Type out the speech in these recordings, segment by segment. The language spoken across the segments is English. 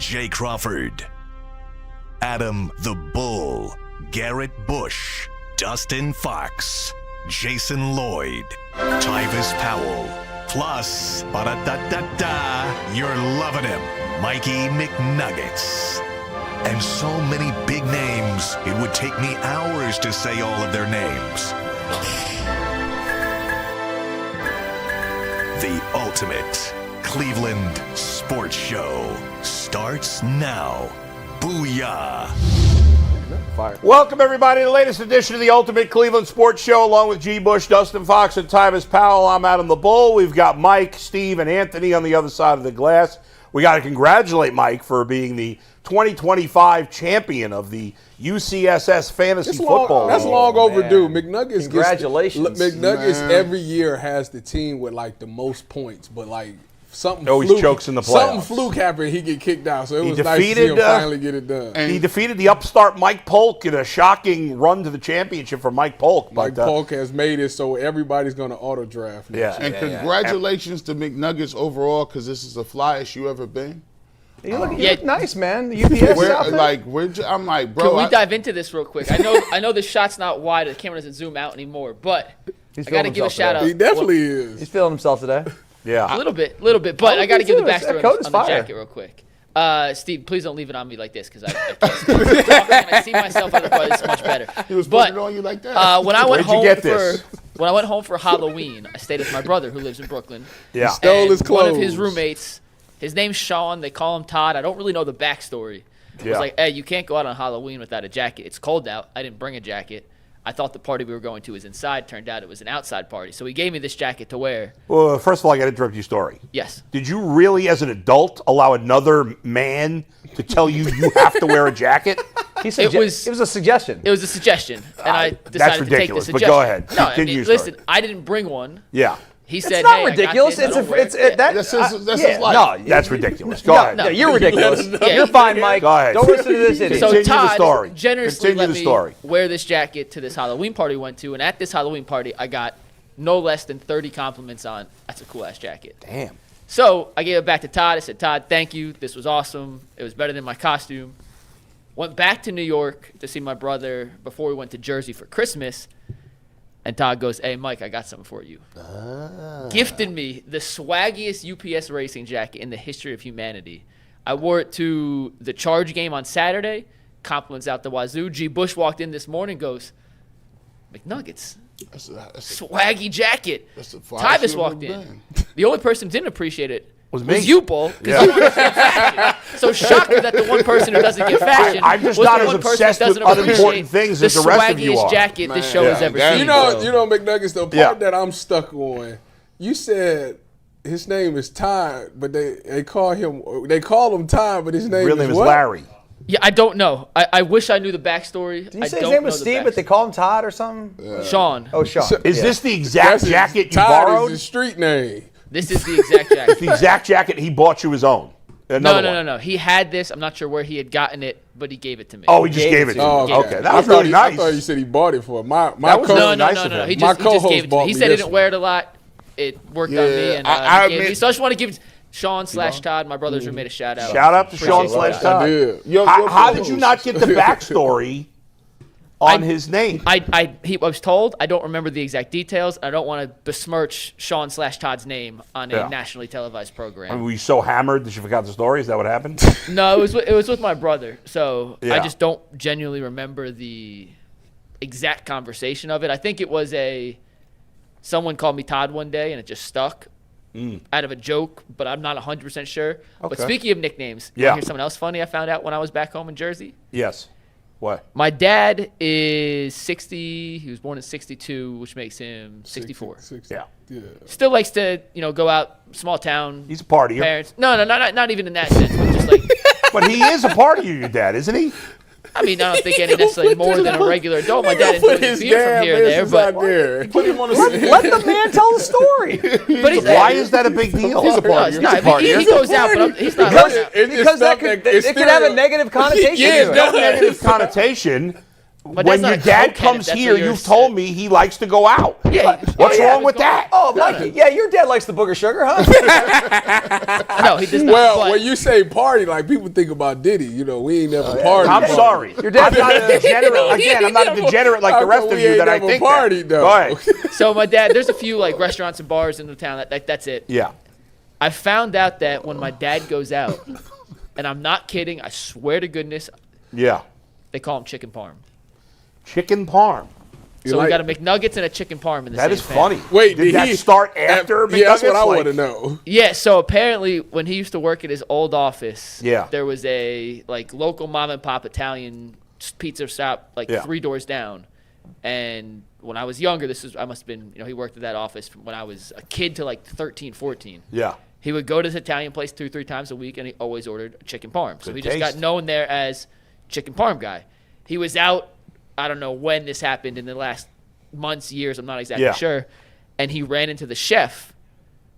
Jay Crawford, Adam the Bull, Garrett Bush, Dustin Fox, Jason Lloyd, Tyvis Powell, plus, ba-da-da-da-da, you're loving him, Mikey McNuggets. And so many big names, it would take me hours to say all of their names. The ultimate Cleveland sports show starts now. Booyah! Welcome, everybody, to the latest edition of the Ultimate Cleveland Sports Show, along with G. Bush, Dustin Fox, and Tyvis Powell. I'm Adam the Bull. We've got Mike, Steve, and Anthony on the other side of the glass. We got to congratulate Mike for being the 2025 champion of the UCSS Fantasy Football League. That's long overdue. McNuggets. Congratulations. McNuggets every year has the team with like the most points, but like something always fluke, chokes in the playoffs. Something fluke happened, he get kicked out. So it was nice to see him finally get it done. He defeated the upstart Mike Polk in a shocking run to the championship for Mike Polk. Mike Polk has made it so everybody's going to auto draft. And congratulations to McNuggets overall, because this is the flyest you ever been. You look nice, man. The UPS I'm like, bro. Can we dive into this real quick? I know the shot's not wide. The camera doesn't zoom out anymore, but I got to give a shout out. He definitely is. He's feeling himself today. Yeah. A little bit. But I got to give the backstory on the jacket real quick. Steve, please don't leave it on me like this, because I can't stop talking and I see myself on the part. It's much better. He was putting it on you like that. When I went home for Halloween, I stayed with my brother who lives in Brooklyn. Yeah. He stole his clothes. One of his roommates, his name's Sean. They call him Todd. I don't really know the backstory. It was like, hey, you can't go out on Halloween without a jacket. It's cold out. I didn't bring a jacket. I thought the party we were going to was inside. Turned out it was an outside party. So he gave me this jacket to wear. Well, first of all, I got to interrupt your story. Yes. Did you really, as an adult, allow another man to tell you have to wear a jacket? It was a suggestion. It was a suggestion, and I decided to take the suggestion. But go ahead. No, listen, I didn't bring one. Yeah. He said, it's not hey, ridiculous. That's his life. No, that's ridiculous. Go ahead. No, you're ridiculous. You're fine, Mike. Go ahead. Don't listen to this idiot. So Todd generously let me story. wear this jacket to this Halloween party we went to, and at this Halloween party, I got no less than 30 compliments on, that's a cool-ass jacket. Damn. So I gave it back to Todd. I said, Todd, thank you. This was awesome. It was better than my costume. Went back to New York to see my brother before we went to Jersey for Christmas. And Todd goes, hey, Mike, I got something for you. Gifted me the swaggiest UPS racing jacket in the history of humanity. I wore it to the Charge game on Saturday. Compliments out the wazoo. G. Bush walked in this morning, goes, McNuggets. That's swaggy jacket. Tyvis walked in. The only person who didn't appreciate it was you, Bull, because you understand fashion. So shocker that the one person who doesn't get fashion I'm just not as obsessed with unimportant things as the rest of you are. The swaggiest jacket this show has ever seen. You know, McNuggets, the part that I'm stuck on, you said his name is Todd, but they call him Todd, but his name real name is what? Larry. Yeah, I don't know. I wish I knew the backstory. Did you say his name was Steve, but they call him Todd or something? Sean. Oh, Sean. Is this the exact jacket you borrowed? Todd is his street name. This is the exact jacket. It's the exact jacket he bought you his own. No. He had this. I'm not sure where he had gotten it, but he gave it to me. Oh, he just gave it to you. Oh, okay. That was really nice. I thought you said he bought it for my that was really No. nice He just gave it to me. He said he didn't wear it a lot. It worked on me, and he gave me. So I just want to give Sean/Todd, my brother's roommate, a shout out. Shout out to Sean/Todd. I did. How did you not get the backstory on his name? I was told. I don't remember the exact details. I don't want to besmirch Sean/Todd's name on a nationally televised program. I mean, were you so hammered that you forgot the story? Is that what happened? No, it was with my brother. So I just don't genuinely remember the exact conversation of it. I think it was someone called me Todd one day, and it just stuck out of a joke, but I'm not 100% sure. Okay. But speaking of nicknames, you want to hear something else funny I found out when I was back home in Jersey? Yes. What? My dad is 60. He was born in 62, which makes him 64. 60. Yeah. Still likes to, go out, small town. He's a partier. Parents. No, not even in that sense, but just like. But he is a partier, your dad, isn't he? I mean, I don't think any necessarily more than a regular adult. My dad enjoys his beer from here and there, but put him on let the man tell the story. But why is that a big deal? He's a partier. He goes out, but he's not. Because it could have a negative connotation. There's no negative connotation When your dad comes here, you've told me he likes to go out. Yeah. What's wrong with that? Oh, Mikey, yeah, your dad likes the booger sugar, huh? No, he does not. Well, when you say party, like people think about Diddy. You know, we ain't never partied. I'm sorry. Your dad's I'm not a degenerate. Again, I'm not a degenerate like the rest of you that I think partied, that. though. Go ahead. So my dad, there's a few like restaurants and bars in the town. That's it. Yeah. I found out that when my dad goes out, and I'm not kidding, I swear to goodness, Yeah. they call him chicken parm. Chicken parm. So we got a McNuggets and a chicken parm in the same That is family. funny. Wait, did that start after McNuggets? Yeah, that's what I want to know. Yeah, so apparently when he used to work at his old office, Yeah. there was a like local mom and pop Italian pizza shop like 3 doors down. And when I was younger, I must have been, he worked at that office from when I was a kid to like 13, 14. Yeah. He would go to this Italian place 2-3 times a week, and he always ordered a chicken parm. So Good he just taste. got known there as chicken parm guy. He was out, I don't know when this happened, in the last months, years, I'm not exactly sure. And he ran into the chef,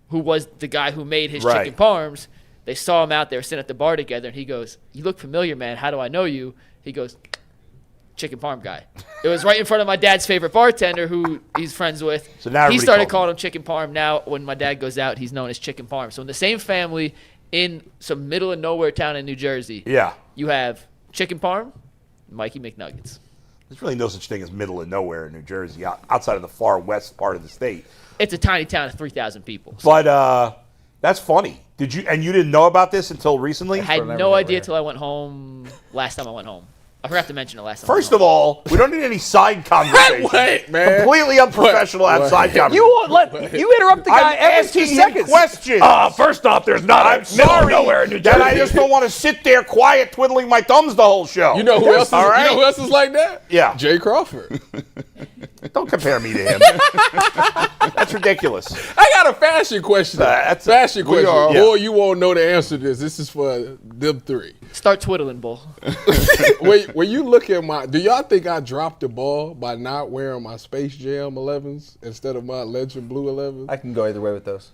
who was the guy who made his chicken parms. They saw him out there sitting at the bar together, and he goes, "You look familiar, man. How do I know you?" He goes, "Chicken parm guy." It was right in front of my dad's favorite bartender, who he's friends with. So now he everybody started called calling him chicken parm. Now, when my dad goes out, he's known as chicken parm. So in the same family, in some middle of nowhere town in New Jersey, you have chicken parm, Mikey McNuggets. There's really no such thing as middle of nowhere in New Jersey, outside of the far west part of the state. It's a tiny town of 3,000 people. So. But that's funny. You didn't know about this until recently? I had no idea until I went home. Last time I went home, I forgot to mention it last time. First of all, we don't need any side conversation. Wait, man. Completely unprofessional outside conversation. You won't let you interrupt the guy every 2 seconds. Questions. First off, there's not I'm a middle of sorry. nowhere in New Jersey. That I just don't want to sit there quiet, twiddling my thumbs the whole show. You know who else? All right? You know who else is like that? Yeah. Jay Crawford. Don't compare me to him. That's ridiculous. I got a fashion question. That's fashion question. are. Boy, you won't know the answer to this. This is for them 3. Start twiddling, bull. when you look at do y'all think I dropped the ball by not wearing my Space Jam 11s instead of my Legend Blue 11s? I can go either way with those.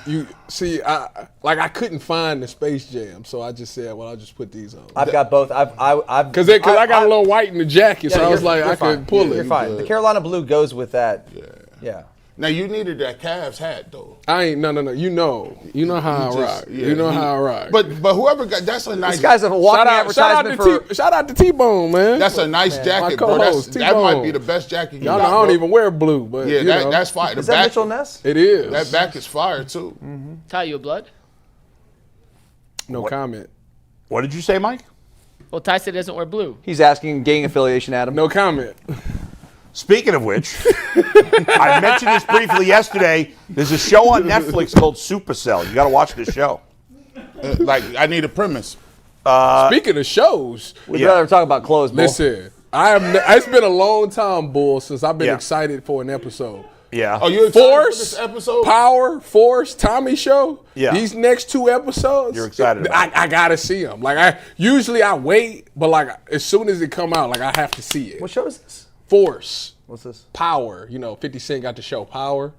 You see, I couldn't find the Space Jam, so I just said, well, I'll just put these on. I've got both. Because I got a little white in the jacket, so I was like, I could pull it. You're fine. The Carolina blue goes with that. Yeah. Now you needed that Cavs hat though. I ain't no. You know how I rock. You know how I rock. But whoever got that's a nice. This guy's a walking advertisement for. Shout out to T-Bone, man. That's a nice jacket, bro. co-host, That might T-Bone. be the best jacket you Y'all got. know I don't bro. even wear blue, but Yeah, you know. that's fire. Is that Mitchell Ness? It is. That back is fire too. Tie you a blood? No comment. What did you say, Mike? Well, Ty said he doesn't wear blue. He's asking gang affiliation, Adam. No comment. Speaking of which, I mentioned this briefly yesterday. There's a show on Netflix called Supercell. You got to watch this show. Like I need a premise. Speaking of shows, We'd rather talk about clothes, Bull. listen. It's been a long time, Bull, since I've been excited for an episode. Yeah. Oh, you excited for Force, this episode? Power, Force, Tommy show. Yeah. These next 2 episodes, You're excited about I gotta see them. Like I wait, but like as soon as it come out, like I have to see it. What show is this? Force, What's this? Power. 50 Cent got the show Power.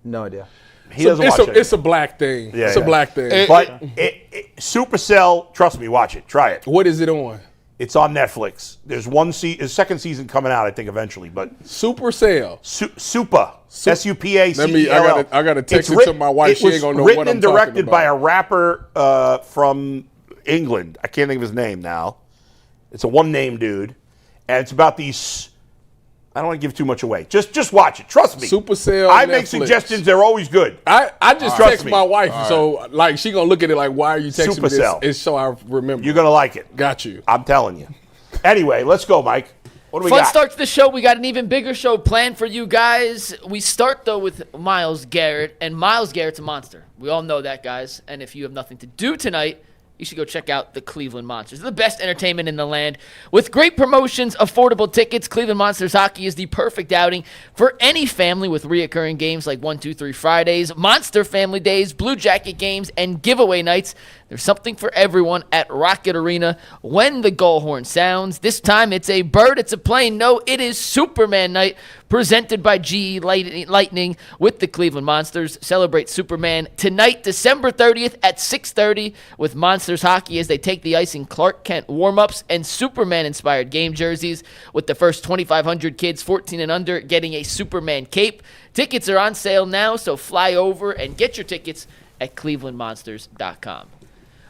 No idea. He doesn't watch it. It's a black thing. Yeah, it's a yeah. black thing. But Supercell, trust me, watch it. Try it. What is it on? It's on Netflix. There's second season coming out, I think, eventually. But Supercell. Supa. SUPACELL. I gotta text it to my wife. She ain't gonna know what I'm written and talking directed about. by a rapper from England. I can't think of his name now. It's a one-name dude. And it's about these... I don't want to give too much away. Just watch it. Trust me. Supercell. I make Netflix. suggestions. They're always good. I just Trust text me. my wife, so like she gonna look at it like, why are you texting me Supercell. this? It's so I remember. You're going to like it. Got you. I'm telling you. Anyway, let's go, Mike. What do we Fun got? start to the show. We got an even bigger show planned for you guys. We start, though, with Myles Garrett, and Myles Garrett's a monster. We all know that, guys. And if you have nothing to do tonight, you should go check out the Cleveland Monsters. They're the best entertainment in the land. With great promotions, affordable tickets, Cleveland Monsters Hockey is the perfect outing for any family with reoccurring games like 1, 2, 3 Fridays, Monster Family Days, Blue Jacket games, and giveaway nights. There's something for everyone at Rocket Arena when the goal horn sounds. This time it's a bird, it's a plane. No, it is Superman Night, presented by GE Lightning with the Cleveland Monsters. Celebrate Superman tonight, December 30th at 6:30 with Monsters Hockey as they take the ice in Clark Kent warm-ups and Superman-inspired game jerseys, with the first 2,500 kids 14 and under getting a Superman cape. Tickets are on sale now, so fly over and get your tickets at clevelandmonsters.com.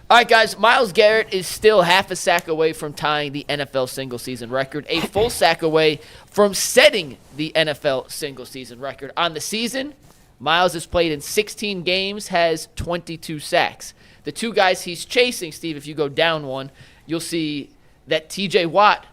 All right, guys, Myles Garrett is still half a sack away from tying the NFL single-season record, a full sack away from setting the NFL single-season record. On the season, Myles has played in 16 games, has 22 sacks. The two guys he's chasing, Steve, if you go down one, you'll see that T.J. Watt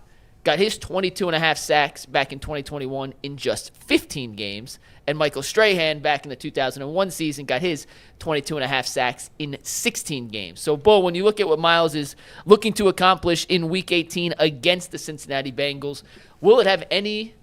got his 22.5 sacks back in 2021 in just 15 games. And Michael Strahan, back in the 2001 season, got his 22.5 sacks in 16 games. So, Bull, when you look at what Myles is looking to accomplish in Week 18 against the Cincinnati Bengals, will it have any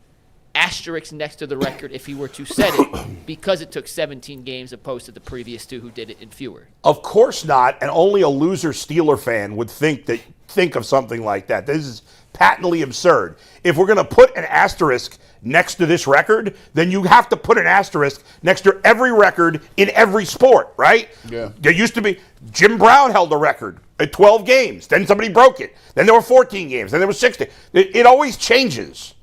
asterisk next to the record if he were to set it because it took 17 games opposed to the previous two who did it in fewer? Of course not, and only a loser Steeler fan would think of something like that. This is patently absurd. If we're going to put an asterisk next to this record, then you have to put an asterisk next to every record in every sport, right? Yeah. There used to be, Jim Brown held a record at 12 games. Then somebody broke it. Then there were 14 games. Then there was 16. It always changes.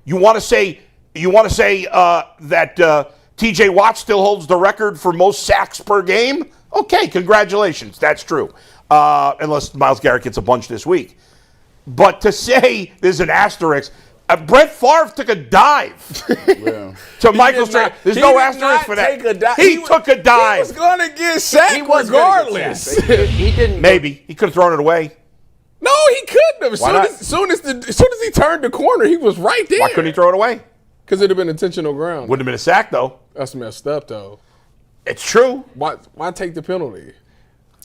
You want to say that T.J. Watt still holds the record for most sacks per game? Okay, congratulations. That's true. Unless Myles Garrett gets a bunch this week. But to say there's an asterisk, Brett Favre took a dive to Michael Strahan. There's no asterisk for that. He took a dive. He was going to get sacked regardless. He didn't. Maybe. He could have thrown it away. No, he couldn't have. As soon as he turned the corner, he was right there. Why couldn't he throw it away? Because it would have been intentional ground. Wouldn't have been a sack, though. That's messed up, though. It's true. Why take the penalty?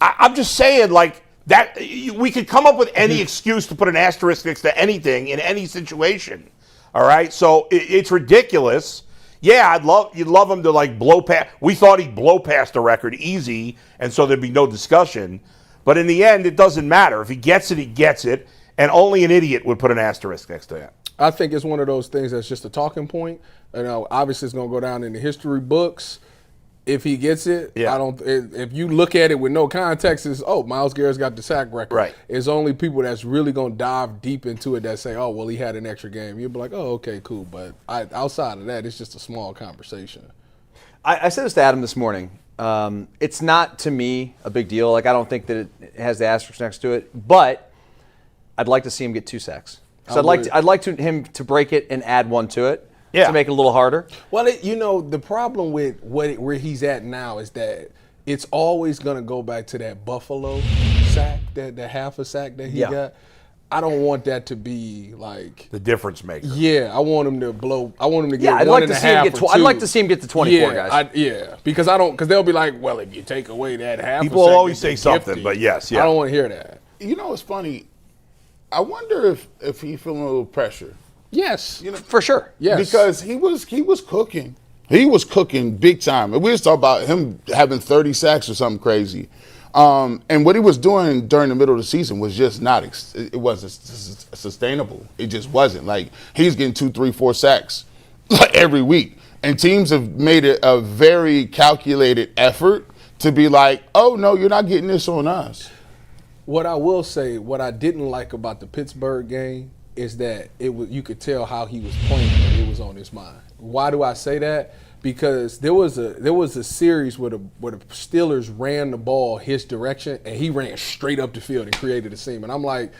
I'm just saying, like, that we could come up with any excuse to put an asterisk next to anything in any situation. All right? So it's ridiculous. Yeah, you'd love him to, like, blow past. We thought he'd blow past the record easy, and so there'd be no discussion. But in the end, it doesn't matter. If he gets it, he gets it. And only an idiot would put an asterisk next to that. I think it's one of those things that's just a talking point. You know, obviously it's going to go down in the history books. If he gets it, if you look at it with no context, it's, Myles Garrett's got the sack record. Right. It's only people that's really going to dive deep into it that say, oh, well, he had an extra game. You'll be like, oh, okay, cool. But outside of that, it's just a small conversation. I said this to Adam this morning. It's not, to me, a big deal. Like, I don't think that it has the asterisk next to it. But I'd like to see him get 2 sacks. So I'd like him to break it and add one to it. Yeah. To make it a little harder. Well, the problem with where he's at now is that it's always going to go back to that Buffalo sack, that half a sack that he got. I don't want that to be like the difference maker. Yeah, I want him to blow. I want him to get I'd one like and to a see him half get. or I'd two. like to see him get to 24, guys. Because they'll be like, well, if you take away that half, people will always say something, gifted, but yes, I don't want to hear that. You know, it's funny. I wonder if he's feeling a little pressure. Yes, for sure. Yes, because he was cooking. He was cooking big time. And we just talked about him having 30 sacks or something crazy. And what he was doing during the middle of the season was just it wasn't sustainable. It just wasn't. Like, he's getting 2, 3, 4 sacks every week. And teams have made it a very calculated effort to be like, oh, no, you're not getting this on us. What I will say, what I didn't like about the Pittsburgh game is that you could tell how he was playing and it was on his mind. Why do I say that? Because there was a series where the Steelers ran the ball his direction and he ran straight up the field and created a seam. And I'm like,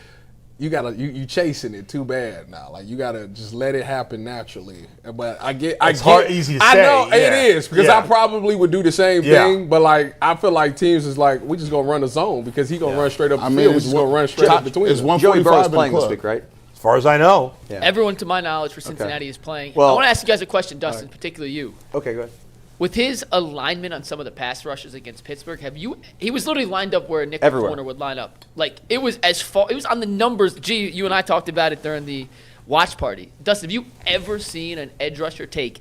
you chasing it too bad now. Like, you gotta just let it happen naturally. But easy to say. I know it is because Yeah. I probably would do the same thing. But like, I feel like teams is like, we just gonna run a zone because he gonna run straight up the field. We just gonna run straight up between them. Joey Burrow's playing this week, right? As far as I know. Yeah. Everyone, to my knowledge, for Cincinnati is playing. Well, I want to ask you guys a question, Dustin, particularly you. Okay, go ahead. With his alignment on some of the pass rushes against Pittsburgh, he was literally lined up where a nickel corner would line up. Like, it was on the numbers. Gee, you and I talked about it during the watch party. Dustin, have you ever seen an edge rusher take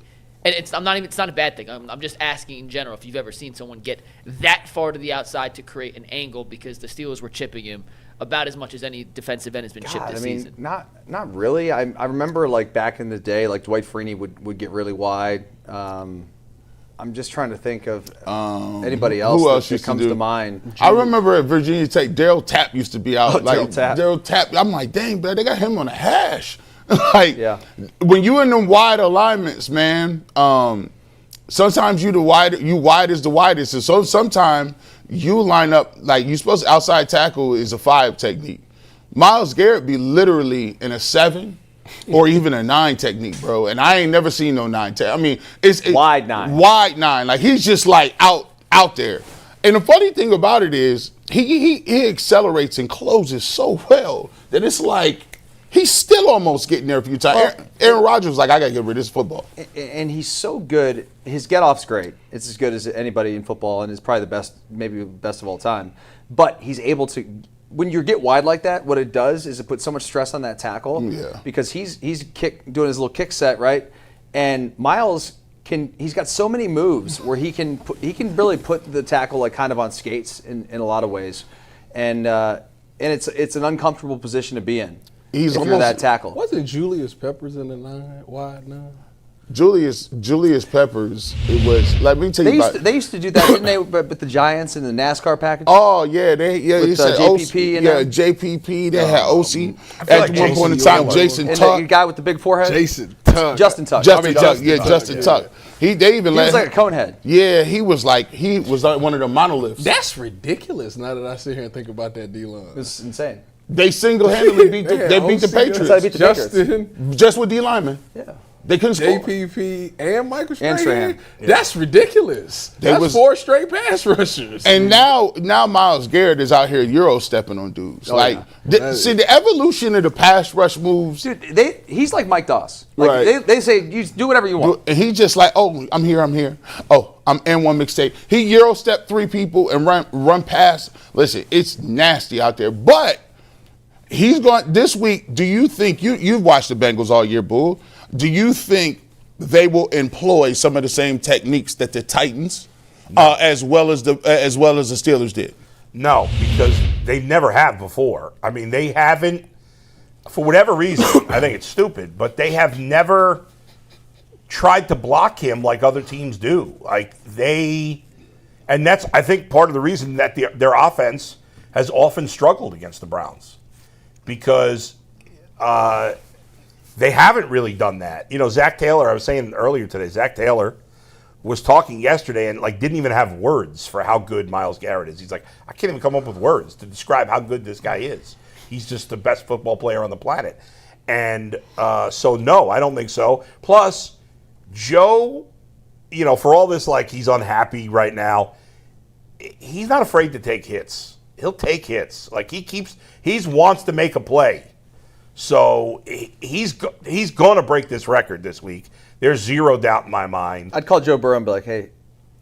And it's not a bad thing. I'm just asking in general if you've ever seen someone get that far to the outside to create an angle, because the Steelers were chipping him about as much as any defensive end has been chipped this season. Not really. I remember like back in the day, like Dwight Freeney would get really wide. I'm just trying to think of anybody else that comes to mind. I remember at Virginia Tech, Daryl Tapp used to be out. Daryl Tapp. I'm like, dang, bro, they got him on a hash. When you in them wide alignments, man, sometimes you wide is the widest. And so sometimes you line up, like you're supposed to, outside tackle is a 5 technique. Myles Garrett be literally in a 7 or even a 9 technique, bro. And I ain't never seen no 9 technique. I mean, it's wide 9. Wide 9. Like he's just like out there. And the funny thing about it is he accelerates and closes so well that it's like, he's still almost getting there a few times. Aaron Rodgers was like, I got to get rid of this football. And he's so good. His get-off's great. It's as good as anybody in football, and is probably the best, maybe best of all time. But he's able to, when you get wide like that, what it does is it puts so much stress on that tackle. Yeah. Because he's doing his little kick set, right? And Myles he's got so many moves where he can really put the tackle like kind of on skates in a lot of ways. And it's an uncomfortable position to be in. He's if you're that tackle. Wasn't Julius Peppers in the 9 wide 9? Julius Peppers, it was, let me tell you about they used to do that, didn't they, with the Giants and the NASCAR package? Oh, yeah. With JPP. JPP. They had OC. At one point in time, Jason Tuck. The guy with the big forehead? Justin Tuck. Justin Tuck. Justin Tuck. He was like a conehead. Yeah, he was like one of the monoliths. That's ridiculous now that I sit here and think about that D-line. It's insane. They single-handedly beat the Patriots. That's how they beat the Justin. Just with D linemen. Yeah. They couldn't score. JPP and Michael And Strahan. That's ridiculous. That's 4 straight pass rushers. And now Myles Garrett is out here Euro stepping on dudes. See the evolution of the pass rush moves. Dude, he's like Mike Doss. Like Right. they say, you do whatever you want. And he just like, oh, I'm here. Oh, I'm in one mixtape. He Euro step 3 people and run past. Listen, it's nasty out there. But he's going this week. Do you think you've watched the Bengals all year, Bull? Do you think they will employ some of the same techniques that the Titans, as well as the Steelers did? No, because they never have before. I mean, they haven't, for whatever reason. I think it's stupid, but they have never tried to block him like other teams do. And that's, I think, part of the reason that their offense has often struggled against the Browns, because they haven't really done that. You know, Zach Taylor, I was saying earlier today, Zach Taylor was talking yesterday and didn't even have words for how good Myles Garrett is. He's like, I can't even come up with words to describe how good this guy is. He's just the best football player on the planet. And so, no, I don't think so. Plus, Joe, for all this, he's unhappy right now, he's not afraid to take hits. He'll take hits. He wants to make a play. So he's going to break this record this week. There's zero doubt in my mind. I'd call Joe Burrow and be like, hey,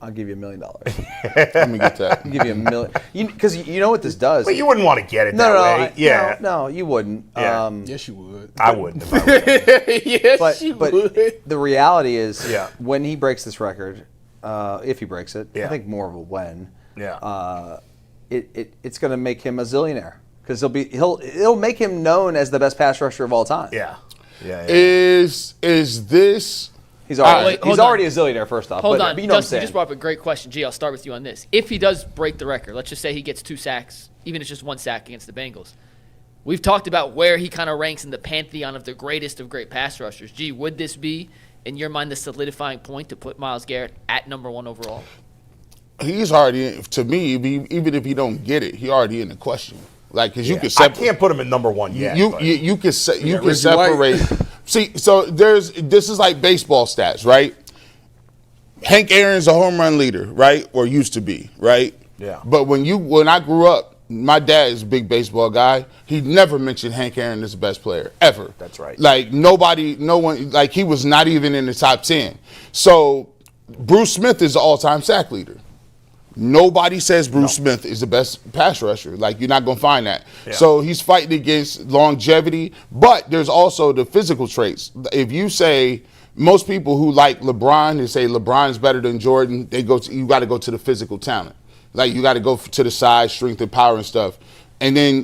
I'll give you $1 million. Let me get that. I'll give you $1 million. Because you know what this does. But you wouldn't want to get it that way. No, you wouldn't. Yeah. Yes, you would. I wouldn't if I would. Yes, you but would. The reality is, when he breaks this record, if he breaks it, I think more of a when. Yeah. It's going to make him a zillionaire. Because it'll make him known as the best pass rusher of all time. Yeah. Is this? He's already a zillionaire. First off, Hold on, but you know Dustin, you just brought up a great question. G, I'll start with you on this. If he does break the record, let's just say he gets 2 sacks, even if it's just 1 sack against the Bengals. We've talked about where he kind of ranks in the pantheon of the greatest of great pass rushers. G, would this be, in your mind, the solidifying point to put Myles Garrett at number 1 overall? He's already, to me, even if he don't get it, he already in the question. Because you can separate. I can't put him in number 1 yet. You can separate. See, so this is like baseball stats, right? Hank Aaron's a home run leader, right? Or used to be, right? Yeah. But when I grew up, my dad is a big baseball guy. He never mentioned Hank Aaron as the best player, ever. That's right. No one, he was not even in the top 10. So Bruce Smith is the all-time sack leader. Nobody says Bruce Smith is the best pass rusher. You're not going to find that. Yeah. So he's fighting against longevity, but there's also the physical traits. If you say most people who like LeBron and say LeBron's better than Jordan, you got to go to the physical talent. Like you got to go to the size, strength, and power and stuff. And then,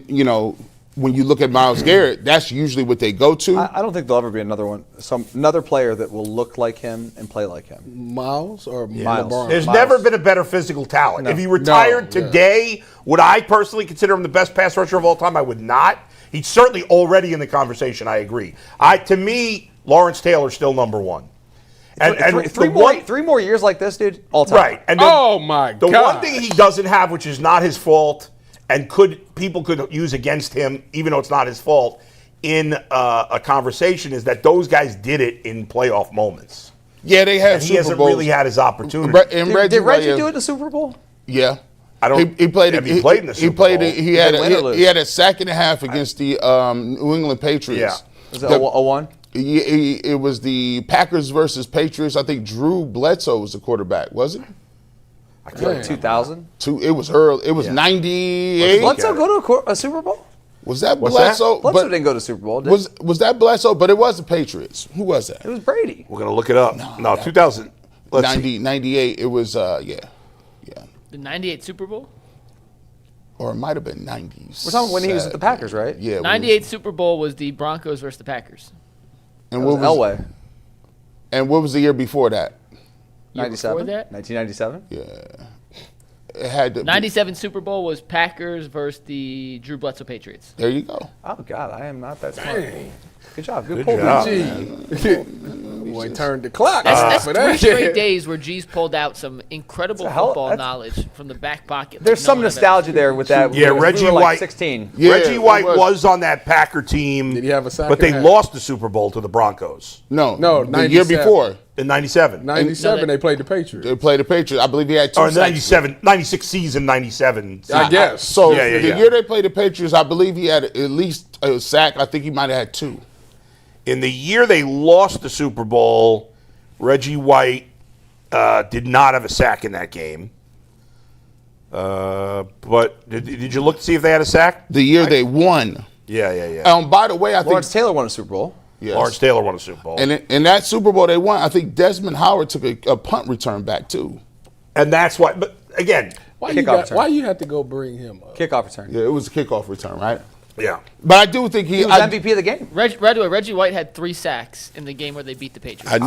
when you look at Myles Garrett, that's usually what they go to. I don't think there'll ever be another player that will look like him and play like him. Miles or Miles. LeBron? There's Miles. never been a better physical talent. No. If he retired No, today, would I personally consider him the best pass rusher of all time? I would not. He's certainly already in the conversation. I agree. To me, Lawrence Taylor's still number one. And Three more years like this, dude, all time. Right. And the one thing he doesn't have, which is not his fault, and people could use against him, even though it's not his fault, in a conversation, is that those guys did it in playoff moments. Yeah, they had And he Super hasn't Bowls. really had his opportunity. Did Reggie do it in the Super Bowl? Yeah. I don't. He played. He played in the Super Bowl. He had win or lose? he had a sack and a half against the New England Patriots. Yeah. Was it a 1? It was the Packers versus Patriots. I think Drew Bledsoe was the quarterback. Was it? I can't 2000. It was early. It was 98. Bledsoe go to a Super Bowl? Was that What's Bledsoe? that? Bledsoe didn't go to Super Bowl, did he? Was that Bledsoe? But it was the Patriots. Who was that? It was Brady. We're gonna look it up. No, 2000. Let's 98. It was yeah. The 98 Super Bowl? Or it might have been 90s. We're talking when he was at the Packers, right? Yeah. 98 Super Bowl was the Broncos versus the Packers. And It was Elway. And what was the year before that? Year 97? before that? 1997? Yeah. It had to 97 Super Bowl was Packers versus the Drew Bledsoe Patriots. There you go. Oh, God, I am not that smart. Good job. Good Good pull. job. Boy, turned the clock. That's for three that. straight days where G's pulled out some incredible That's a hell- football that's- knowledge from the back pocket. There's like some no one I've ever nostalgia seen. there with that. Yeah, We Reggie were like White. 16. Yeah, Reggie it White was. was on that Packer team. Did he have a sack But they and a half? lost the Super Bowl to the Broncos No, No, the year 97. before. in '97. 97, they played the Patriots. They played the Patriots. I believe he had two Or in the sacks. 96 season, 97. I guess. So Yeah, the yeah. year they played the Patriots, I believe he had at least a sack. I think he might have had two. In the year they lost the Super Bowl, Reggie White did not have a sack in that game. But did you look to see if they had a sack? The year they won. Yeah. By the way, I think Lawrence Taylor won a Super Bowl. yes. Lawrence Taylor won a Super Bowl. And in that Super Bowl they won, I think Desmond Howard took a punt return back too. And that's why, but again, Why Kickoff return. you had to go bring him up? Kickoff return. Yeah, it was a kickoff return, right? yeah. But I do think He was MVP of the game. Reggie White had 3 sacks in the game where they beat the Patriots. I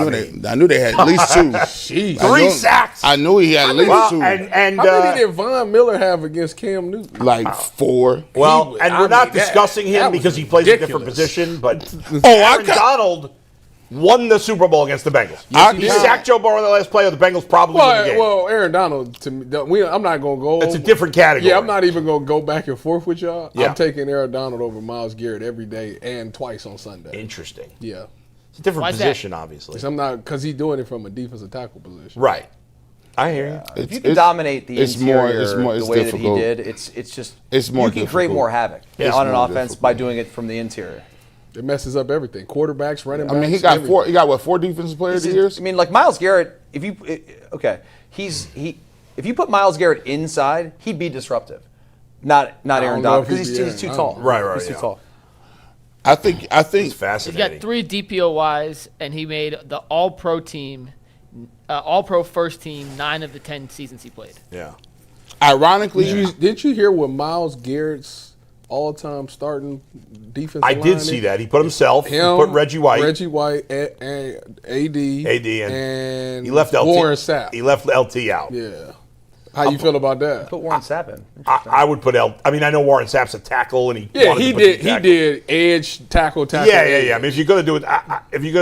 knew they had at least two. Jeez. I Three knew- sacks. I knew he had at least Well, two. and How many did Von Miller have against Cam Newton? like four. well, and we're not discussing him that was because he plays a different ridiculous. position, but I Aaron ca- Donald won the Super Bowl against the Bengals. Yes, He he did. sacked Joe Burrow in the last play of the Bengals, probably win the game. Well, Aaron Donald, to me, I'm not going to go. It's a different category. Yeah, I'm not even going to go back and forth with y'all. Yeah. I'm taking Aaron Donald over Myles Garrett every day and twice on Sunday. Interesting. Yeah. It's a different Why's that? position, obviously. 'Cause I'm not, because he's doing it from a defensive tackle position. Right. I hear you. If you can dominate the it's interior more- it's the way difficult. that he did, it's just It's more you can create difficult. more havoc It's on an more offense difficult. by doing it from the interior. It messes up everything. Quarterbacks, running I backs. mean, he got everything. four. He got what? 4 defensive players of the years. I mean, like Myles Garrett. If you put Myles Garrett inside, he'd be disruptive. Not Aaron don't know Donald if because he'd be he's too Aaron tall. Donald. Right, He's too yeah. tall. I think. It's He's fascinating. got 3 DPOYs, and he made the All-Pro team, All-Pro first team 9 of the 10 seasons he played. Yeah. Ironically, Did you hear what Myles Garrett's all-time starting defensive I line did is? see that. He put himself. Him, He put Reggie White. and AD, and he left LT. Warren Sapp. He left LT out. Yeah. How you feel about that? Put Warren Sapp in. I would put I mean, I know Warren Sapp's a tackle, and he Yeah, wanted he to put did. the He tackle. did edge tackle. Yeah. I mean, if you're gonna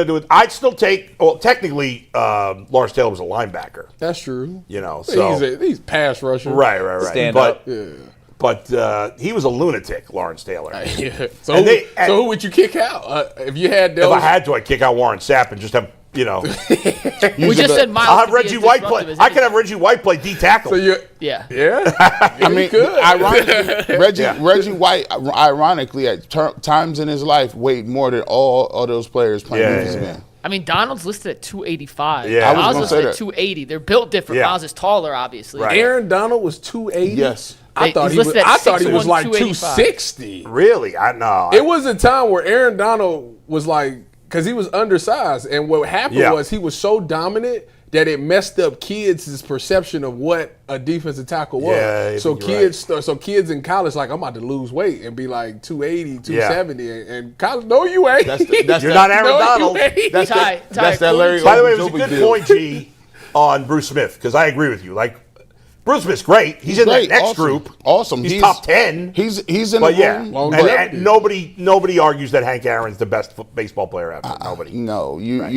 do it, I'd still take. Well, technically, Lawrence Taylor was a linebacker. That's true. You know, so He's pass rusher. right. Stand but, up. Yeah. But he was a lunatic, Lawrence Taylor. Yeah. So, And so who would you kick out if you had those? If I had to, I'd kick out Warren Sapp and just have We just said Myles. I'll have could be Reggie as White disruptive play. as I could have anything. Reggie White play D tackle. So you, Yeah. yeah. I mean, could. ironically, Reggie White, ironically, at times in his life, weighed more than all those players playing Yeah, defensive yeah, end. I mean, Donald's listed at 285. Yeah. I was Myles gonna listed say at that. 280. They're built different. Yeah. Myles is taller, obviously. Right. Aaron Donald was 280. Yes. I He's thought he was. listed at I thought he was 6'1", like 285. 260. Really? I know. It was a time where Aaron Donald was like, because he was undersized, and what happened was he was so dominant that it messed up kids' perception of what a defensive tackle was. Yeah, so kids in college like, I'm about to lose weight and be like 280, 270, and college, no, you ain't. You're not Aaron Donald. That's that Larry. By the way, it was a good deal. point, G, on Bruce Smith, because I agree with you. Like, Bruce Smith's great. He's in that next group. Awesome. He's top 10. He's in But the room. and nobody argues that Hank Aaron's the best baseball player ever. Nobody. No, you Well,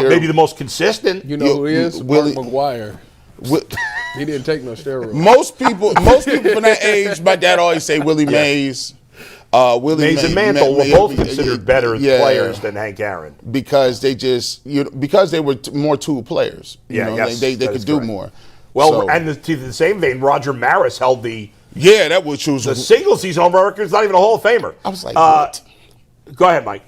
hear maybe the most consistent. You know who he is? Willie- Mark McGuire. He didn't take no steroids. Most people from that age, my dad always say Willie Mays. Mays and Mantle were both considered better players than Hank Aaron because they just because they were more tool players. They could do more. Well, and to the same vein, Roger Maris held the single season home run record. Is not even a Hall of Famer. I was like, what? Go ahead, Mike.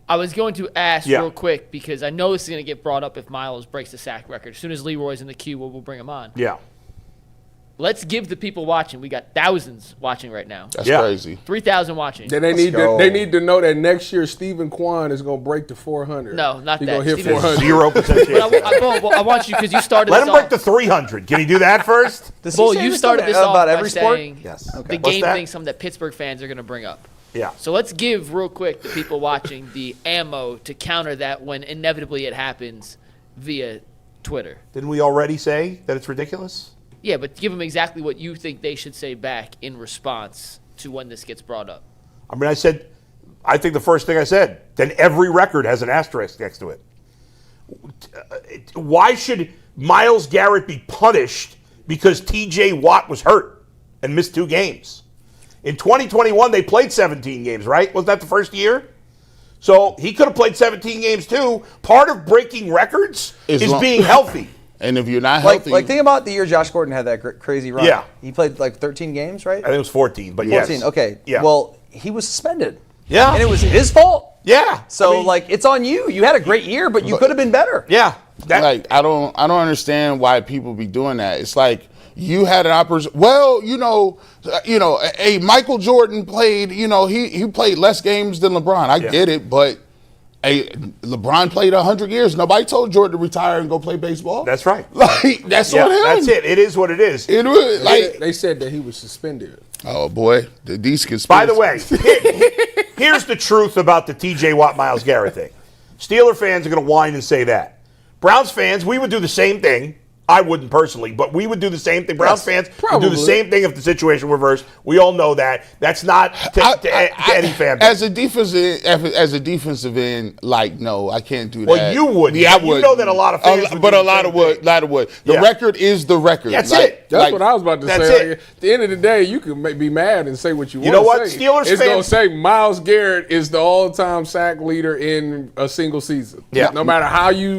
I was going to ask real quick because I know this is going to get brought up if Myles breaks the sack record. As soon as Leroy's in the queue, we'll bring him on. Yeah. Let's give the people watching. We got thousands watching right now. That's crazy. 3,000 watching. Then they need to know that next year Stephen Kwan is going to break the 400. No, not He's that. going to hit Stephen- 400. 0%. I want you because you started. Let this him break off. the 300. Can he do that first? Bull, you started this off about by every sport. saying Yes. the What's game that? thing, something that Pittsburgh fans are going to bring up. Yeah. So let's give real quick the people watching the ammo to counter that when inevitably it happens via Twitter. Didn't we already say that it's ridiculous? Yeah, but give them exactly what you think they should say back in response to when this gets brought up. I mean, I think the first thing I said, then every record has an asterisk next to it. Why should Myles Garrett be punished because T.J. Watt was hurt and missed 2 games? In 2021, they played 17 games, right? Was that the first year? So he could have played 17 games too. Part of breaking records is being healthy. And if you're not healthy, like think about the year Josh Gordon had that crazy run. Yeah. He played like 13 games, right? I think it was 14, but 14. yes. Okay. Yeah. Well, he was suspended. Yeah. And it was his fault. Yeah. So it's on you. You had a great year, but you could have been better. Yeah. I don't understand why people be doing that. It's like you had an opportunity. Well, Michael Jordan played. He played less games than LeBron. I get it, but LeBron played 100 years. Nobody told Jordan to retire and go play baseball. That's right. That's on him. That's it. It is what it is. They said that he was suspended. Oh boy, these conspiracies. By the way, here's the truth about the T.J. Watt Myles Garrett thing. Steeler fans are going to whine and say that. Browns fans, we would do the same thing. I wouldn't personally, but we would do the same thing. Browns fans would do the same thing if the situation reversed. We all know that. That's not to any fan base. As a defensive end, no, I can't do that. Well, you would. Yeah, I would. You know that a lot of fans would but do a lot of would. The record is the record. That's it. That's what I was about to that's say. it. At the end of the day, you can be mad and say what you want to say. You know what? Steelers it's going to fans- say Myles Garrett is the all-time sack leader in a single season. Yeah. No matter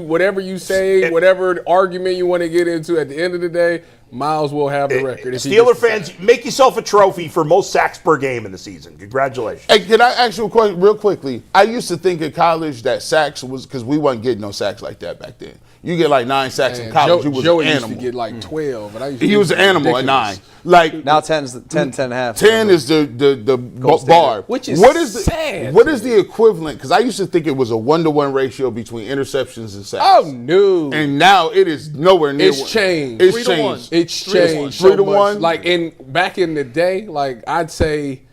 whatever you say, whatever argument you want to get into, at the end of the day, Myles will have the record. Steeler fans, make yourself a trophy for most sacks per game in the season. Congratulations. Hey, can I ask you a question real quickly? I used to think in college that sacks was because we wasn't getting no sacks like that back then. You get like 9 sacks in college. You was Joey an used animal. to get like 12. And He was an animal at 9. Like Now 10 and a half. 10 is the bar. standard. Which is sad. What is the equivalent? Because I used to think it was a 1-to-1 ratio between interceptions and sacks. Oh, no. And now it is nowhere near. It's changed. It's 3 to 1. changed. It's 3 to 1. changed 3 so to much. 1. Like back in the day, I'd say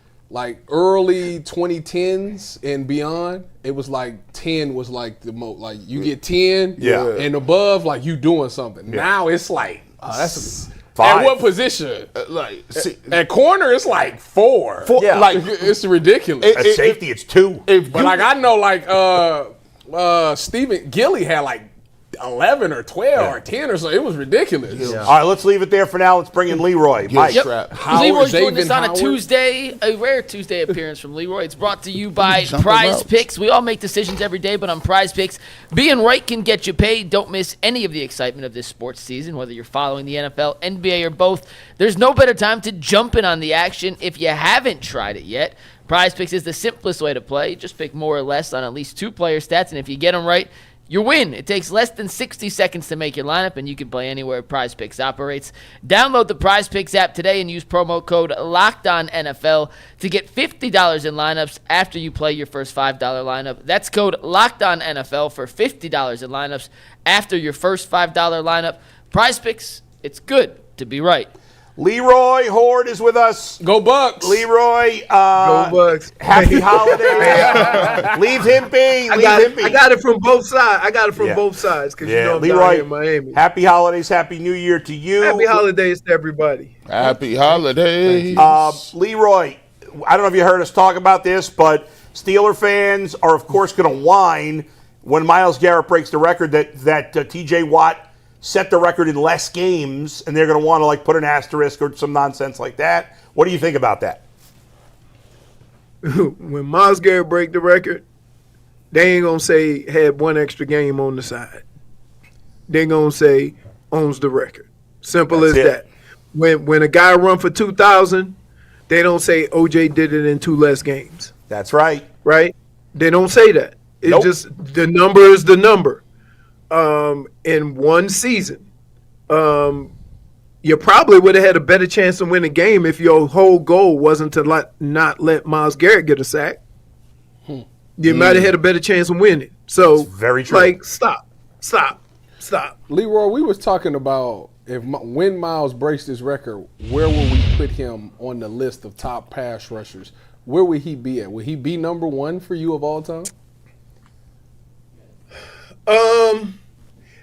early 2010s and beyond, it was 10 was the most. You get 10 and above, you doing something. Yeah. Now it's that's 5. at what position? See, At corner, it's 4. Yeah. It's ridiculous. At safety, it's 2. But I know Stephen Gilly had 11 or 12 or 10 or so. It was ridiculous. All right, let's leave it there for now. Let's bring in Leroy. Mike. Yep. Leroy's doing this on a Howard. Tuesday, a rare Tuesday appearance from Leroy. It's brought to you by Jump Prize about. Picks. We all make decisions every day, but on Prize Picks, being right can get you paid. Don't miss any of the excitement of this sports season, whether you're following the NFL, NBA, or both. There's no better time to jump in on the action if you haven't tried it yet. Prize Picks is the simplest way to play. Just pick more or less on at least 2 player stats, and if you get them right, you win. It takes less than 60 seconds to make your lineup, and you can play anywhere Prize Picks operates. Download the Prize Picks app today and use promo code LOCKEDONNFL to get $50 in lineups after you play your first $5 lineup. That's code LOCKEDONNFL for $50 in lineups after your first $5 lineup. Prize Picks, it's good to be right. Leroy Hoard is with us. Go Bucks. Leroy, Go Bucks. happy holidays. Leave him be. I got it from both sides. Because you know I'm down here in Miami. Happy holidays. Happy New Year to you. Happy holidays to everybody. Happy holidays. Leroy, I don't know if you heard us talk about this, but Steeler fans are, of course, going to whine when Myles Garrett breaks the record that T.J. Watt set the record in less games, and they're going to want to put an asterisk or some nonsense like that. What do you think about that? When Myles Garrett break the record, they ain't going to say had one extra game on the side. They're going to say owns the record. Simple as that. When a guy run for 2,000, they don't say OJ did it in 2 less games. That's right. Right? They don't say that. It's just the number is the number. In one season, you probably would have had a better chance to win a game if your whole goal wasn't to not let Myles Garrett get a sack. You might have had a better chance of winning. So, that's very true. Stop. Leroy, we was talking about when Myles breaks this record, where will we put him on the list of top pass rushers? Where would he be at? Would he be number 1 for you of all time?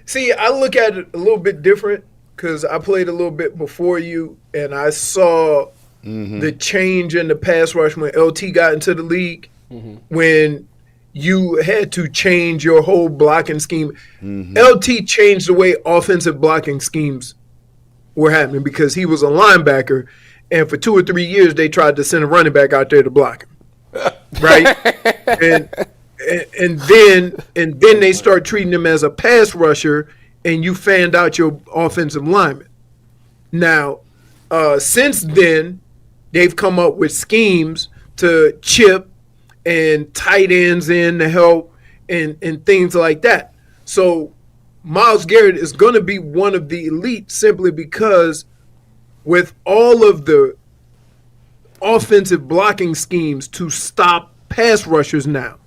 See, I look at it a little bit different because I played a little bit before you, and I saw the change in the pass rush when LT got into the league, when you had to change your whole blocking scheme. LT changed the way offensive blocking schemes were happening because he was a linebacker, and for 2 or 3 years they tried to send a running back out there to block him, right? And then they start treating him as a pass rusher, and you fanned out your offensive lineman. Now, since then, they've come up with schemes to chip and tight ends in to help and things like that. So Myles Garrett is going to be one of the elite simply because with all of the offensive blocking schemes to stop pass rushers now,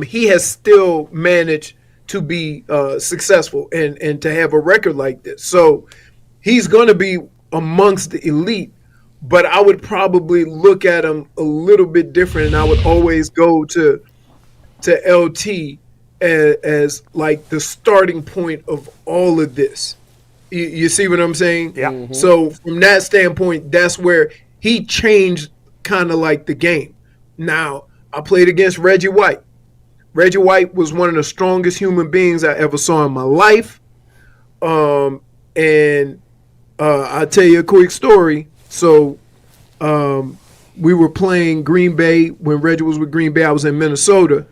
he has still managed to be successful and to have a record like this. So he's going to be amongst the elite, but I would probably look at him a little bit different, and I would always go to LT as like the starting point of all of this. You see what I'm saying? Yeah. So from that standpoint, that's where he changed kind of like the game. Now, I played against Reggie White. Reggie White was one of the strongest human beings I ever saw in my life. I'll tell you a quick story. So we were playing Green Bay. When Reggie was with Green Bay, I was in Minnesota.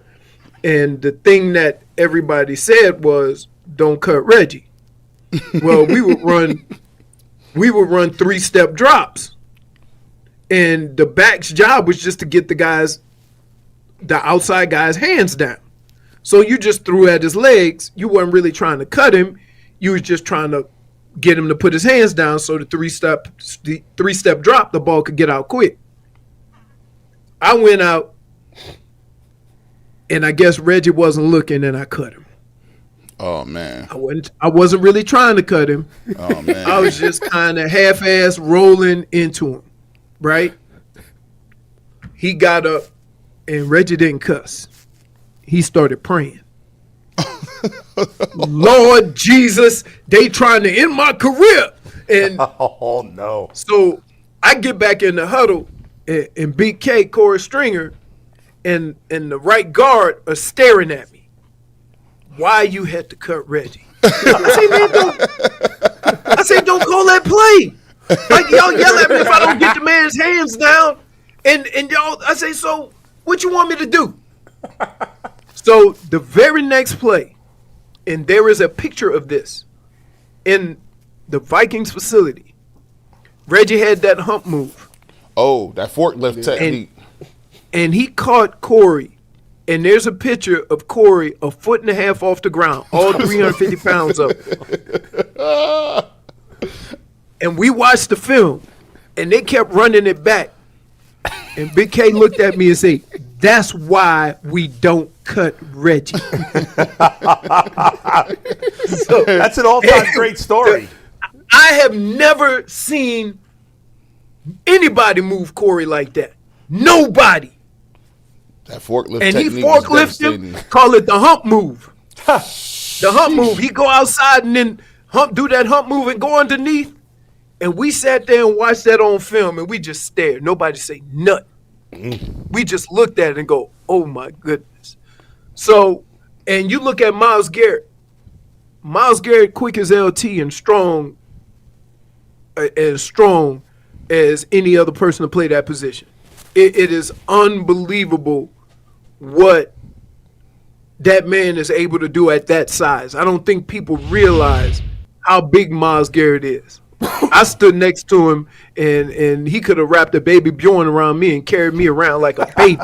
And the thing that everybody said was, don't cut Reggie. Well, we would run 3-step drops. And the back's job was just to get the outside guy's hands down. So you just threw at his legs. You weren't really trying to cut him. You was just trying to get him to put his hands down so the three-step drop, the ball could get out quick. I went out, and I guess Reggie wasn't looking, and I cut him. Oh, man. I wasn't really trying to cut him. Oh, man. I was just kind of half-ass rolling into him, right? He got up, and Reggie didn't cuss. He started praying. Lord Jesus, they trying to end my career. And oh, no. So I get back in the huddle, and Big K, Corey Stringer, and the right guard are staring at me. Why you had to cut Reggie? I say, man, don't call that play. Like, y'all yell at me if I don't get the man's hands down. And y'all, I say, so what you want me to do? So the very next play, and there is a picture of this in the Vikings facility. Reggie had that hump move. Oh, that forklift technique. And he caught Corey and there's a picture of Corey a foot and a half off the ground, all 350 pounds up. And we watched the film, and they kept running it back. And Big K looked at me and said, "That's why we don't cut Reggie." So, That's an all-time great story. I have never seen anybody move Corey like that. Nobody. That forklift And he technique was forklifts him, devastating. call it the hump move. The hump move. He go outside and then do that hump move and go underneath. And we sat there and watched that on film, and we just stared. Nobody say nothing. We just looked at it and go, "Oh my goodness." So, and you look at Myles Garrett. Myles Garrett, quick as LT and strong as any other person to play that position. It is unbelievable what that man is able to do at that size. I don't think people realize how big Myles Garrett is. I stood next to him, and he could have wrapped a baby Bjorn around me and carried me around like a baby.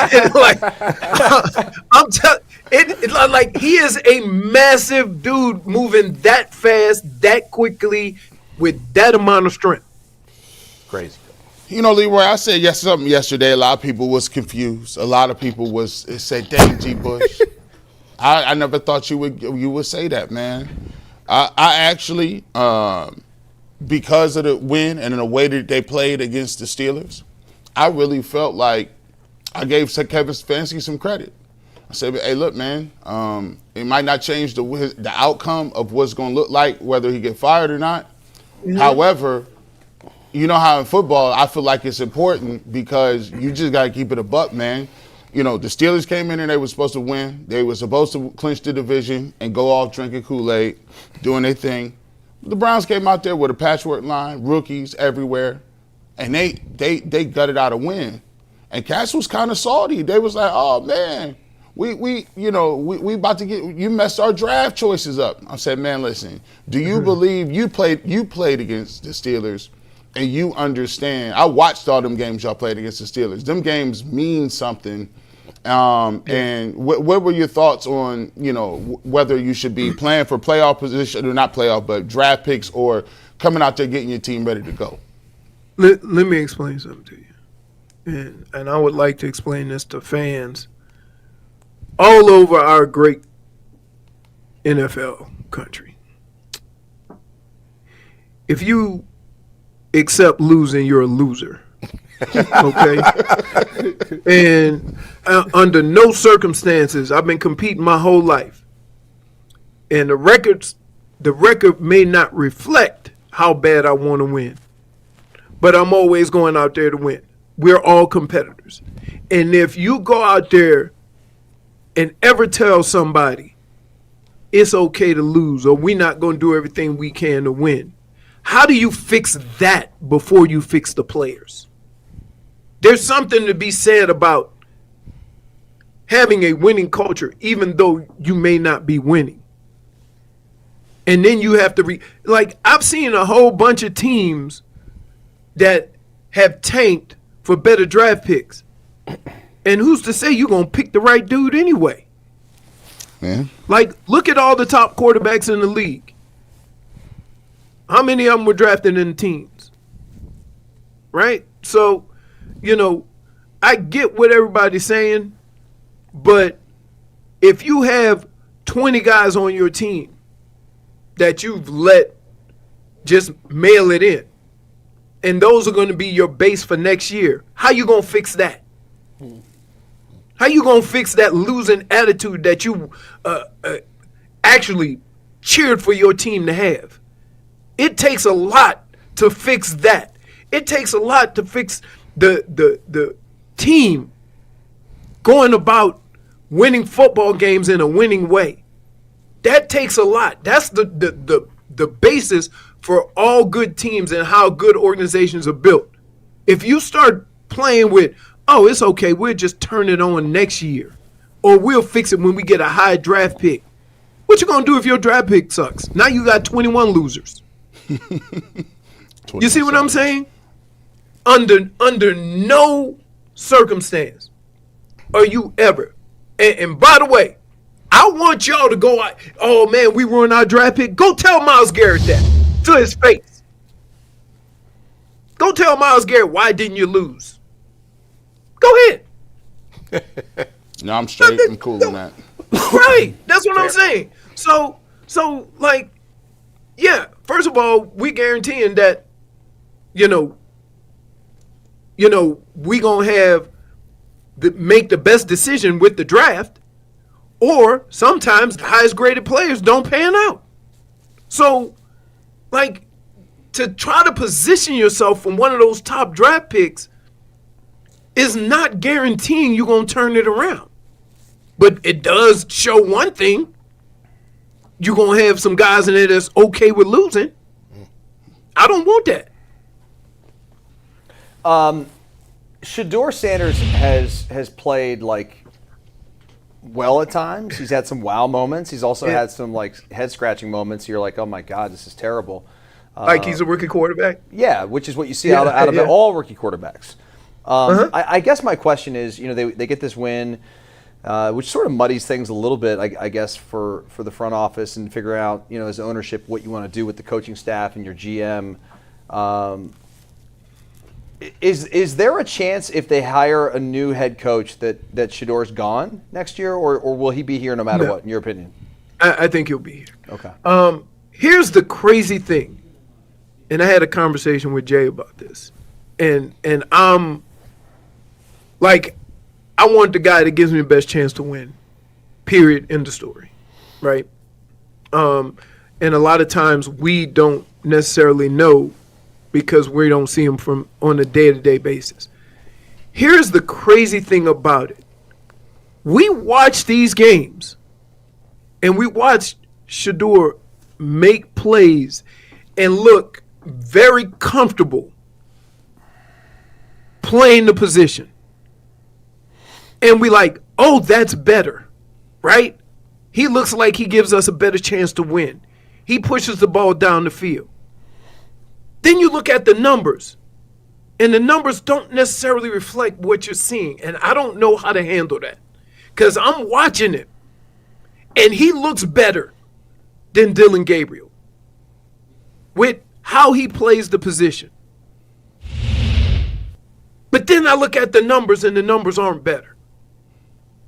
And like, I'm telling like he is a massive dude moving that fast, that quickly, with that amount of strength. Crazy. You know, Leroy, I said something yesterday. A lot of people was confused. A lot of people said, "Dang, G. Bush." I never thought you would say that, man. I actually, because of the win and the way that they played against the Steelers, I really felt like I gave Kevin Stefanski some credit. I said, "Hey, look, man, it might not change the outcome of what's going to look like, whether he get fired or not. Mm-hmm. However, you know how in football, I feel like it's important because you just got to keep it a buck, man. You know, the Steelers came in and they were supposed to win. They were supposed to clinch the division and go off drinking Kool-Aid, doing their thing. The Browns came out there with a patchwork line, rookies everywhere, and they gutted out a win. And Cass was kind of salty. They was like, "Oh man, we about to get, you messed our draft choices up." I said, "Man, listen, do you believe you played against the Steelers and you understand? I watched all them games y'all played against the Steelers. Them games mean something." And what were your thoughts on, whether you should be playing for playoff position, or not playoff, but draft picks, or coming out there getting your team ready to go? Let me explain something to you. And I would like to explain this to fans all over our great NFL country. If you accept losing, you're a loser. Okay? And under no circumstances, I've been competing my whole life. And the record may not reflect how bad I want to win. But I'm always going out there to win. We're all competitors. And if you go out there and ever tell somebody it's okay to lose, or we're not going to do everything we can to win, how do you fix that before you fix the players? There's something to be said about having a winning culture, even though you may not be winning. And then you have to I've seen a whole bunch of teams that have tanked for better draft picks. And who's to say you're going to pick the right dude anyway? Man. Look at all the top quarterbacks in the league. How many of them were drafted in the teens? Right? So, I get what everybody's saying, but if you have 20 guys on your team that you've let just mail it in, and those are going to be your base for next year, how you going to fix that? How you going to fix that losing attitude that you actually cheered for your team to have? It takes a lot to fix that. It takes a lot to fix the team going about winning football games in a winning way. That takes a lot. That's the basis for all good teams and how good organizations are built. If you start playing with, "Oh, it's okay, we'll just turn it on next year, or we'll fix it when we get a high draft pick," what you gonna do if your draft pick sucks? Now you got 21 losers. You see what I'm saying? Under no circumstance are you ever? And by the way, I want y'all to go out. Oh man, we ruined our draft pick. Go tell Myles Garrett that to his face. Go tell Myles Garrett, why didn't you lose? Go ahead. No, I'm straight. I'm cool on that. Right. That's what I'm saying. So like, yeah, first of all, we guaranteeing that, we gonna have make the best decision with the draft, or sometimes the highest graded players don't pan out. So, like, to try to position yourself from one of those top draft picks is not guaranteeing you're gonna turn it around. But it does show one thing. You're going to have some guys in there that's okay with losing. I don't want that. Shedeur Sanders has played, like, well at times. He's had some wow moments. He's also had some, like, head-scratching moments. You're like, oh, my God, this is terrible. Like he's a rookie quarterback? Yeah, which is what you see out of all rookie quarterbacks. I guess my question is, they get this win. Which sort of muddies things a little bit, I guess, for the front office and figure out, as ownership, what you want to do with the coaching staff and your GM. Is there a chance if they hire a new head coach that Shedeur's gone next year, or will he be here no matter what, in your opinion? I think he'll be here. Okay. Here's the crazy thing, and I had a conversation with Jay about this, and I'm like, I want the guy that gives me the best chance to win, period, end of story, right? And a lot of times we don't necessarily know because we don't see him on a day-to-day basis. Here's the crazy thing about it. We watch these games, and we watch Shedeur make plays and look very comfortable playing the position. And we like, oh, that's better, right? He looks like he gives us a better chance to win. He pushes the ball down the field. Then you look at the numbers, and the numbers don't necessarily reflect what you're seeing. And I don't know how to handle that because I'm watching it, and he looks better than Dillon Gabriel with how he plays the position. But then I look at the numbers, and the numbers aren't better.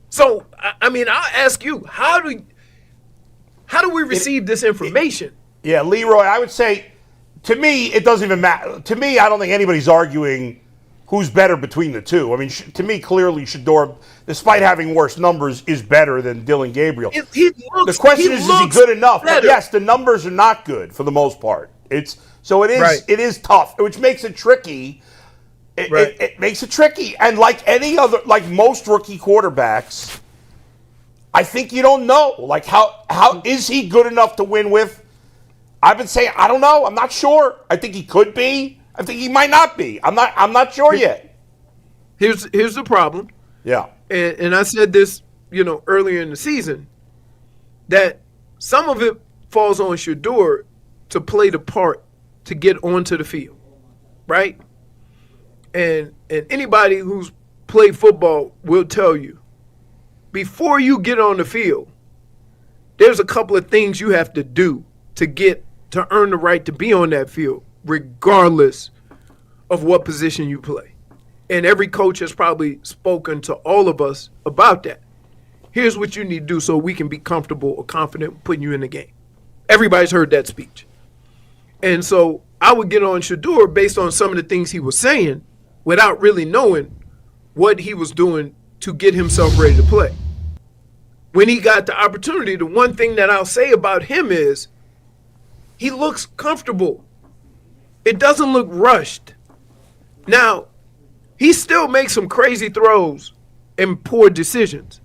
So, I mean, I'll ask you, how do we receive this information? Yeah, Leroy, I would say, to me, it doesn't even matter. To me, I don't think anybody's arguing who's better between the two. I mean, to me, clearly, Shedeur, despite having worse numbers, is better than Dillon Gabriel. The question is he good enough? But yes, the numbers are not good for the most part. It is tough, which makes it tricky. It makes it tricky. And like most rookie quarterbacks, I think you don't know. Like, how is he good enough to win with? I've been saying, I don't know. I'm not sure. I think he could be. I think he might not be. I'm not sure yet. Here's the problem. Yeah. And I said this, earlier in the season, that some of it falls on Shedeur to play the part to get onto the field, right? And anybody who's played football will tell you, before you get on the field, there's a couple of things you have to do to earn the right to be on that field, regardless of what position you play. And every coach has probably spoken to all of us about that. Here's what you need to do so we can be comfortable or confident putting you in the game. Everybody's heard that speech. And so I would get on Shedeur based on some of the things he was saying without really knowing what he was doing to get himself ready to play. When he got the opportunity, the one thing that I'll say about him is he looks comfortable. It doesn't look rushed. Now, he still makes some crazy throws and poor decisions.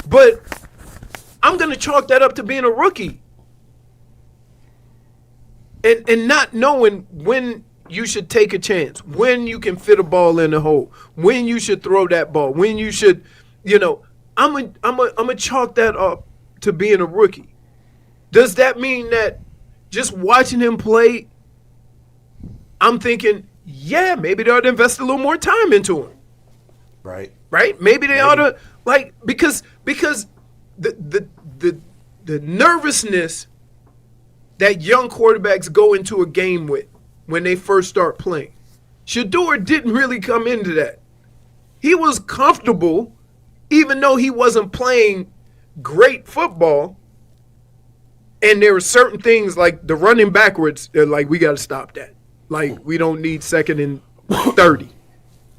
But I'm going to chalk that up to being a rookie. And not knowing when you should take a chance, when you can fit a ball in the hole, when you should throw that ball, when you should, I'm a chalk that up to being a rookie. Does that mean that just watching him play, I'm thinking, yeah, maybe they ought to invest a little more time into him? Right. Right? Maybe they ought to because the nervousness that young quarterbacks go into a game with when they first start playing. Shedeur didn't really come into that. He was comfortable, even though he wasn't playing great football. And there were certain things like the running backwards, they're like, we got to stop that. Like, we don't need 2nd and 30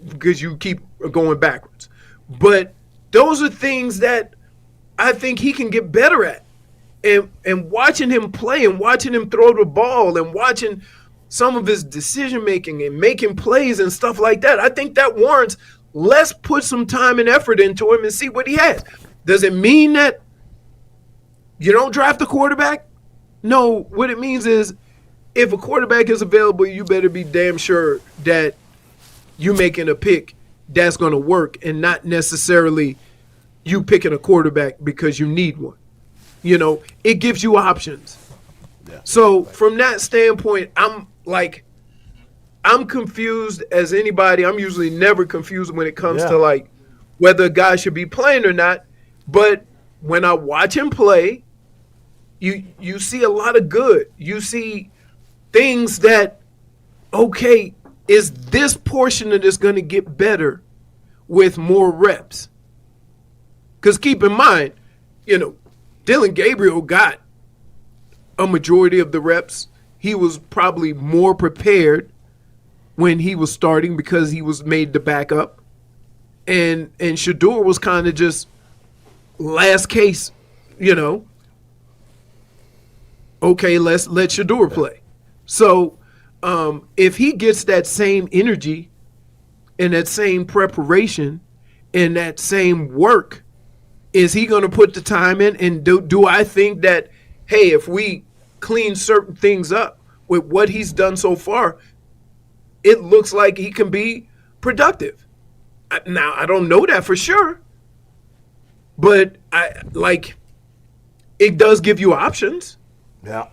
because you keep going backwards. But those are things that I think he can get better at. And watching him play and watching him throw the ball and watching some of his decision-making and making plays and stuff like that, I think that warrants, let's put some time and effort into him and see what he has. Does it mean that you don't draft a quarterback? No, what it means is if a quarterback is available, you better be damn sure that you're making a pick that's going to work and not necessarily you picking a quarterback because you need one. You know, it gives you options. Yeah. So from that standpoint, I'm confused as anybody. I'm usually never confused when it comes to like whether a guy should be playing or not. But when I watch him play, you see a lot of good. You see things that, okay, is this portion of this going to get better with more reps? Because keep in mind, you know, Dylan Gabriel got a majority of the reps. He was probably more prepared when he was starting because he was made the backup. And Shedeur was kind of just last case, you know. Okay, let's let Shedeur play. So if he gets that same energy and that same preparation and that same work, is he going to put the time in? And do I think that, hey, if we clean certain things up with what he's done so far, it looks like he can be productive. Now, I don't know that for sure, but it does give you options. Yeah.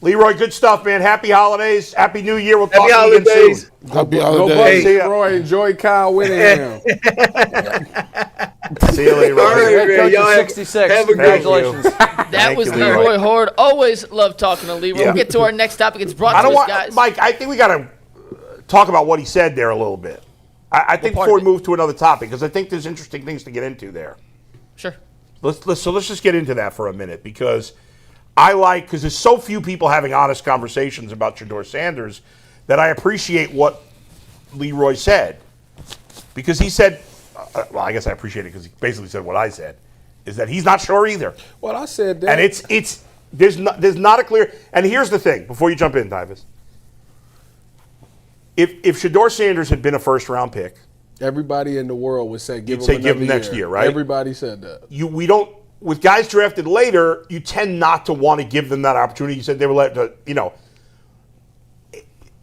Leroy, good stuff, man. Happy holidays. Happy New Year. We'll talk Happy to you again holidays. soon. Happy Go holidays. Bucks, Leroy. Enjoy Kyle winning him. See you, Leroy. All right, Head man. coach Y'all of have 66. have a good Congratulations. That Thank was you, Leroy. Leroy Hoard. Always love talking to Leroy. Yeah. We'll get to our next topic. It's brought I to don't us, want, guys. Mike, I think we got to talk about what he said there a little bit. I think part before we of it? move to another topic, because I think there's interesting things to get into there. Sure. Let's just get into that for a minute, because because there's so few people having honest conversations about Shedeur Sanders that I appreciate what Leroy said. Because he said, well, I guess I appreciate it because he basically said what I said, is that he's not sure either. Well, I said that. And there's not a clear, and here's the thing, before you jump in, Tyvis. If Shedeur Sanders had been a first-round pick, everybody in the world would say give You'd say him give him another next year, right? Everybody said that. we don't, with guys drafted later, you tend not to want to give them that opportunity. You said they were let to,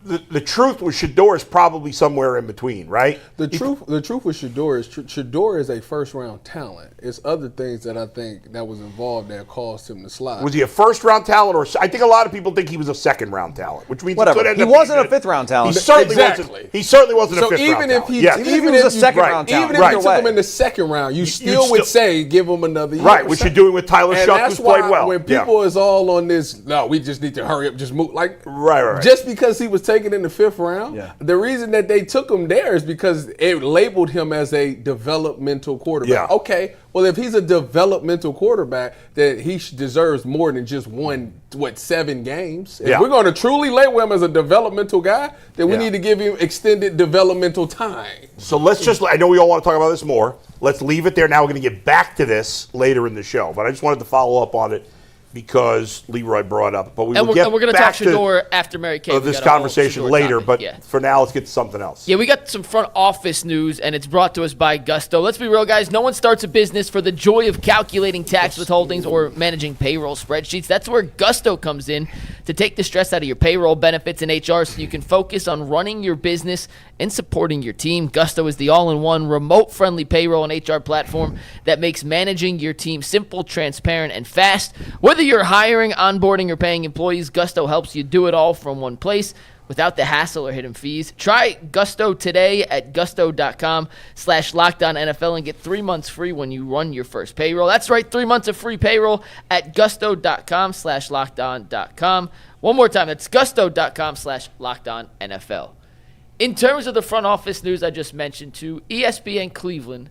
the truth with Shedeur is probably somewhere in between, right? The truth with Shedeur is Shedeur is a first-round talent. It's other things that I think that was involved that caused him to slide. Was he a first-round talent, or I think a lot of people think he was a second-round talent, which means Whatever. He wasn't a fifth-round talent. He certainly Exactly. wasn't. He certainly wasn't So a fifth-round even if talent. he, Yes. even He if was a second-round talent. even if Right. you took him in the second round, you still you'd would still- say give him another year. Right, which you're doing with Tyler And Shuck, that's who's played why well. when people is all on this, no, we just need to hurry up, just move. Like, Right. just because he was taken in the fifth round, Yeah. the reason that they took him there is because it labeled him as a developmental quarterback. Yeah. Okay, well, if he's a developmental quarterback, then he deserves more than just 7 games. If Yeah. we're going to truly label him as a developmental guy, then we Yeah. need to give him extended developmental time. So I know we all want to talk about this more. Let's leave it there. Now we're going to get back to this later in the show. But I just wanted to follow up on it because Leroy brought up. But we're And we're going to talk Shedeur after Mary Kay. of We this got a whole conversation Shedeur later. topic, But yeah. for now, let's get to something else. Yeah, we got some front office news, and it's brought to us by Gusto. Let's be real, guys. No one starts a business for the joy of calculating tax withholdings or managing payroll spreadsheets. That's where Gusto comes in to take the stress out of your payroll, benefits, and HR so you can focus on running your business and supporting your team. Gusto is the all-in-one, remote-friendly payroll and HR platform that makes managing your team simple, transparent, and fast. Whether you're hiring, onboarding, or paying employees, Gusto helps you do it all from one place. without the hassle or hidden fees. Try Gusto today at gusto.com/LockedOnNFL and get 3 months free when you run your first payroll. That's right, 3 months of free payroll at gusto.com/LockedOn.com. One more time, that's gusto.com/LockedOnNFL. In terms of the front office news I just mentioned to ESPN Cleveland,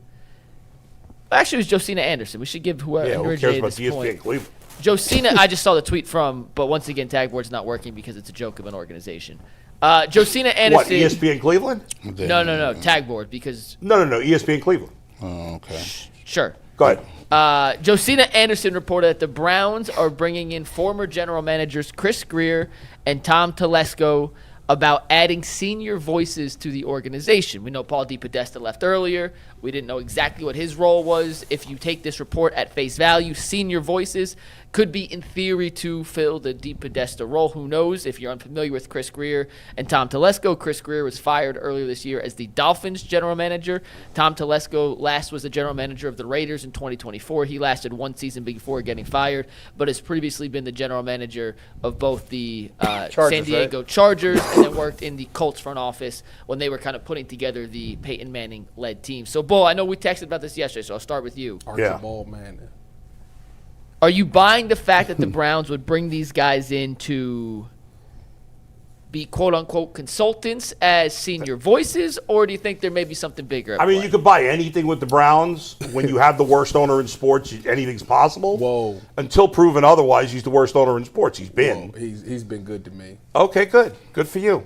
actually it was Josina Anderson. We should give whoever Who cares about this point. ESPN Cleveland? Josina, I just saw the tweet from, but once again, Tag Board's not working because it's a joke of an organization. Josina Anderson. What, ESPN Cleveland? No, Tag Board, because. No, ESPN Cleveland. Oh, okay. Sure. Go ahead. Josina Anderson reported that the Browns are bringing in former general managers Chris Grier and Tom Telesco about adding senior voices to the organization. We know Paul DePodesta left earlier. We didn't know exactly what his role was. If you take this report at face value, senior voices could be in theory to fill the DePodesta role. Who knows? If you're unfamiliar with Chris Grier and Tom Telesco, Chris Grier was fired earlier this year as the Dolphins general manager. Tom Telesco last was the general manager of the Raiders in 2024. He lasted one season before getting fired, but has previously been the general manager of both the San Diego Chargers and then worked in the Colts front office when they were kind of putting together the Peyton Manning-led team. So, Bull, I know we texted about this yesterday, so I'll start with you. Archibald Manning. Are you buying the fact that the Browns would bring these guys in to be quote-unquote consultants as senior voices, or do you think there may be something bigger at I mean, play? you could buy anything with the Browns. When you have the worst owner in sports, anything's possible. Whoa. Until proven otherwise, he's the worst owner in sports. He's been. Well, he's been good to me. Okay, good. Good for you.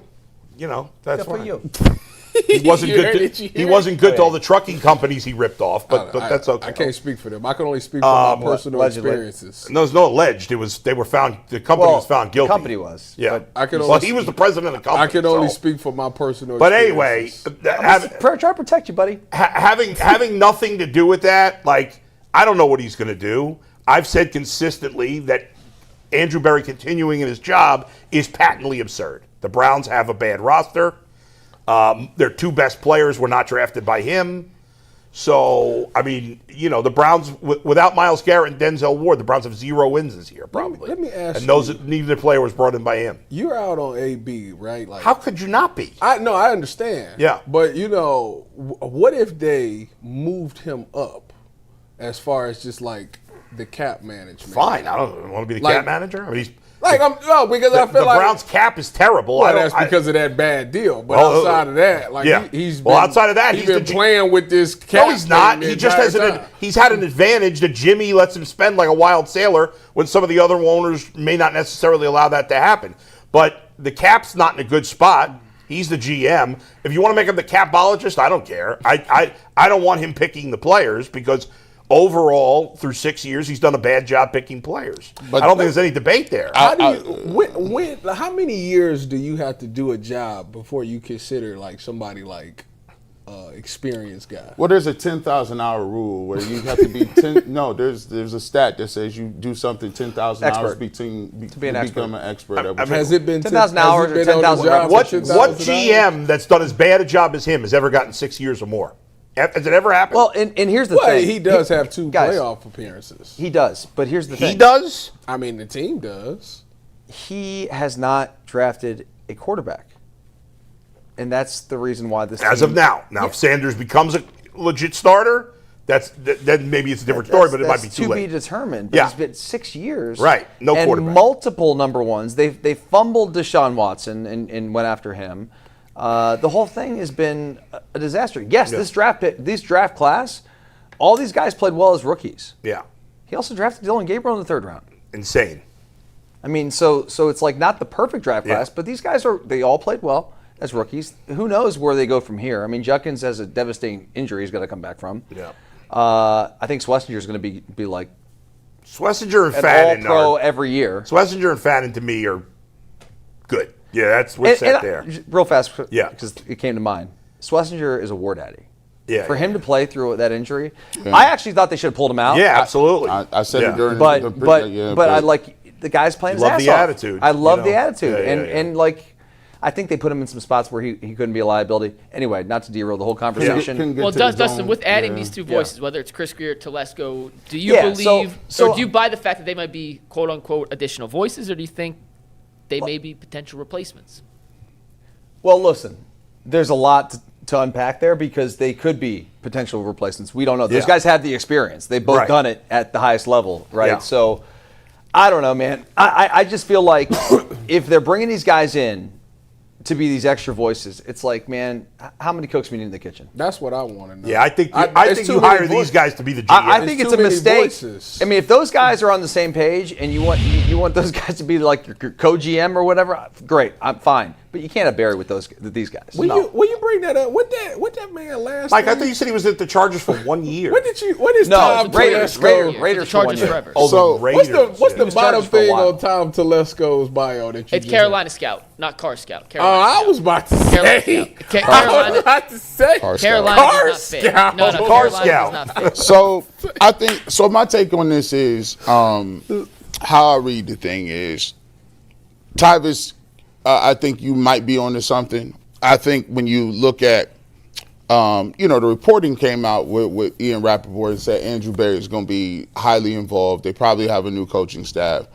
You know, that's Good for fine. you. He wasn't You good. heard it, you He heard wasn't good to all the trucking companies he ripped off, but that's okay. I can't speak for them. I can only speak from my personal allegedly. experiences. No, it's no alleged. It was they were found. The company was found guilty. The company was. Yeah. But I can Well, only he was the president of the company. I can only so. speak for my personal But anyway, experiences. try to protect you, buddy. having nothing to do with that, like, I don't know what he's going to do. I've said consistently that Andrew Berry continuing in his job is patently absurd. The Browns have a bad roster. Their two best players were not drafted by him. So, I mean, you know, the Browns, without Myles Garrett and Denzel Ward, the Browns have 0 wins this year, probably. Let me ask and those you. neither player was brought in by him. You're out on AB, right? Like, How could you not be? I understand. Yeah. But, you know, what if they moved him up as far as just, like, the cap management? Fine. I don't want to be the Like- cap manager. I mean, he's. Because I feel The like Browns' cap is terrible. Well, that's because of that bad deal. But Well, outside of that, like yeah. he's Well, been, outside of that, he's he's been the playing with this cap. No, he's not. thing He the just has entire time. he's had an advantage that Jimmy lets him spend like a wild sailor when some of the other owners may not necessarily allow that to happen. But the cap's not in a good spot. He's the GM. If you want to make him the capologist, I don't care. I don't want him picking the players because overall, through 6 years, he's done a bad job picking players. But- I don't think there's any debate there. How many years do you have to do a job before you consider like somebody like experienced guy? Well, there's a 10,000-hour rule where you have to be 10. No, there's a stat that says you do something 10,000 hours Expert. to be an become an expert. at what Has you it been 10,000 has hours it or been on the 10,000 job for What 10,000 what hours? GM that's done as bad a job as him has ever gotten 6 years or more? Has it ever happened? Well, and here's the Well, thing. he does have 2 guys, playoff appearances. He does, but here's the thing. he does. I mean, the team does. He has not drafted a quarterback. And that's the reason why this As team, of now. Now, if Sanders becomes a legit starter, then maybe it's a different story, but it might be too to late. be determined. But Yeah. it's been 6 years. Right. No and quarterback. multiple number ones. They fumbled Deshaun Watson and went after him. The whole thing has been a disaster. Yes, Yeah. this draft class, all these guys played well as rookies. Yeah. He also drafted Dylan Gabriel in the 3rd round. Insane. I mean, so it's like not the perfect draft Yeah. class, but these guys they all played well as rookies. Who knows where they go from here? I mean, Judkins has a devastating injury he's got to come back from. Yeah. I think Schlesinger is going to be like Schlesinger and an Fannin all-pro are. every year. Schlesinger and Fannin to me are good. Yeah, that's what's set there. Real fast, Yeah. because it came to mind. Schlesinger is a war daddy. Yeah. For him to play through that injury, I actually thought they should have pulled him out. Yeah, absolutely. I said Yeah. it during But the but I like the guy's playing his love ass the off. attitude, I love you the know. attitude, Yeah, and like I think they put him in some spots where he couldn't be a liability. Anyway, not to derail the whole conversation. Couldn't get Well, to the Dustin, zone. with adding Yeah. these 2 voices, whether it's Chris Grier or Telesco, do you Yeah, believe, so- or do you buy the fact that they might be quote unquote additional voices, or do you think they may be potential replacements? Well, listen, there's a lot to unpack there because they could be potential replacements. We don't know. Those guys have the experience. They've both done it at the highest level, right? Yeah. So I don't know, man. I just feel like if they're bringing these guys in to be these extra voices, it's like, man, how many cooks we need in the kitchen? That's what I want to know. Yeah, I think it's you too hire many these voices. guys to be the GM. I think it's a too many mistake. voices. I mean, if those guys are on the same page and you want those guys to be like your co-GM or whatever, great, I'm fine. But you can't have Barry with these guys. Will you bring that up? What that man last? Mike, I name? thought you said he was at the Chargers for 1 year. What is No, Tom Raiders Telesco? for 1 Chargers year. forever. Oh, So, the Raiders. What's the was bottom Chargers for a thing while. on Tom Telesco's bio that you It's just Carolina Scout, not Car Scout. Oh, Carolina I Scout. was about to Carolina say. Scout. I was about to say. Carolina Car does not fit. Scout. No, Car Carolina Scout. does not fit. So I think so. My take on this is how I read the thing is, Tyvis. I think you might be onto something. I think when you look at, the reporting came out with Ian Rappaport and said Andrew Berry is going to be highly involved. They probably have a new coaching staff.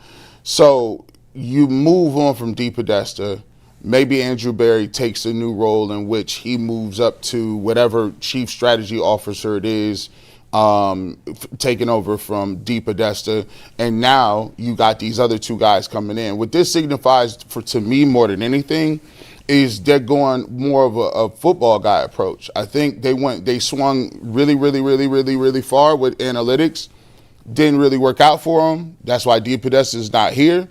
So you move on from DePodesta. Maybe Andrew Berry takes a new role in which he moves up to whatever chief strategy officer it is, taking over from DePodesta, and now you got these other two guys coming in. What this signifies to me more than anything is they're going more of a football guy approach. I think they swung really far with analytics. Didn't really work out for them. That's why DePodesta is not here.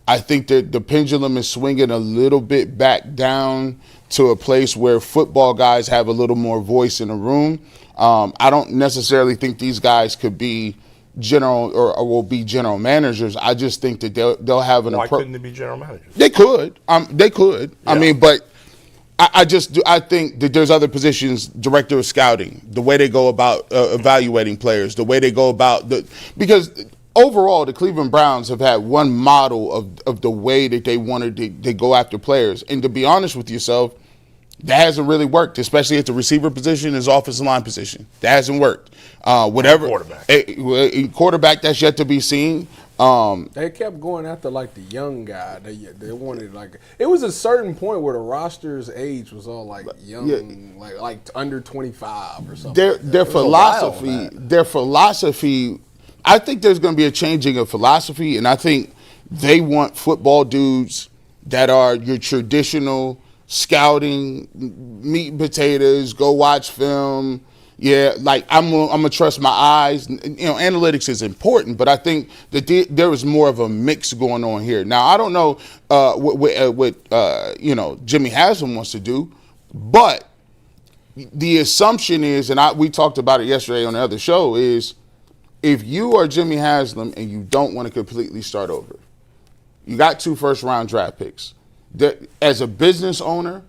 I think that the pendulum is swinging a little bit back down to a place where football guys have a little more voice in the room. I don't necessarily think these guys could be general or will be general managers. I just think that they'll have an Why approach. couldn't they be general managers? They could. They could. Yeah. I mean, but I think that there's other positions, director of scouting, the way they go about evaluating players, the way they go about because overall the Cleveland Browns have had one model of the way that they wanted to go after players. And to be honest with yourself, that hasn't really worked, especially at the receiver position, his offensive line position. That hasn't worked. Whatever quarterback, that's yet to be seen. They kept going after like the young guy. They wanted it was a certain point where the roster's age was all like young, like under 25 or something. Their philosophy. I think there's going to be a changing of philosophy, and I think they want football dudes that are your traditional scouting, meat and potatoes, go watch film. Yeah, like I'm gonna trust my eyes. Analytics is important, but I think that there is more of a mix going on here. Now, I don't know what Jimmy Haslam wants to do, but the assumption is, and we talked about it yesterday on the other show, is if you are Jimmy Haslam and you don't want to completely start over, you got 2 first-round draft picks. As a business owner,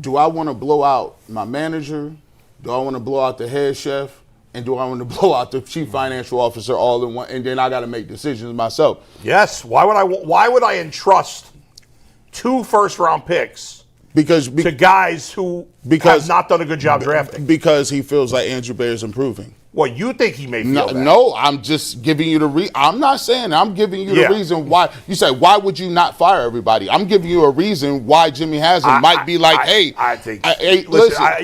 do I want to blow out my manager? Do I want to blow out the head chef? And do I want to blow out the chief financial officer all in one? And then I got to make decisions myself. Yes. Why would I entrust 2 first-round picks to guys who have not done a good job drafting? Because he feels like Andrew Berry is improving. Well, you think he may feel that. No, I'm just giving you I'm not saying that. I'm giving you the reason why. You say, why would you not fire everybody? I'm giving you a reason why Jimmy Haslam might be like, listen,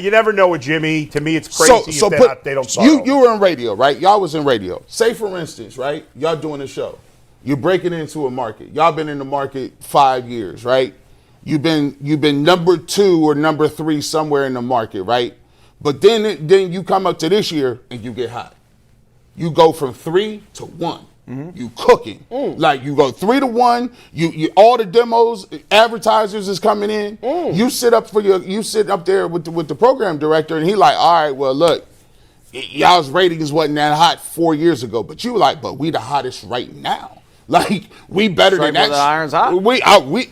you never know with Jimmy. To me, it's crazy if they don't start over. You were in radio, right? Y'all was in radio. Say, for instance, right? Y'all doing a show. You're breaking into a market. Y'all been in the market 5 years, right? You've been number 2 or number 3 somewhere in the market, right? But then you come up to this year and you get hot. You go from 3 to 1. Mm-hmm. You cooking. Like you go 3 to 1. You all the demos, advertisers is coming in. You sit up there with the program director and he like, all right, well look, y'all's ratings wasn't that hot 4 years ago, but you were like, but we the hottest right now. Like we better than that. The iron's hot.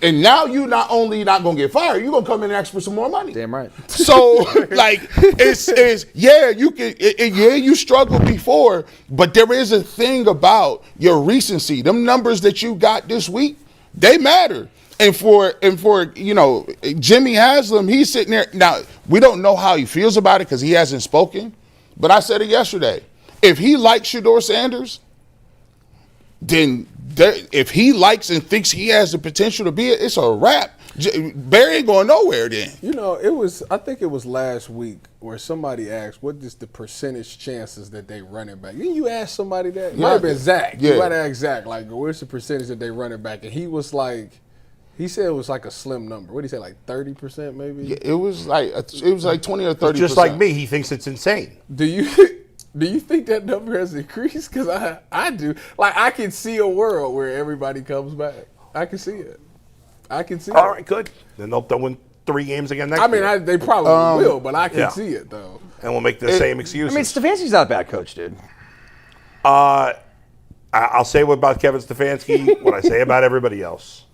And now you not only not gonna get fired, you gonna come in and ask for some more money. Damn right. So like you struggled before, but there is a thing about your recency. Them numbers that you got this week, they matter. And for Jimmy Haslam, he's sitting there now. We don't know how he feels about it because he hasn't spoken. But I said it yesterday. If he likes Shedeur Sanders, then if he likes and thinks he has the potential to be it, it's a wrap. Barry ain't going nowhere then. You know, I think it was last week where somebody asked, what is the percentage chances that they running back? Didn't you ask somebody that? It might have been Zach. Yeah. You might have asked Zach, like, where's the percentage that they running back? And he was like, he said it was like a slim number. What did he say, like 30% maybe? Yeah, it was like 20 or 30%. Just like me, he thinks it's insane. Do you think that number has increased? Because I do. Like, I can see a world where everybody comes back. I can see it. All right, good. Then they'll win 3 games again next year. I mean, they probably will, but I can yeah. see it, though. And we'll make the same excuses. I mean, Stefanski's not a bad coach, dude. I'll say about Kevin Stefanski what I say about everybody else.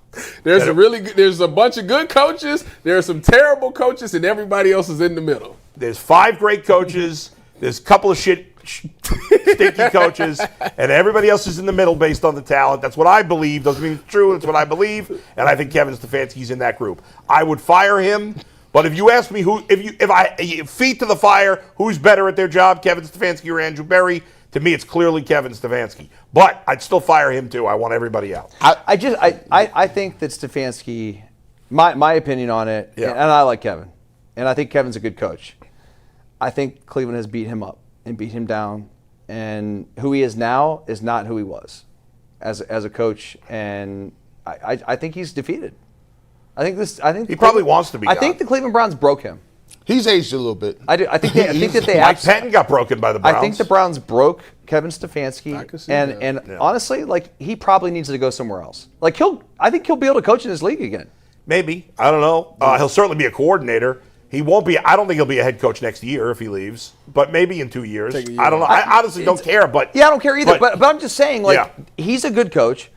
There's a bunch of good coaches, there are some terrible coaches, and everybody else is in the middle. There's 5 great coaches. There's a couple of stinky coaches, and everybody else is in the middle based on the talent. That's what I believe. Doesn't mean it's true. That's what I believe, and I think Kevin Stefanski's in that group. I would fire him, but if you ask me if I feet to the fire, who's better at their job, Kevin Stefanski or Andrew Berry? To me, it's clearly Kevin Stefanski, but I'd still fire him too. I want everybody out. I think that Stefanski, my opinion on it, Yeah. and I like Kevin, and I think Kevin's a good coach. I think Cleveland has beat him up and beat him down, and who he is now is not who he was as a coach, and I think he's defeated. I think He probably wants to be. I think the Cleveland Browns broke him. He's aged a little bit. I do. I think that they Mike Patton got broken by the Browns. I think the Browns broke Kevin Stefanski, I could see that. and honestly, like, he probably needs to go somewhere else. Like, I think he'll be able to coach in this league again. Maybe. I don't know. He'll certainly be a coordinator. He won't be. I don't think he'll be a head coach next year if he leaves, but maybe in 2 years. Take a year. I don't know. I honestly don't care. But Yeah, I don't care either. But I'm just saying, like, Yeah. he's a good coach.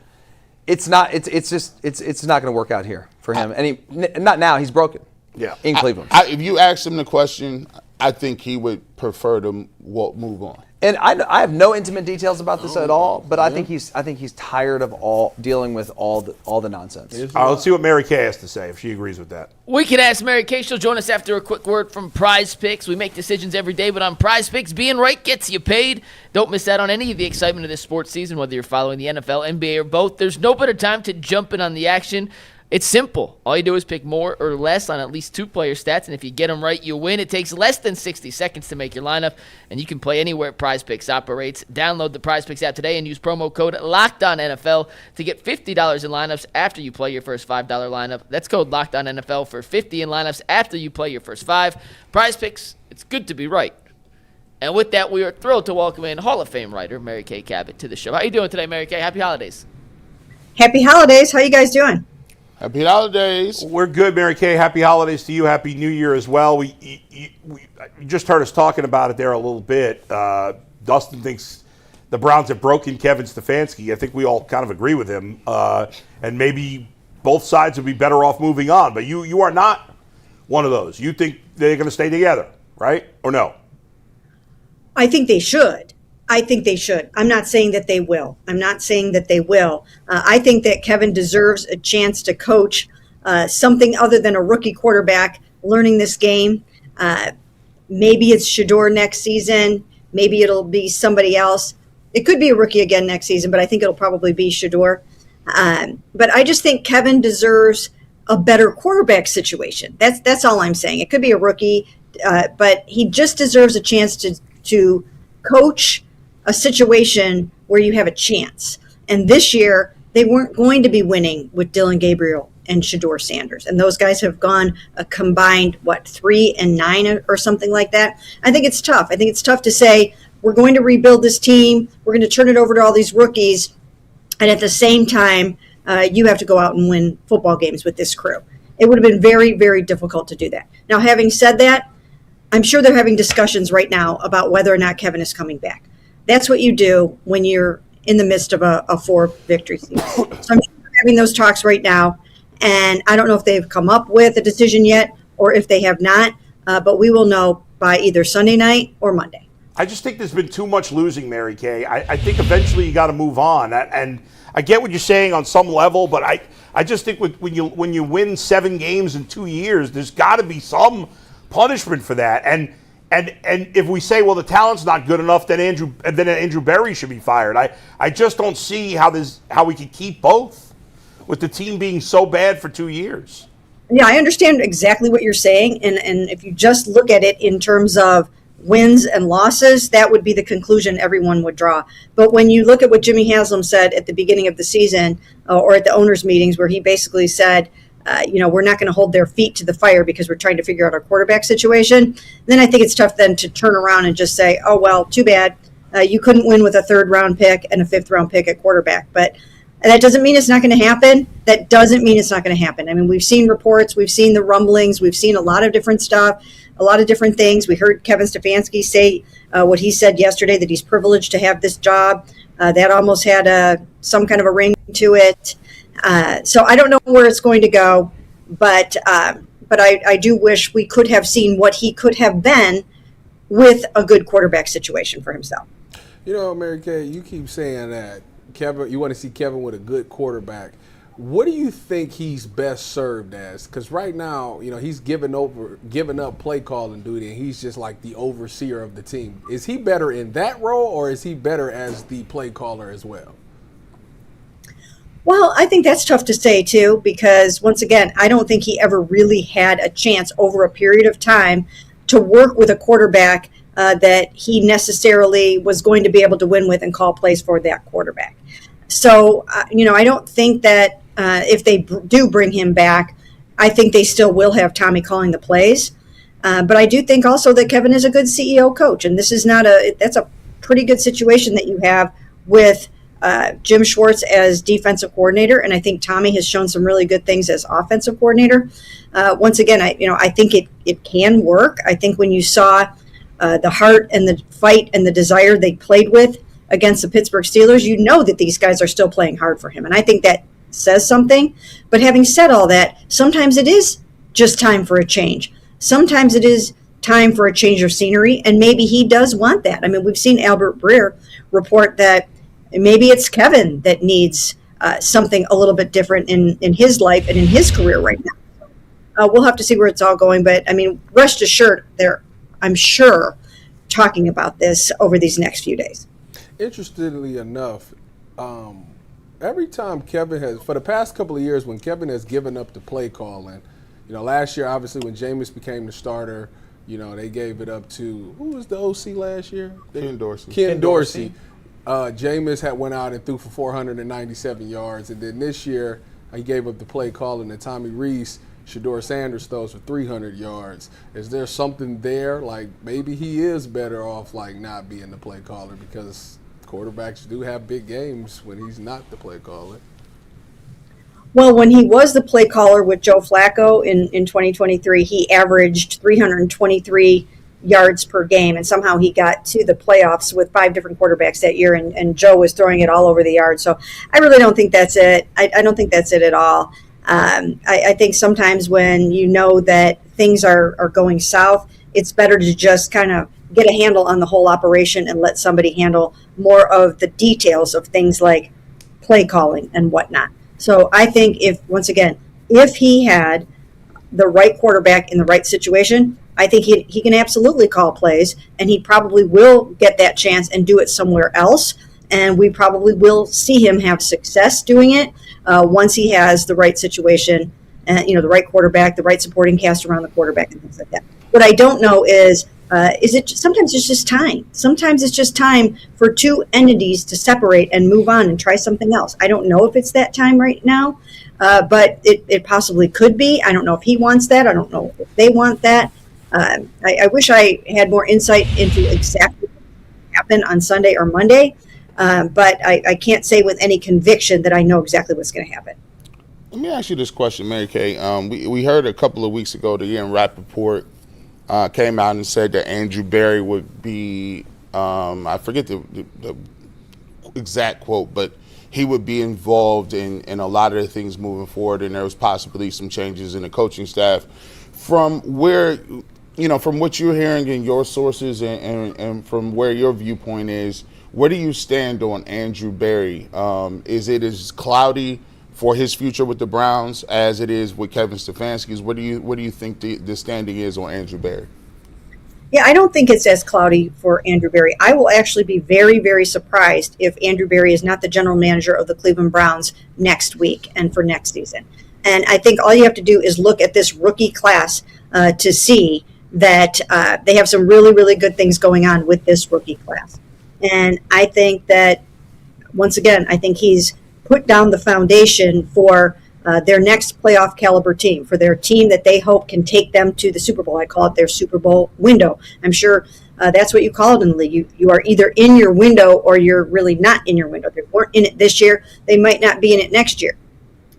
It's not. It's not going to work out here for him. And not now. He's broken. Yeah. In Cleveland. If you ask him the question, I think he would prefer to move on. And I have no intimate details about this at all, but I think he's tired of dealing with all the nonsense. let's see what Mary Kay has to say if she agrees with that. We can ask Mary Kay. She'll join us after a quick word from Prize Picks. We make decisions every day, but on Prize Picks, being right gets you paid. Don't miss out on any of the excitement of this sports season, whether you're following the NFL, NBA, or both. There's no better time to jump in on the action. It's simple. All you do is pick more or less on at least 2 player stats, and if you get them right, you win. It takes less than 60 seconds to make your lineup, and you can play anywhere Prize Picks operates. Download the Prize Picks app today and use promo code LOCKEDONNFL to get $50 in lineups after you play your first $5 lineup. That's code LOCKEDONNFL for $50 in lineups after you play your first 5. Prize Picks, it's good to be right. And with that, we are thrilled to welcome in Hall of Fame writer Mary Kay Cabot to the show. How you doing today, Mary Kay? Happy holidays. Happy holidays. How you guys doing? Happy holidays. We're good, Mary Kay. Happy holidays to you. Happy New Year as well. You just heard us talking about it there a little bit. Dustin thinks the Browns have broken Kevin Stefanski. I think we all kind of agree with him. And maybe both sides would be better off moving on. But you are not one of those. You think they're going to stay together, right? Or no? I think they should. I'm not saying that they will. I think that Kevin deserves a chance to coach something other than a rookie quarterback learning this game. Maybe it's Shedeur next season. Maybe it'll be somebody else. It could be a rookie again next season, but I think it'll probably be Shedeur. But I just think Kevin deserves a better quarterback situation. That's all I'm saying. It could be a rookie, but he just deserves a chance to coach a situation where you have a chance. And this year, they weren't going to be winning with Dillon Gabriel and Shedeur Sanders. And those guys have gone a combined, 3-9 or something like that. I think it's tough. I think it's tough to say, we're going to rebuild this team. We're going to turn it over to all these rookies. And at the same time, you have to go out and win football games with this crew. It would have been very, very difficult to do that. Now, having said that, I'm sure they're having discussions right now about whether or not Kevin is coming back. That's what you do when you're in the midst of a 4-victory season. So I'm sure they're having those talks right now, and I don't know if they've come up with a decision yet or if they have not, but we will know by either Sunday night or Monday. I just think there's been too much losing, Mary Kay. I think eventually you got to move on. And I get what you're saying on some level, but I just think when you win 7 games in 2 years, there's got to be some punishment for that. And if we say, well, the talent's not good enough, then Andrew Berry should be fired. I just don't see how we could keep both with the team being so bad for 2 years. Yeah, I understand exactly what you're saying. And if you just look at it in terms of wins and losses, that would be the conclusion everyone would draw. But when you look at what Jimmy Haslam said at the beginning of the season or at the owners' meetings, where he basically said, we're not going to hold their feet to the fire because we're trying to figure out our quarterback situation, then I think it's tough then to turn around and just say, oh, well, too bad. You couldn't win with a 3rd-round pick and a 5th-round pick at quarterback. But that doesn't mean it's not going to happen. That doesn't mean it's not going to happen. I mean, we've seen reports, we've seen the rumblings, we've seen a lot of different stuff, a lot of different things. We heard Kevin Stefanski say what he said yesterday, that he's privileged to have this job. That almost had some kind of a ring to it. So I don't know where it's going to go, but I do wish we could have seen what he could have been with a good quarterback situation for himself. Mary Kay, you keep saying that Kevin, you want to see Kevin with a good quarterback. What do you think he's best served as? Because right now, he's given up play calling duty, and he's just like the overseer of the team. Is he better in that role, or is he better as the play caller as well? Well, I think that's tough to say, too, because, once again, I don't think he ever really had a chance over a period of time to work with a quarterback that he necessarily was going to be able to win with and call plays for that quarterback. So, I don't think that if they do bring him back, I think they still will have Tommy calling the plays. But I do think also that Kevin is a good CEO coach, and this is that's a pretty good situation that you have with Jim Schwartz as defensive coordinator, and I think Tommy has shown some really good things as offensive coordinator. Once again, I think it can work. I think when you saw the heart and the fight and the desire they played with against the Pittsburgh Steelers, you know that these guys are still playing hard for him, and I think that says something. But having said all that, sometimes it is just time for a change. Sometimes it is time for a change of scenery, and maybe he does want that. I mean, we've seen Albert Breer report that maybe it's Kevin that needs something a little bit different in his life and in his career right now. We'll have to see where it's all going, but I mean, rest assured, I'm sure, talking about this over these next few days. Interestingly enough, every time Kevin has, for the past couple of years, when Kevin has given up the play calling, last year, obviously, when Jameis became the starter, they gave it up to, who was the OC last year? Ken Dorsey. Ken Dorsey. Jameis had went out and threw for 497 yards, and then this year he gave up the play calling to Tommy Rees. Shedeur Sanders throws for 300 yards. Is there something there, like maybe he is better off like not being the play caller, because quarterbacks do have big games when he's not the play caller? Well, when he was the play caller with Joe Flacco in 2023, he averaged 323 yards per game, and somehow he got to the playoffs with 5 different quarterbacks that year, and Joe was throwing it all over the yard. So I really don't think that's it. I don't think that's it at all. I think sometimes when you know that things are going south, it's better to just kind of get a handle on the whole operation and let somebody handle more of the details of things like play calling and whatnot. So I think if he had the right quarterback in the right situation, I think he can absolutely call plays, and he probably will get that chance and do it somewhere else. And we probably will see him have success doing it once he has the right situation, the right quarterback, the right supporting cast around the quarterback, and things like that. What I don't know is it sometimes it's just time. Sometimes it's just time for two entities to separate and move on and try something else. I don't know if it's that time right now, but it possibly could be. I don't know if he wants that. I don't know if they want that. I wish I had more insight into exactly what happened on Sunday or Monday, but I can't say with any conviction that I know exactly what's going to happen. Let me ask you this question, Mary Kay. We heard a couple of weeks ago that Ian Rappaport came out and said that Andrew Berry would be, I forget the exact quote, but he would be involved in a lot of the things moving forward, and there was possibly some changes in the coaching staff. From where, from what you're hearing in your sources and from where your viewpoint is, where do you stand on Andrew Berry? Is it as cloudy for his future with the Browns as it is with Kevin Stefanski's? What do you think the standing is on Andrew Berry? Yeah, I don't think it's as cloudy for Andrew Berry. I will actually be very, very surprised if Andrew Berry is not the general manager of the Cleveland Browns next week and for next season. And I think all you have to do is look at this rookie class to see that they have some really, really good things going on with this rookie class. And I think that, once again, I think he's put down the foundation for their next playoff caliber team, for their team that they hope can take them to the Super Bowl. I call it their Super Bowl window. I'm sure that's what you call it in the league. You are either in your window or you're really not in your window. If they weren't in it this year, they might not be in it next year.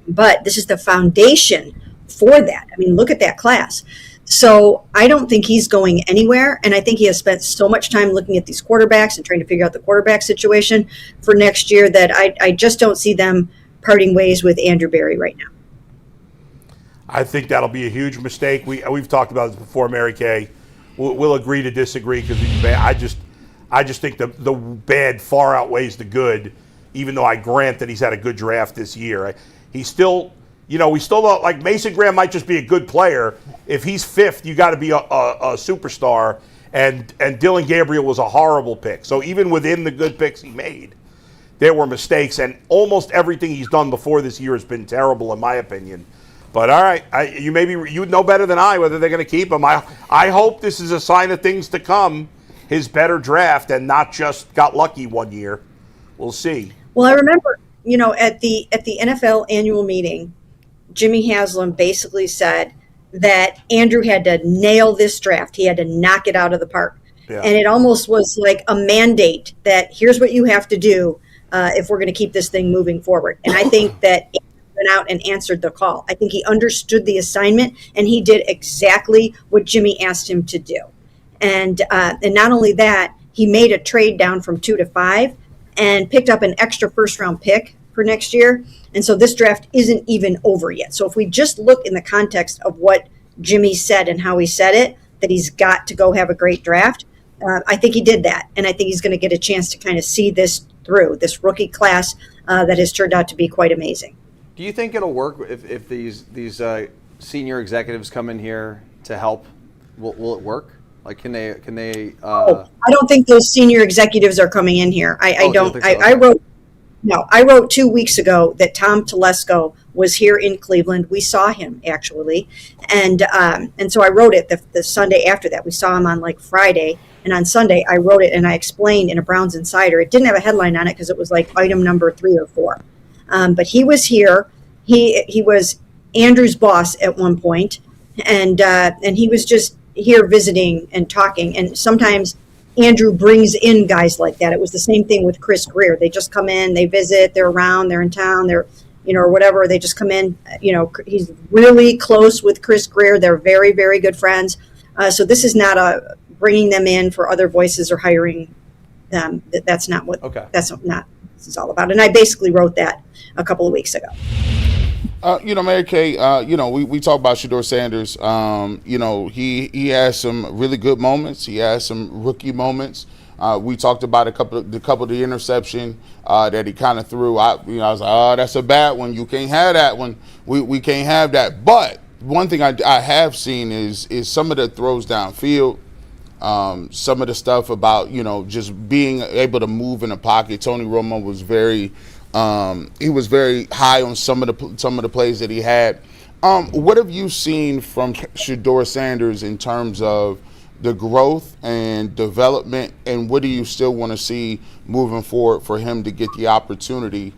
But this is the foundation for that. I mean, look at that class. So I don't think he's going anywhere, and I think he has spent so much time looking at these quarterbacks and trying to figure out the quarterback situation for next year that I just don't see them parting ways with Andrew Berry right now. I think that'll be a huge mistake. We've talked about this before, Mary Kay. We'll agree to disagree because I just think the bad far outweighs the good, even though I grant that he's had a good draft this year. He's still, we still don't, like, Mason Graham might just be a good player. If he's fifth, you got to be a superstar. And Dylan Gabriel was a horrible pick. So even within the good picks he made, there were mistakes. And almost everything he's done before this year has been terrible, in my opinion. But all right, you would know better than I whether they're going to keep him. I hope this is a sign of things to come, his better draft, and not just got lucky one year. We'll see. Well, I remember, at the NFL annual meeting, Jimmy Haslam basically said that Andrew had to nail this draft. He had to knock it out of the park. Yeah. And it almost was like a mandate that here's what you have to do if we're going to keep this thing moving forward. And I think that Andrew went out and answered the call. I think he understood the assignment, and he did exactly what Jimmy asked him to do. And not only that, he made a trade down from 2 to 5 and picked up an extra first-round pick for next year. And so this draft isn't even over yet. So if we just look in the context of what Jimmy said and how he said it, that he's got to go have a great draft, I think he did that. And I think he's going to get a chance to kind of see this through, this rookie class that has turned out to be quite amazing. Do you think it'll work if these senior executives come in here to help? Will it work? Like, can they? I don't think those senior executives are coming in here. I don't. So? I wrote 2 weeks ago that Tom Telesco was here in Cleveland. We saw him actually, and so I wrote it the Sunday after that. We saw him on like Friday, and on Sunday I wrote it and I explained in a Browns Insider. It didn't have a headline on it because it was like item number 3 or 4. But he was here. He was Andrew's boss at one point, and he was just here visiting and talking. And sometimes Andrew brings in guys like that. It was the same thing with Chris Grier. They just come in, they visit, they're around, they're in town, they're, or whatever. They just come in. He's really close with Chris Grier. They're very, very good friends. So this is not a bringing them in for other voices or hiring them. That's not what. Okay. That's not. This is all about. And I basically wrote that a couple of weeks ago. Mary Kay, we talk about Shedeur Sanders. He has some really good moments. He has some rookie moments. We talked about a couple of the interception that he kind of threw. I was like, oh, that's a bad one. You can't have that one. We can't have that. But one thing I have seen is some of the throws downfield. Some of the stuff about, just being able to move in the pocket. Tony Romo was very high on some of the plays that he had. What have you seen from Shedeur Sanders in terms of the growth and development, and what do you still want to see moving forward for him to get the opportunity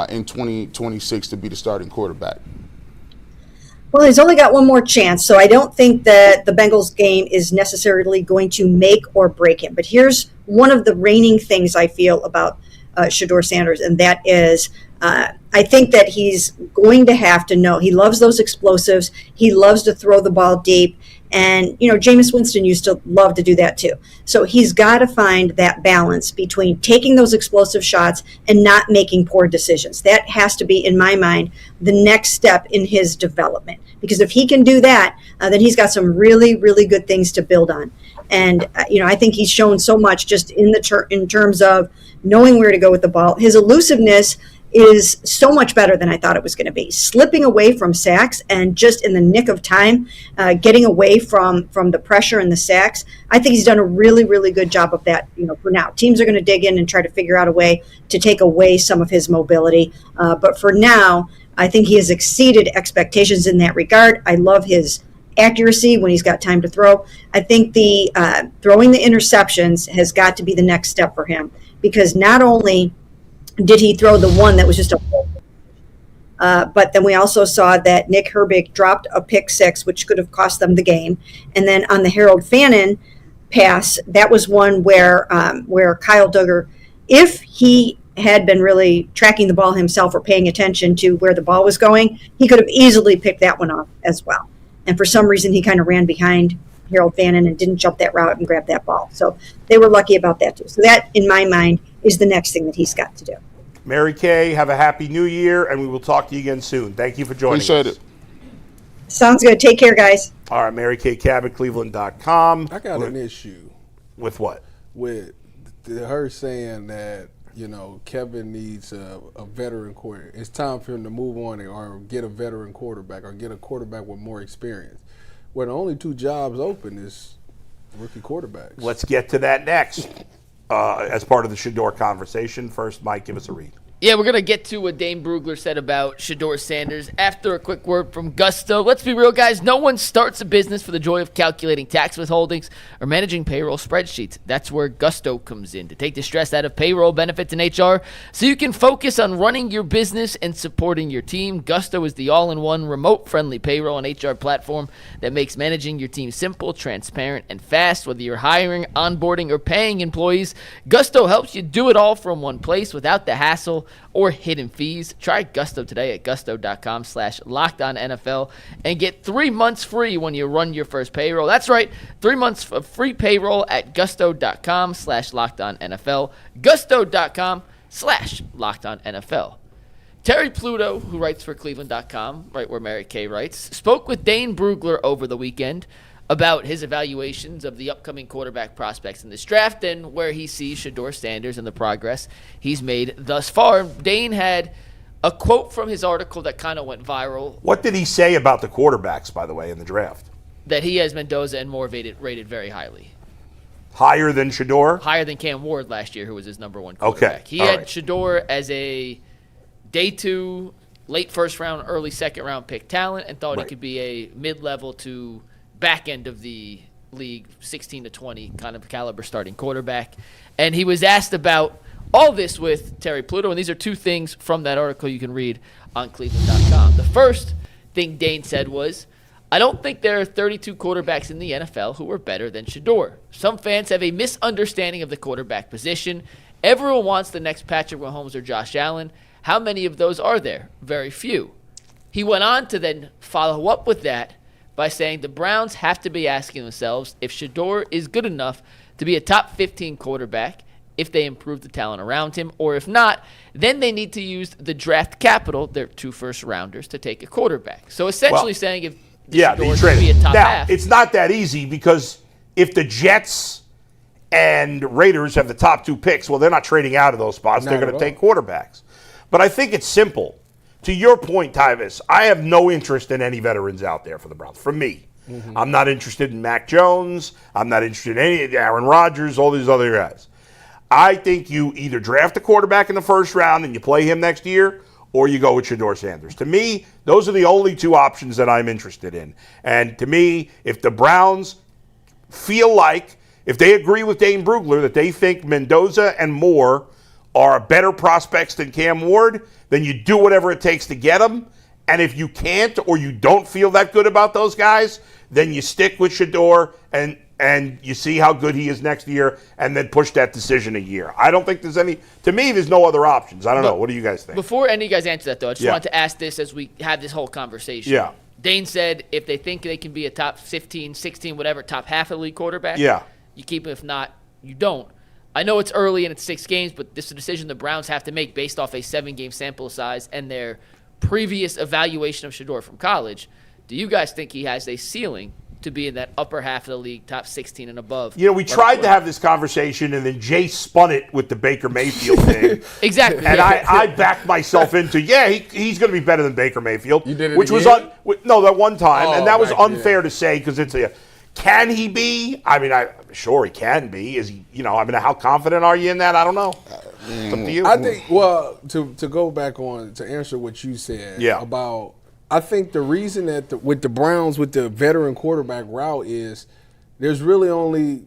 in 2026 to be the starting quarterback? Well, he's only got one more chance, so I don't think that the Bengals game is necessarily going to make or break him. But here's one of the reigning things I feel about Shedeur Sanders, and that is I think that he's going to have to know. He loves those explosives. He loves to throw the ball deep. And, Jameis Winston used to love to do that too. So he's got to find that balance between taking those explosive shots and not making poor decisions. That has to be, in my mind, the next step in his development. Because if he can do that, then he's got some really, really good things to build on. And, I think he's shown so much just in terms of knowing where to go with the ball. His elusiveness is so much better than I thought it was going to be. Slipping away from sacks and just in the nick of time, getting away from the pressure and the sacks. I think he's done a really, really good job of that, for now. Teams are going to dig in and try to figure out a way to take away some of his mobility. But for now, I think he has exceeded expectations in that regard. I love his accuracy when he's got time to throw. I think the throwing the interceptions has got to be the next step for him, because not only did he throw the one that was just a but then we also saw that Nick Herbig dropped a pick six, which could have cost them the game. And then on the Harold Fannin pass, that was one where Kyle Duggar, if he had been really tracking the ball himself or paying attention to where the ball was going, he could have easily picked that one off as well. And for some reason, he kind of ran behind Harold Fannin and didn't jump that route and grab that ball. So they were lucky about that too. So that, in my mind, is the next thing that he's got to do. Mary Kay, have a happy new year, and we will talk to you again soon. Thank you for joining us. Appreciate it. Sounds good. Take care, guys. All right, Mary Kay Cabot, Cleveland.com. I got an issue With what? with her saying that, Kevin needs a veteran quarterback. It's time for him to move on or get a veteran quarterback or get a quarterback with more experience. Where the only two jobs open is rookie quarterbacks. Let's get to that next as part of the Shedeur conversation. First, Mike, give us a read. Yeah, we're going to get to what Dane Brugler said about Shedeur Sanders after a quick word from Gusto. Let's be real, guys. No one starts a business for the joy of calculating tax withholdings or managing payroll spreadsheets. That's where Gusto comes in, to take the stress out of payroll, benefits, and HR so you can focus on running your business and supporting your team. Gusto is the all-in-one, remote-friendly payroll and HR platform that makes managing your team simple, transparent, and fast. Whether you're hiring, onboarding, or paying employees, Gusto helps you do it all from one place without the hassle or hidden fees. Try Gusto today at gusto.com/LockedOnNFL and get 3 months free when you run your first payroll. That's right, 3 months of free payroll at gusto.com/LockedOnNFL. Gusto.com/LockedOnNFL. Terry Pluto, who writes for Cleveland.com, right where Mary Kay writes, spoke with Dane Brugler over the weekend about his evaluations of the upcoming quarterback prospects in this draft and where he sees Shedeur Sanders and the progress he's made thus far. Dane had a quote from his article that kind of went viral. What did he say about the quarterbacks, by the way, in the draft? That he has Mendoza and Moore rated very highly. Higher than Shedeur? Higher than Cam Ward last year, who was his number one quarterback. Okay. He had Shedeur as a day 2, late first round, early second round pick talent, and thought he could be a mid-level to back end of the league, 16 to 20 kind of caliber starting quarterback. And he was asked about all this with Terry Pluto, and these are two things from that article you can read on Cleveland.com. The first thing Dane said was, I don't think there are 32 quarterbacks in the NFL who are better than Shedeur. Some fans have a misunderstanding of the quarterback position. Everyone wants the next Patrick Mahomes or Josh Allen. How many of those are there? Very few. He went on to then follow up with that by saying the Browns have to be asking themselves if Shedeur is good enough to be a top 15 quarterback if they improve the talent around him, or if not, then they need to use the draft capital, their 2 first-rounders, to take a quarterback. So essentially saying if Shedeur should be a top half. It's not that easy, because if the Jets and Raiders have the top 2 picks, well, they're not trading out of those spots. They're going to take quarterbacks. But I think it's simple. To your point, Tyvis, I have no interest in any veterans out there for the Browns. For me, I'm not interested in Mac Jones. I'm not interested in any of Aaron Rodgers, all these other guys. I think you either draft a quarterback in the first round and you play him next year, or you go with Shedeur Sanders. To me, those are the only 2 options that I'm interested in. And to me, if the Browns feel like, if they agree with Dane Brugler that they think Mendoza and Moore are better prospects than Cam Ward, then you do whatever it takes to get them. And if you can't, or you don't feel that good about those guys, then you stick with Shedeur and you see how good he is next year, and then push that decision a year. I don't think there's any, to me, there's no other options. I don't know. What do you guys think? Before any of you guys answer that, though, I just wanted to ask this as we have this whole conversation. Yeah. Dane said if they think they can be a top 15, 16, whatever, top half of the league quarterback, you keep him. If not, you don't. I know it's early and it's 6 games, but this is a decision the Browns have to make based off a 7-game sample size and their previous evaluation of Shedeur from college. Do you guys think he has a ceiling to be in that upper half of the league, top 16 and above? We tried to have this conversation, and then Jay spun it with the Baker Mayfield thing. Exactly. And I backed myself into, he's going to be better than BakerMayfield. You did it which again? was that one time, and that was right, unfair to say, because it's can he be? I mean, I'm sure he can be. Is he, how confident are you in that? I don't know. It's up to you. I think, well, to go back on, to answer what you said about, I think the reason that with the Browns, with the veteran quarterback route is there's really only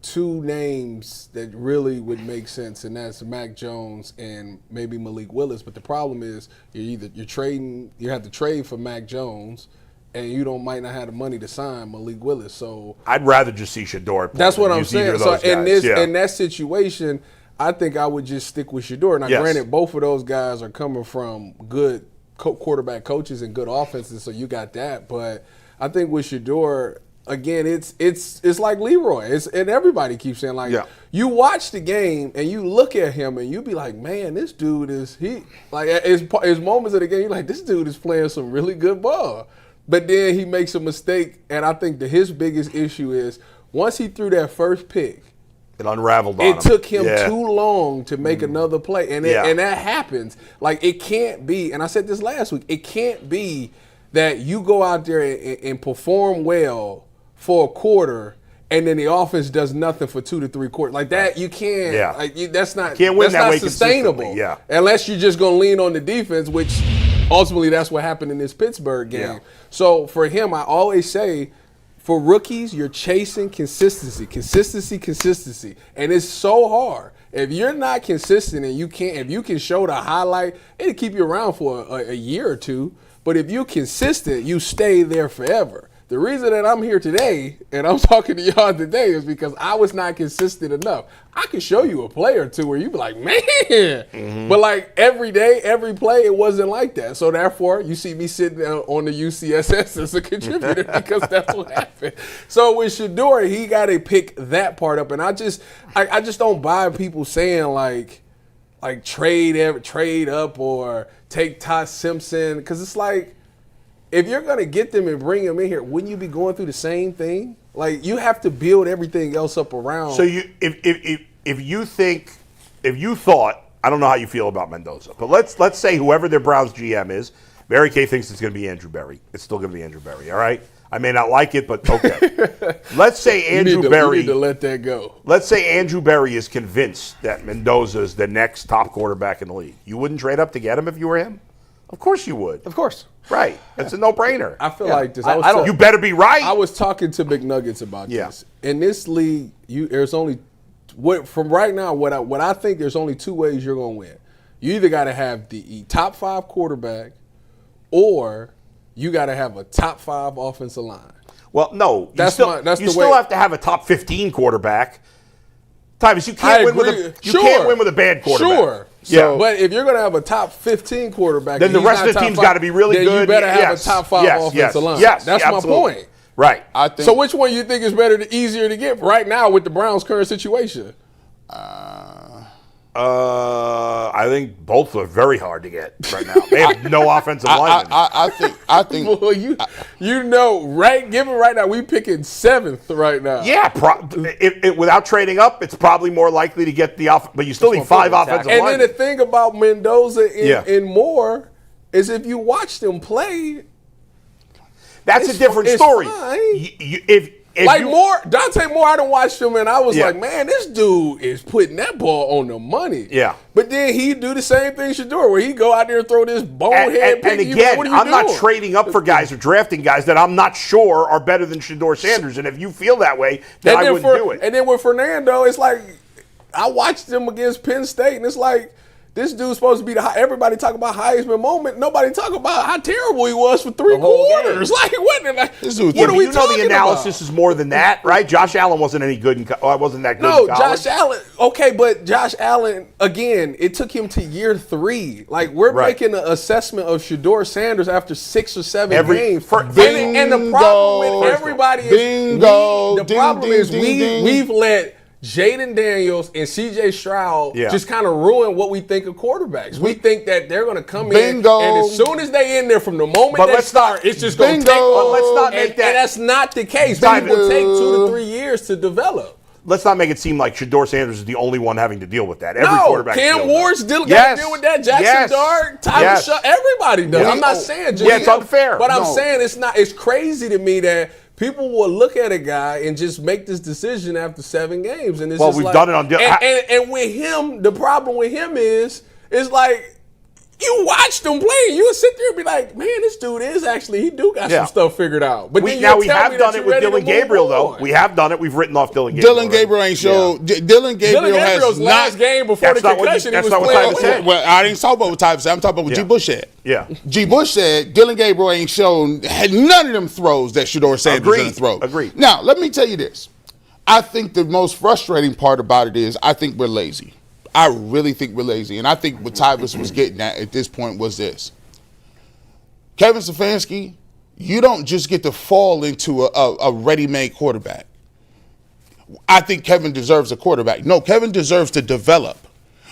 two names that really would make sense, and that's Mac Jones and maybe Malik Willis. But the problem is you have to trade for Mac Jones, and you might not have the money to sign Malik Willis. So I'd rather just see Shedeur play. That's what I'm saying. So in that situation, I think I would just stick with Shedeur. Now, granted, both of those guys are coming from good quarterback coaches and good offenses, so you got that. But I think with Shedeur, again, it's like Leroy. And everybody keeps saying, like, you watch the game and you look at him and you be like, man, this dude is his moments of the game, you're like, this dude is playing some really good ball. But then he makes a mistake, and I think that his biggest issue is once he threw that first pick, it unraveled on him. It took him too long to make another play, and that happens. Like, it can't be, and I said this last week, it can't be that you go out there and perform well for a quarter, and then the offense does nothing for 2 to 3 quarters. Like that, you can't. Yeah. Like that's not. Can't win that way sustainable. Yeah. Unless you're just going to lean on the defense, which ultimately that's what happened in this Pittsburgh game. Yeah. So for him, I always say, for rookies, you're chasing consistency, and it's so hard. If you're not consistent and if you can show the highlight, it'll keep you around for a year or two. But if you're consistent, you stay there forever. The reason that I'm here today and I'm talking to y'all today is because I was not consistent enough. I can show you a play or two where you be like, man. But like every day, every play, it wasn't like that. So therefore, you see me sitting on the UCSS as a contributor because that's what happened. So with Shedeur, he got to pick that part up. And I just don't buy people saying like trade up or take Todd Simpson, because it's like, if you're going to get them and bring them in here, wouldn't you be going through the same thing? Like, you have to build everything else up around. So if you thought, I don't know how you feel about Mendoza, but let's say whoever their Browns GM is, Mary Kay thinks it's going to be Andrew Berry. It's still going to be Andrew Berry, all right? I may not like it, but okay. Let's say Andrew Berry. You need to let that go. Let's say Andrew Berry is convinced that Mendoza is the next top quarterback in the league. You wouldn't trade up to get him if you were him? Of course you would. Of course. Right. It's a no-brainer. I feel like this. You better be right. I was talking to McNuggets about this. In this league, there's only from right now. What I think, there's only 2 ways you're going to win. You either got to have the top 5 quarterback, or you got to have a top 5 offensive line. Well, no. You still have to have a top 15 quarterback. Tyvis, you can't win with a bad quarterback. Sure. So, but if you're going to have a top 15 quarterback, then the rest of the team's got to be really then good. You better have a top 5 offensive line. Yes, that's my point. Right. So which one you think is easier to get right now with the Browns' current situation? I think both are very hard to get right now. They have no offensive linemen. I think. Well, given right now, we picking 7th right now. Yeah, without trading up, it's probably more likely to get the but you still need 5 offensive linemen. And then the thing about Mendoza and Moore is, if you watch them play, that's a different story. Dante Moore, I done watched him, and I was like, man, this dude is putting that ball on the money. Yeah. But then he do the same thing Shedeur, where he go out there and throw this bonehead pick. And again, I'm not trading up for guys or drafting guys that I'm not sure are better than Shedeur Sanders. And if you feel that way, then I wouldn't do it. And then with Fernando, it's like, I watched him against Penn State, and it's like, this dude's supposed to be everybody talk about Heisman moment. Nobody talk about how terrible he was for 3 quarters. Like, what are we talking about? The analysis is more than that, right? Josh Allen wasn't any good. Wasn't that good in college. No, Josh Allen. Okay, but Josh Allen, again, it took him to year 3. Like, we're making an assessment of Shedeur Sanders after 6 or 7 games. And the problem with everybody is we've let Jaden Daniels and C.J. Stroud just kind of ruin what we think of quarterbacks. We think that they're going to come in, and as soon as they in there, from the moment they start, it's just going to take. But let's not make that. And that's not the case. People take 2 to 3 years to develop. Let's not make it seem like Shedeur Sanders is the only one having to deal with that. Every quarterback. Cam Ward's got to deal with that. Jackson Dart, Tyvis, everybody does. I'm not saying just it's unfair. But I'm saying it's not. It's crazy to me that people will look at a guy and just make this decision after 7 games. And it's Well, just we've like, done it on. and with him, the problem with him is like, you watched him play, you would sit there and be like, man, this dude is actually, he do got some stuff figured out. But we then have done it with Dylan Gabriel, though. We have done it. We've written off Dylan Gabriel. Dylan Gabriel ain't showed. Dylan Gabriel Gabriel's has last not. game before the concussion, he was playing well. Well, I didn't talk about what Tyvis said. I'm talking about what G. Bush said. Yeah. G. Bush said Dylan Gabriel ain't shown, had none of them throws that Shedeur Sanders was going to throw. Agreed. Now, let me tell you this. I think the most frustrating part about it is I think we're lazy. I really think we're lazy. And I think what Tyvis was getting at this point was this. Kevin Stefanski, you don't just get to fall into a ready-made quarterback. I think Kevin deserves a quarterback. No, Kevin deserves to develop.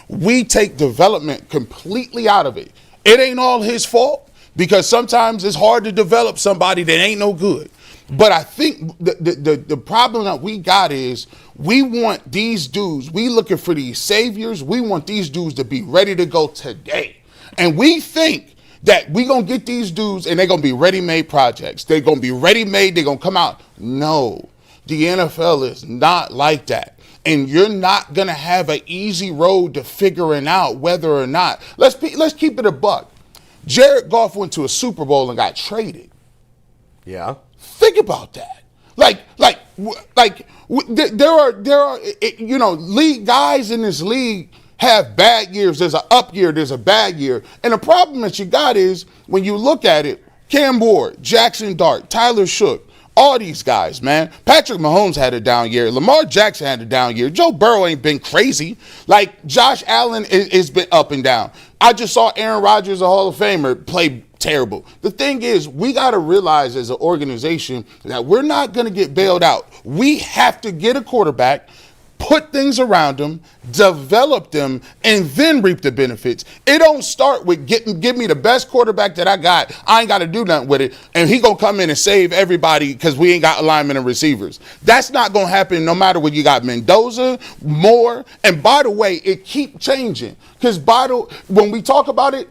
We take development completely out of it. It ain't all his fault because sometimes it's hard to develop somebody that ain't no good. But I think the problem that we got is we want these dudes, we looking for these saviors, we want these dudes to be ready to go today. And we think that we going to get these dudes and they're going to be ready-made projects. They're going to be ready-made, they're going to come out. No, the NFL is not like that. And you're not going to have an easy road to figuring out whether or not. Let's keep it a buck. Jared Goff went to a Super Bowl and got traded. Yeah. Think about that. There are league guys in this league have bad years. There's an up year, there's a bad year. And the problem that you got is when you look at it, Cam Ward, Jackson Dart, Tyler Shook, all these guys, man. Patrick Mahomes had a down year. Lamar Jackson had a down year. Joe Burrow ain't been crazy. Like Josh Allen is been up and down. I just saw Aaron Rodgers, a Hall of Famer, play terrible. The thing is, we got to realize as an organization that we're not going to get bailed out. We have to get a quarterback, put things around them, develop them, and then reap the benefits. It don't start with give me the best quarterback that I got. I ain't got to do nothing with it, and he going to come in and save everybody because we ain't got alignment and receivers. That's not going to happen no matter what you got. Mendoza, Moore, and by the way, it keep changing because when we talk about it,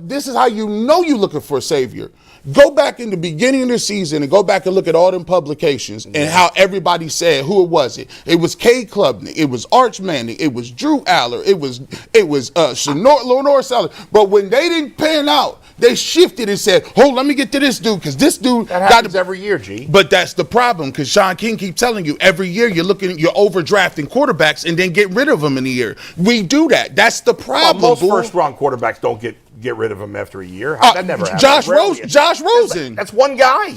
this is how you know you're looking for a savior. Go back in the beginning of the season and go back and look at all them publications and how everybody said who it was. It was Kay Klubnik. It was Arch Manning. It was Drew Aller. It was Lenore Sellers. But when they didn't pan out, they shifted and said, "Oh, let me get to this dude because this dude that happens every year, G." But that's the problem because Sean King keeps telling you every year you're overdrafting quarterbacks and then get rid of them in a year. We do that. That's the problem. Well, most first-round quarterbacks don't get rid of him after a year. That never happens. Josh Rosen. That's one guy.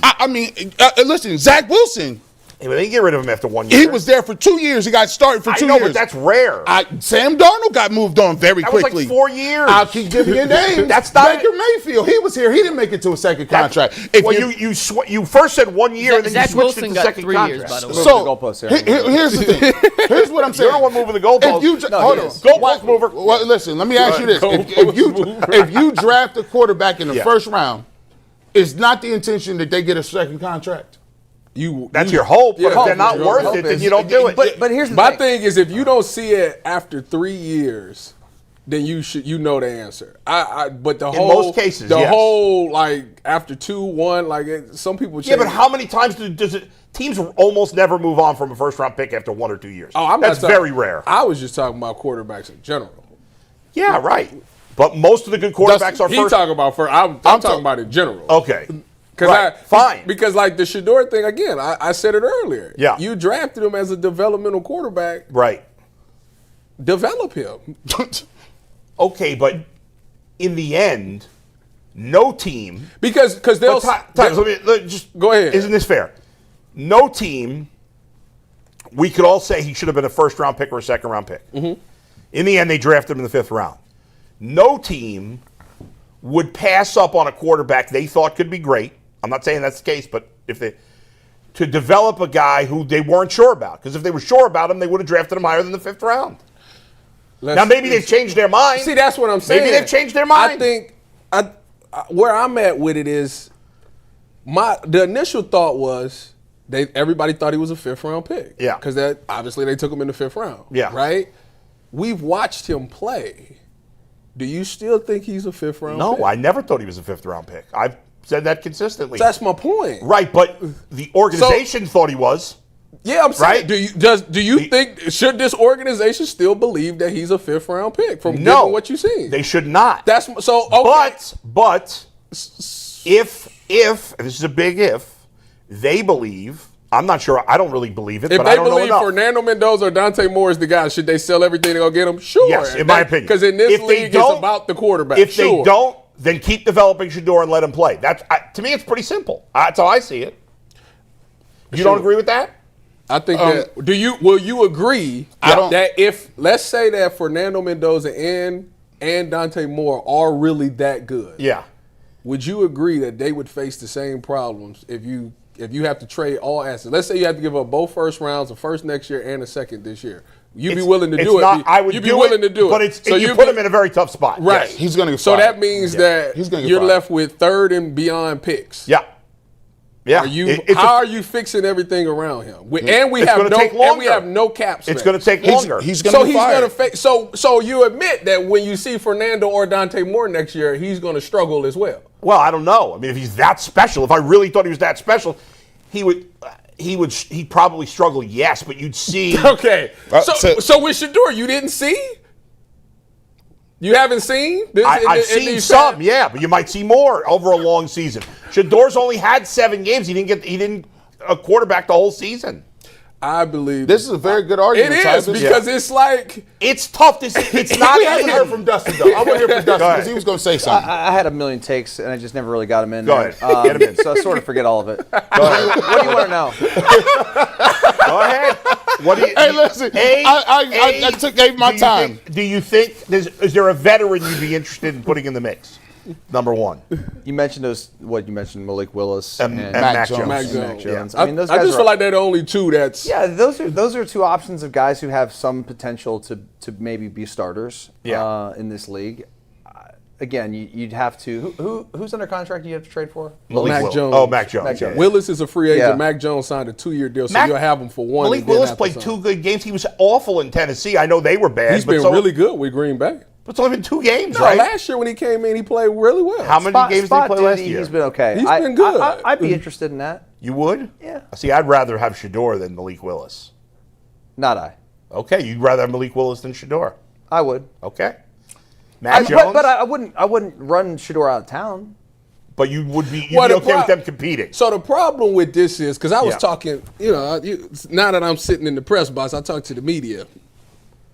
Listen, Zach Wilson. Hey, but they didn't get rid of him after 1 year. He was there for 2 years. He got started for 2 years. But that's rare. Sam Darnold got moved on very quickly. That was like 4 years. I'll keep giving you names. That's not Baker Mayfield. He was here. He didn't make it to a second contract. You first said 1 year, and then Zach you switched Wilson it to got second 3 contract. years, by the way. So here's the thing. Here's what I'm saying. You're the one moving the goalposts. Hold on. Goalpost mover. Well, listen, let me ask you this. If you draft a quarterback in the first round, it's not the intention that they get a second contract. That's your hope, but if they're not worth it, then you don't do it. But here's my thing is, if you don't see it after 3 years, then you know the answer. But in most cases, whole like after 2-1, some people. Yeah, but how many times does it? Teams almost never move on from a first-round pick after 1 or 2 years. That's very rare. I was just talking about quarterbacks in general. Yeah, right. But most of the good quarterbacks are first. He's talking about first. I'm talking about in general. Okay. Fine. Because like the Shedeur thing, again, I said it earlier. Yeah. You drafted him as a developmental quarterback. Right. Develop him. Okay, but in the end, no team. Because they'll. Let me just go ahead. Isn't this fair? No team. We could all say he should have been a first-round pick or a second-round pick. Mm-hmm. In the end, they drafted him in the 5th round. No team would pass up on a quarterback they thought could be great. I'm not saying that's the case, but to develop a guy who they weren't sure about. Because if they were sure about him, they would have drafted him higher than the 5th round. Now, maybe they've changed their mind. See, that's what I'm saying. Maybe they've changed their mind. I think where I'm at with it is the initial thought was everybody thought he was a 5th round pick. Yeah. Because obviously they took him in the 5th round. Yeah. Right? We've watched him play. Do you still think he's a 5th round pick? No, I never thought he was a 5th round pick. said that consistently. That's my point. Right, but the organization thought he was. Yeah, I'm saying. Right? Do you think should this organization still believe that he's a 5th-round pick from No, given what you've seen? They should not. That's so. Okay. But if this is a big if, they believe. I'm not sure. I don't really believe it. If but they I don't know believe enough. Fernando Mendoza or Dante Moore is the guy, should they sell everything to go get him? Sure. Yes, in my opinion. Because in this If they league, it's don't- about the quarterback. If sure. they don't, then keep developing Shedeur and let him play. To me, it's pretty simple. That's how I see it. You don't agree with that? I think that. Will you agree that if let's say that Fernando Mendoza and Dante Moore are really that good? Yeah. Would you agree that they would face the same problems if you have to trade all assets? Let's say you have to give up both first rounds, a first next year and a second this year. You'd be willing to do it. I would You'd be willing to do it. But so you put him in a very tough spot. Right. Yes. He's going to get So fired. that means that He's gonna get you're fired. left with 3rd and beyond picks. Yeah. Yeah. How are you fixing everything around him? We have no cap space. It's going to take longer. He's going to get fired. So you admit that when you see Fernando or Dante Moore next year, he's going to struggle as well. Well, I don't know. I mean, if he's that special, if I really thought he was that special, he'd probably struggle. Yes, but you'd see. Okay. So with Shedeur, you didn't see? You haven't seen? I've seen some, yeah, but you might see more over a long season. Shedeur's only had 7 games. He didn't quarterback the whole season. I believe This is a very good argument. it is Tyvis. because it's like It's tough. It's not. We haven't heard from Dustin, though. I want to hear from Dustin because he was going to say something. I had a million takes, and I just never really got them in. Go there. ahead. Get 'em in. So I sort of forget all of it. Go ahead. What do you want to know? Go ahead. What do you? Hey, listen, I gave my time. Do you think is there a veteran you'd be interested in putting in the mix? Number one. You mentioned those. What you mentioned, Malik Willis And Mac Jones. Mac and Jones. Jones. I I mean, those I guys just feel like they're the only two that's. Yeah, those are 2 options of guys who have some potential to maybe be starters. Yeah. In this league. Again, you'd have to. Who's under contract? You have to trade for? Mac Willis. Jones. Oh, Mac Jones. Mac Jones. Yeah. Willis is a free agent. Yeah. Mac Jones signed a 2-year deal, so Mac- you'll have him for one. Malik and then Willis have to played sign. 2 good games. He was awful in Tennessee. I know they were bad. He's been really good with Green Bay. But it's only been 2 games, No, right? last year when he came in, he played really well. How many games did he play last year? He's been okay. He's been good. I'd be interested in that. You would? Yeah. See, I'd rather have Shedeur than Malik Willis. Not I. Okay, you'd rather have Malik Willis than Shedeur. I would. Okay. Mac Jones. But I wouldn't run Shedeur out of town. But you would be Well, okay with them competing. So the problem with this is, because I was Yeah. talking, now that I'm sitting in the press box, I talk to the media.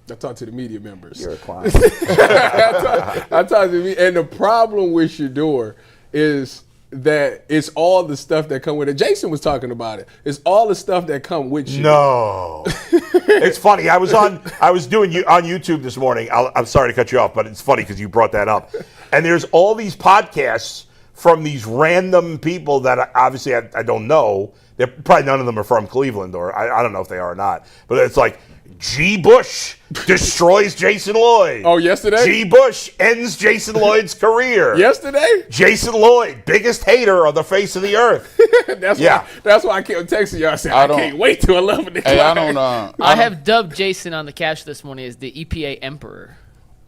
I talk to the media members. You're a client. I talk to me, and the problem with Shedeur is that it's all the stuff that come with it. Jason was talking about it. It's all the stuff that come with Shedeur. No. It's funny. I was doing on YouTube this morning. I'm sorry to cut you off, but it's funny because you brought that up. And there's all these podcasts from these random people that obviously I don't know. They're probably none of them are from Cleveland, or I don't know if they are or not. But it's like G. Bush destroys Jason Lloyd. Oh, yesterday? G. Bush ends Jason Lloyd's career. Yesterday? Jason Lloyd, biggest hater on the face of the earth. That's why I kept texting you. I said, I can't wait till 11 o'clock. Hey, I have dubbed Jason on the couch this morning as the EPA Emperor.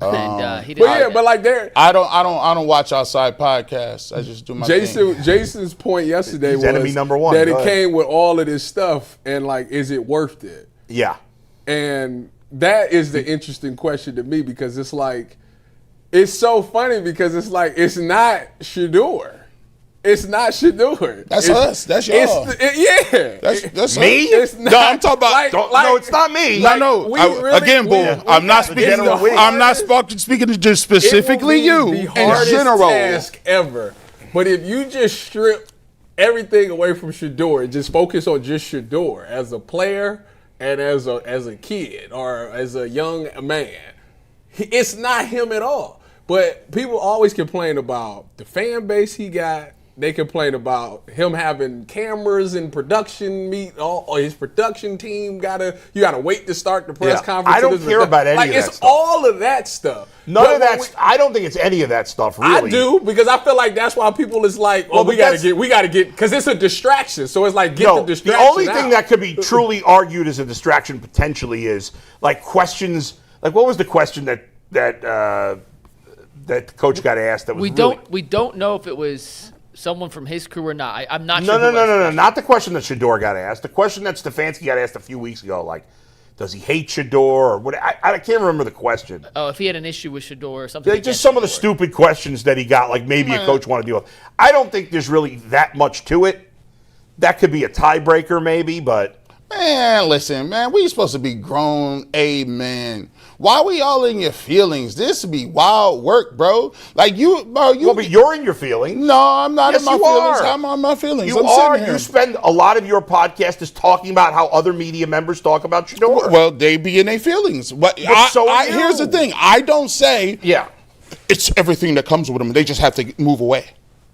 And he didn't. I don't watch outside podcasts. I just do my thing. Jason's point yesterday was enemy number one. that Go it ahead. came with all of this stuff, and is it worth it? Yeah. And that is the interesting question to me, because it's so funny because it's not Shedeur. It's not Shedeur. That's us. That's y'all. That's me. Us. No, I'm talking about. No, it's not me. No. Bull. I'm not speaking. I'm not speaking to just specifically you. The In hardest general, task ever. But if you just strip everything away from Shedeur and just focus on just Shedeur as a player and as a kid or as a young man, it's not him at all. But people always complain about the fan base he got. They complain about him having cameras and production or his production team you gotta wait to start the press conference. I don't care about any of that it's stuff. all of that stuff. None of that. I don't think it's any of that stuff. Really, I do, because I feel like that's why people is like, we gotta get, because it's a distraction. So it's like the distraction. The only thing out. that could be truly argued as a distraction potentially is questions. What was the question that the coach got asked? That was we don't know if it was someone from his crew or not? I'm not No, sure. no. Not the question that Shedeur got asked. The question that Stefanski got asked a few weeks ago, like, does he hate Shedeur or what? I can't remember the question. Oh, if he had an issue with Shedeur or something. Like, just some of the stupid questions that he got, like maybe a coach want to deal with. I don't think there's really that much to it. That could be a tiebreaker, maybe, but. Man, listen, man, we supposed to be grown, amen. Why we all in your feelings? This be wild work, bro. Like bro, Well, but you're in your feelings. No, I'm not Yes, in my you feelings. are. I'm on my feelings. You I'm are. sitting here. You spend a lot of your podcast is talking about how other media members talk about Shedeur. Well, they be in their feelings. But so are you. here's the thing. I don't say Yeah. it's everything that comes with them. They just have to move away.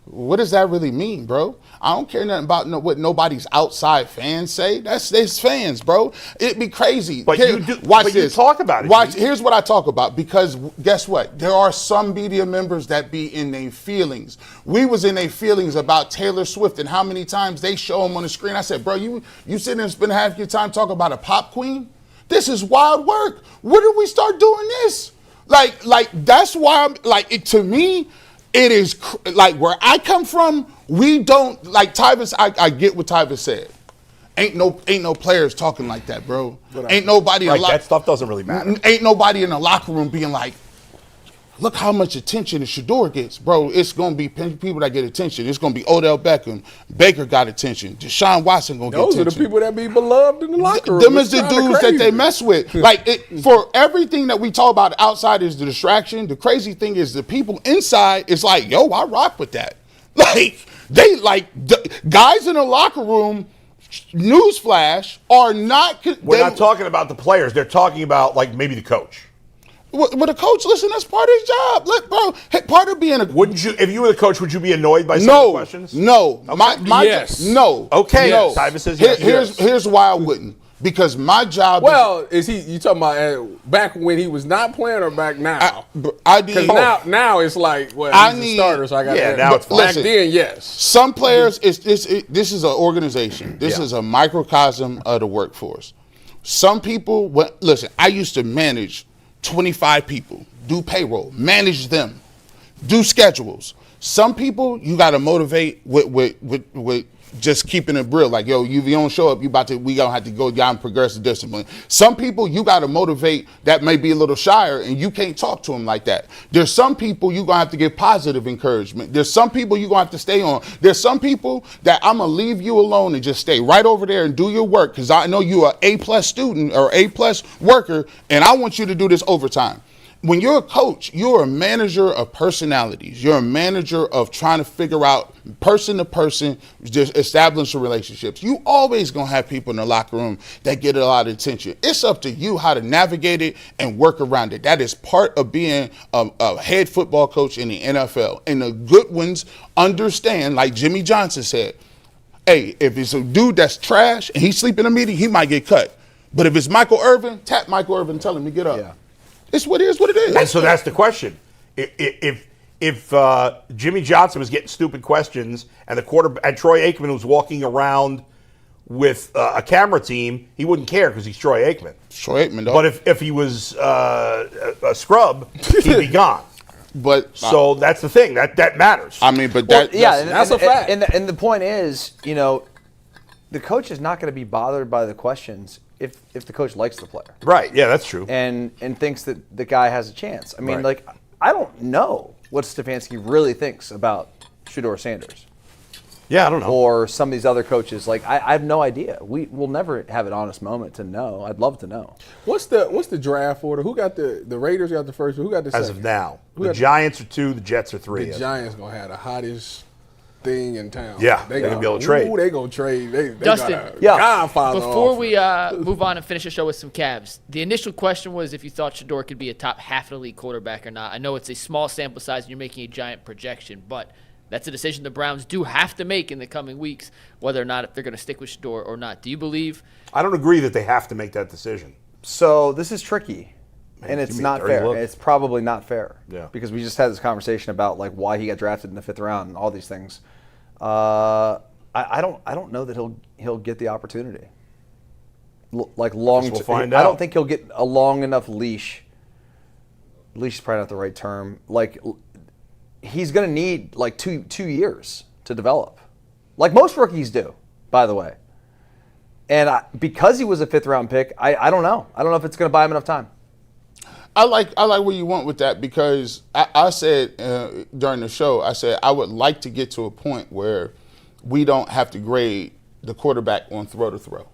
What does that really mean, bro? I don't care nothing about what nobody's outside fans say. That's fans, bro. It'd be crazy. But Here, you do. watch but this. You talk about it. Watch. Here's what I talk about. Because guess what? There are some media members that be in their feelings. We was in their feelings about Taylor Swift and how many times they show him on the screen. I said, bro, you sitting there and spend half your time talking about a pop queen? This is wild work. When did we start doing this? Like that's why to me. It is like where I come from. We don't like Tyvis. I get what Tyvis said. Ain't no players talking like that, bro. Ain't nobody Right, that stuff doesn't really matter. Ain't nobody in the locker room being like, look how much attention the Shedeur gets, bro. It's gonna be people that get attention. It's gonna be Odell Beckham, Baker got attention, Deshaun Watson gonna get attention. Those are the people that be beloved in the locker room. Them is the dudes that they mess with. Like for everything that we talk about outside is the distraction. The crazy thing is the people inside is like, yo, I rock with that. Like they guys in the locker room. Newsflash are not. We're not talking about the players. They're talking about like maybe the coach. Well, the coach, listen, that's part of his job. Look, bro, part of being a. Wouldn't you, if you were the coach, would you be annoyed by some of the questions? No, my Yes. no. Okay, no. Tyvis says yes. Here's why I wouldn't. Because my job. Well, you talking about back when he was not playing or back now? I need. Because now it's like, well, he's a starter, so I got Yeah, now it's fine. Back then, yes. Some players, this is an organization. This is a microcosm of the workforce. Some people, listen, I used to manage 25 people, do payroll, manage them, do schedules. Some people you got to motivate with just keeping it real. Like, yo, you don't show up, we gonna have to go down progressive discipline. Some people you got to motivate that may be a little shyer, and you can't talk to them like that. There's some people you gonna have to give positive encouragement. There's some people you gonna have to stay on. There's some people that I'm gonna leave you alone and just stay right over there and do your work because I know you're an A+ student or A+ worker, and I want you to do this overtime. When you're a coach, you're a manager of personalities. You're a manager of trying to figure out person to person, just establishing relationships. You always going to have people in the locker room that get a lot of attention. It's up to you how to navigate it and work around it. That is part of being a head football coach in the NFL. And the good ones understand, like Jimmy Johnson said, hey, if it's a dude that's trash and he's sleeping in a meeting, he might get cut. But if it's Michael Irvin, tap Michael Irvin and tell him to get up. Yeah. It's what it is, what it is. And so that's the question. If Jimmy Johnson was getting stupid questions and and Troy Aikman was walking around with a camera team, he wouldn't care because he's Troy Aikman. Troy Aikman, though. But if he was a scrub, he'd be gone. But so that's the thing that matters. I mean, but that's a fact. And the point is, the coach is not going to be bothered by the questions if the coach likes the player. Right. Yeah, that's true. And thinks that the guy has a chance. I mean, Right. I don't know what Stefanski really thinks about Shedeur Sanders. Yeah, I don't know. Or some of these other coaches. I have no idea. We'll never have an honest moment to know. I'd love to know. What's the draft order? Who got the Raiders got the first one? Who got the second? As of now. Who The got Giants are 2, the Jets are 3. The Giants going to have the hottest thing in town. Yeah, they're gonna be able to trade. Ooh, they going to trade. They Dustin, got a yeah. Godfather Before offer. we move on and finish the show with some Cavs, the initial question was if you thought Shedeur could be a top half of the league quarterback or not. I know it's a small sample size and you're making a giant projection, but that's a decision the Browns do have to make in the coming weeks, whether or not if they're going to stick with Shedeur or not. Do you believe? I don't agree that they have to make that decision. So this is tricky. And give it's me a not dirty fair. look. It's probably not fair. Yeah. Because we just had this conversation about why he got drafted in the 5th round and all these things. I don't know that he'll get the opportunity. We'll find I out. don't think he'll get a long enough leash. Leash is probably not the right term. He's going to need 2 years to develop, like most rookies do, by the way. And because he was a 5th-round pick, I don't know. I don't know if it's going to buy him enough time. I like where you went with that because I said during the show, I said I would like to get to a point where we don't have to grade the quarterback on throw to throw.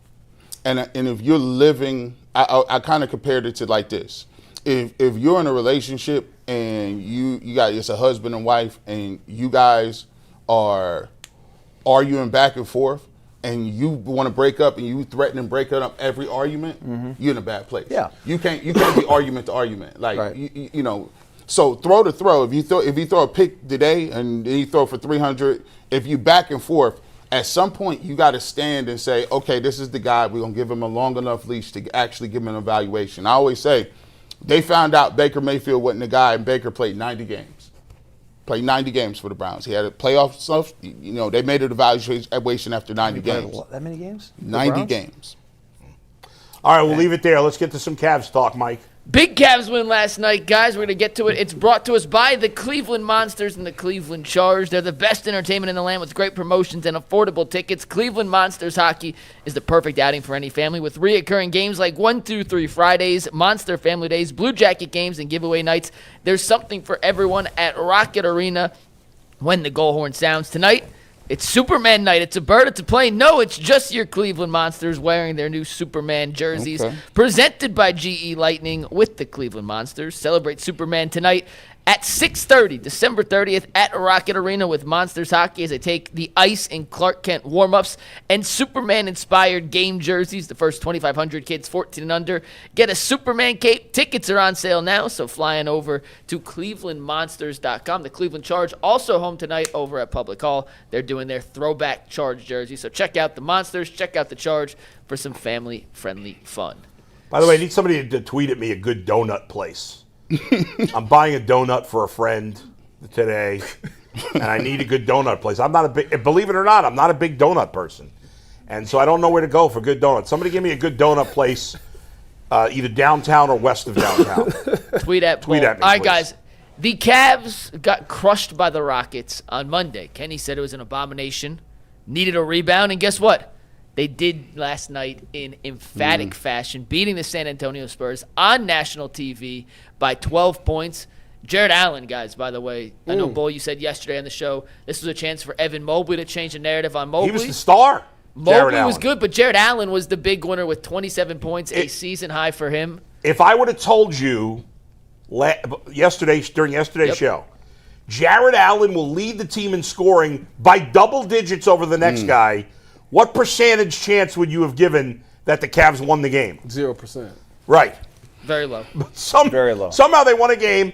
And if you're living, I kind of compared it to like this. If you're in a relationship and you got it's a husband and wife and you guys are arguing back and forth and you want to break up and you threaten and break up every argument, you're in a bad place. Yeah. You can't be argument to argument. Like Right. you know, so throw to throw. If you throw a pick today and then you throw for 300, if you back and forth, at some point you got to stand and say, okay, this is the guy. We're gonna give him a long enough leash to actually give him an evaluation. I always say, they found out Baker Mayfield wasn't the guy, and Baker played 90 games. Played 90 games for the Browns. He had a playoff stuff. You know, they made an evaluation after 90 games. That many games? 90 games. All right, we'll leave it there. Let's get to some Cavs talk, Mike. Big Cavs win last night, guys. We're going to get to it. It's brought to us by the Cleveland Monsters and the Cleveland Charge. They're the best entertainment in the land with great promotions and affordable tickets. Cleveland Monsters hockey is the perfect outing for any family with reoccurring games like 1 through 3 Fridays, Monster Family Days, Blue Jacket games, and giveaway nights. There's something for everyone at Rocket Arena when the goal horn sounds. Tonight, it's Superman night. It's a bird, it's a plane. No, it's just your Cleveland Monsters wearing their new Superman jerseys. Okay. Presented by GE Lightning with the Cleveland Monsters. Celebrate Superman tonight at 6:30, December 30th at Rocket Arena with Monsters Hockey as they take the ice in Clark Kent warm-ups and Superman-inspired game jerseys. The first 2,500 kids 14 and under get a Superman cape. Tickets are on sale now, so flying over to clevelandmonsters.com. The Cleveland Charge also home tonight over at Public Hall. They're doing their throwback Charge jersey. So check out the Monsters, check out the Charge for some family-friendly fun. By the way, I need somebody to tweet at me a good donut place. I'm buying a donut for a friend today, and I need a good donut place. I'm not a big, believe it or not, I'm not a big donut person, and so I don't know where to go for good donuts. Somebody give me a good donut place, either downtown or west of downtown. Tweet at Tweet at me, All right, please. guys. The Cavs got crushed by the Rockets on Monday. Kenny said it was an abomination, needed a rebound, and guess what? They did last night in emphatic fashion, beating the San Antonio Spurs on national TV by 12 points. Jared Allen, guys, by the way. I know, Bull, you said yesterday on the show, this was a chance for Evan Mobley to change the narrative on Mobley. He was the star. Jared Mobley was Allen. good, but Jared Allen was the big winner with 27 points, a season high for him. If I would have told you yesterday during yesterday's show, Jared Allen will lead the team in scoring by double digits over the next guy, what percentage chance would you have given that the Cavs won the game? 0%. Right. Very low. Very low. Somehow they won a game.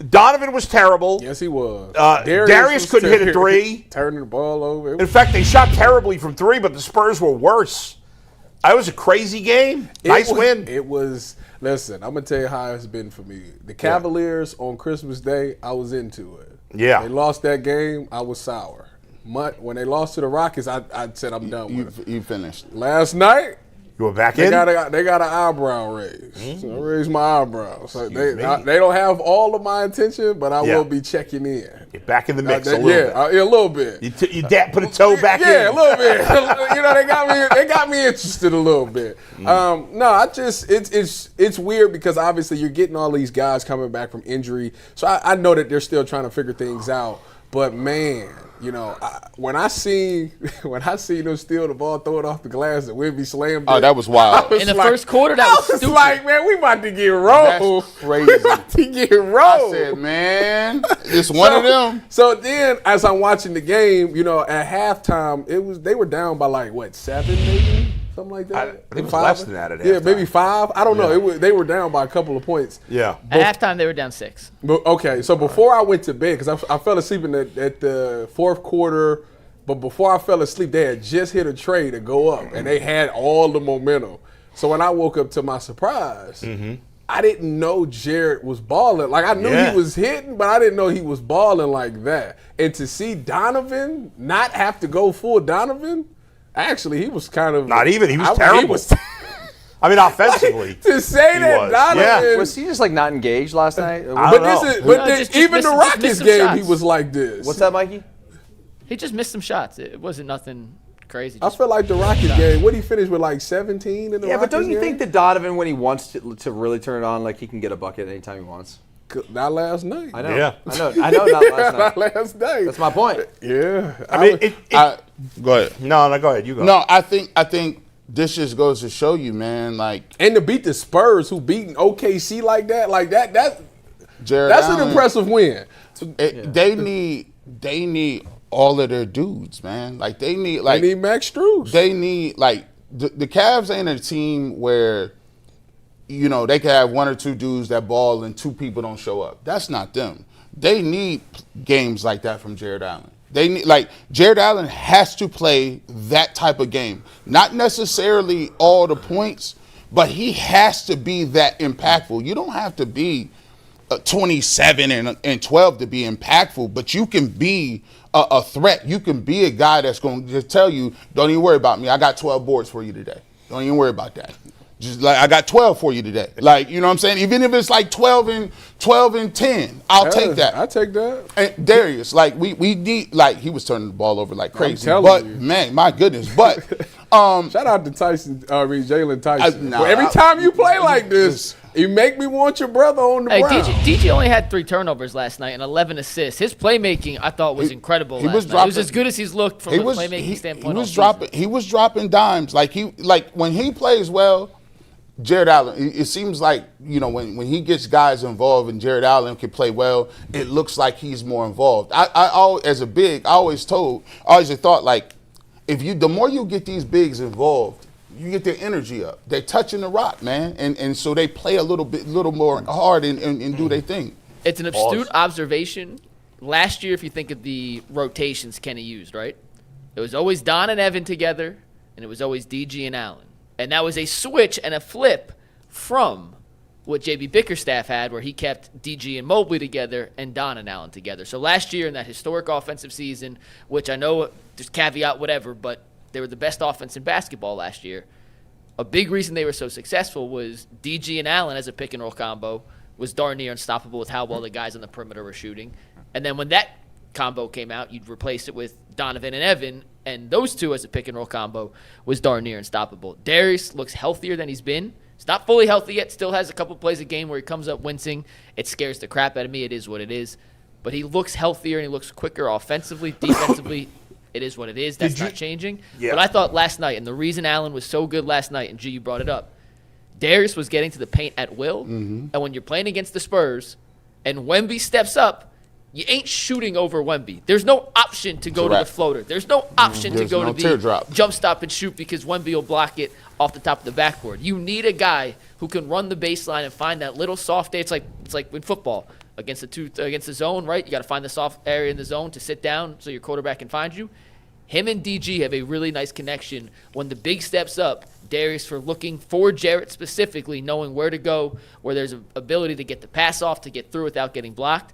Donovan was terrible. Yes, he was. Darius couldn't hit a three. Turning the ball over. In fact, they shot terribly from three, but the Spurs were worse. It was a crazy game. Nice win. It was. Listen, I'm gonna tell you how it's been for me. The Cavaliers on Christmas Day, I was into it. Yeah. They lost that game, I was sour. When they lost to the Rockets, I said I'm done with it. You finished. Last night, You were back they in? got an eyebrow raise. So I raised my eyebrow. So they don't have all of my attention, but I will be checking in. You're back in the mix a little bit. A little bit. You put a toe back in. Yeah, a little bit. They got me interested a little bit. It's weird because obviously you're getting all these guys coming back from injury. So I know that they're still trying to figure things out. But man, when I see them steal the ball, throw it off the glass, and Wemby slammed it. Oh, that was wild. In the first quarter, that was stupid. Like, man, we about to get rolled. That's crazy. We about to get rolled. I said, man, it's one of them. So then, as I'm watching the game, at halftime, they were down by like what, 7 maybe, something like that. I think it was less than that at Yeah, halftime. maybe 5. I don't know. They were down by a couple of points. Yeah. At halftime, they were down 6. But okay, so before I went to bed, because I fell asleep at the fourth quarter, but before I fell asleep, they had just hit a trade to go up, and they had all the momentum. So when I woke up, to my surprise, I didn't know Jared was balling. Like, I knew he was hitting, but I didn't know he was balling like that. And to see Donovan not have to go full Donovan, actually, he was kind of Not even. He was terrible. I mean, offensively. To say that was. Donovan. Yeah. Was he just like not engaged last night? I don't know. Even the Just Rockets missed some game, shots. he was like this. What's that, Mikey? He just missed some shots. It wasn't nothing crazy. I feel like the Rockets game, what he finished with like 17 in the Yeah, Rockets but don't you game? think that Donovan, when he wants to really turn it on, like he can get a bucket anytime he wants? Not last night. I know. Yeah. I know. Not last Not night. last night. That's my point. Yeah. I mean, Go ahead. no, go ahead. You go. No, I think this just goes to show you, man. Like And to beat the Spurs, who beating OKC like that's Jared an Allen, impressive win. They need all of their dudes, man. Like they need Max Strus. they need like the Cavs ain't a team where they can have one or two dudes that ball and two people don't show up. That's not them. They need games like that from Jared Allen. They need Jared Allen has to play that type of game. Not necessarily all the points, but he has to be that impactful. You don't have to be 27 and 12 to be impactful, but you can be a threat. You can be a guy that's going to tell you, don't even worry about me. I got 12 boards for you today. Don't even worry about that. Just I got 12 for you today. You know what I'm saying? Even if it's like 12 and 10, I'll take that. I take that. And Darius, we need he was turning the ball over like crazy. telling you. Man, my goodness. But Shout out to Jalen Tyson. Every time you play like this, you make me want your brother on the ground. DG only had 3 turnovers last night and 11 assists. His playmaking, I thought, was incredible last night. It was as good as he's looked from a playmaking standpoint. He was dropping dimes. When he plays well, Jared Allen, it seems like, when he gets guys involved and Jared Allen can play well, it looks like he's more involved. I always thought, the more you get these bigs involved, you get their energy up. They're touching the rock, man. And so they play a little more hard and do their thing. It's an astute observation. Last year, if you think of the rotations Kenny used, right? It was always Don and Evan together, and it was always DG and Allen. And that was a switch and a flip from what J.B. Bickerstaff had, where he kept DG and Mobley together and Don and Allen together. So last year in that historic offensive season, which I know there's caveat whatever, but they were the best offense in basketball last year. A big reason they were so successful was DG and Allen as a pick-and-roll combo was darn near unstoppable with how well the guys on the perimeter were shooting. And then when that combo came out, you'd replace it with Donovan and Evan, and those two as a pick-and-roll combo was darn near unstoppable. Darius looks healthier than he's been. He's not fully healthy yet, still has a couple plays a game where he comes up wincing. It scares the crap out of me. It is what it is. But he looks healthier and he looks quicker offensively, defensively. It is what it is. That's not changing. Yeah. But I thought last night, and the reason Allen was so good last night, and G, you brought it up, Darius was getting to the paint at will. Mm-hmm. And when you're playing against the Spurs and Wemby steps up, you ain't shooting over Wemby. There's no option to go to the floater. There's no option to go to the teardrop. Jump stop and shoot because Wemby will block it off the top of the backboard. You need a guy who can run the baseline and find that little soft day. It's like in football against the zone, right? You got to find the soft area in the zone to sit down so your quarterback can find you. Him and DG have a really nice connection. When the big steps up, Darius for looking for Jarrett specifically, knowing where to go, where there's an ability to get the pass off, to get through without getting blocked.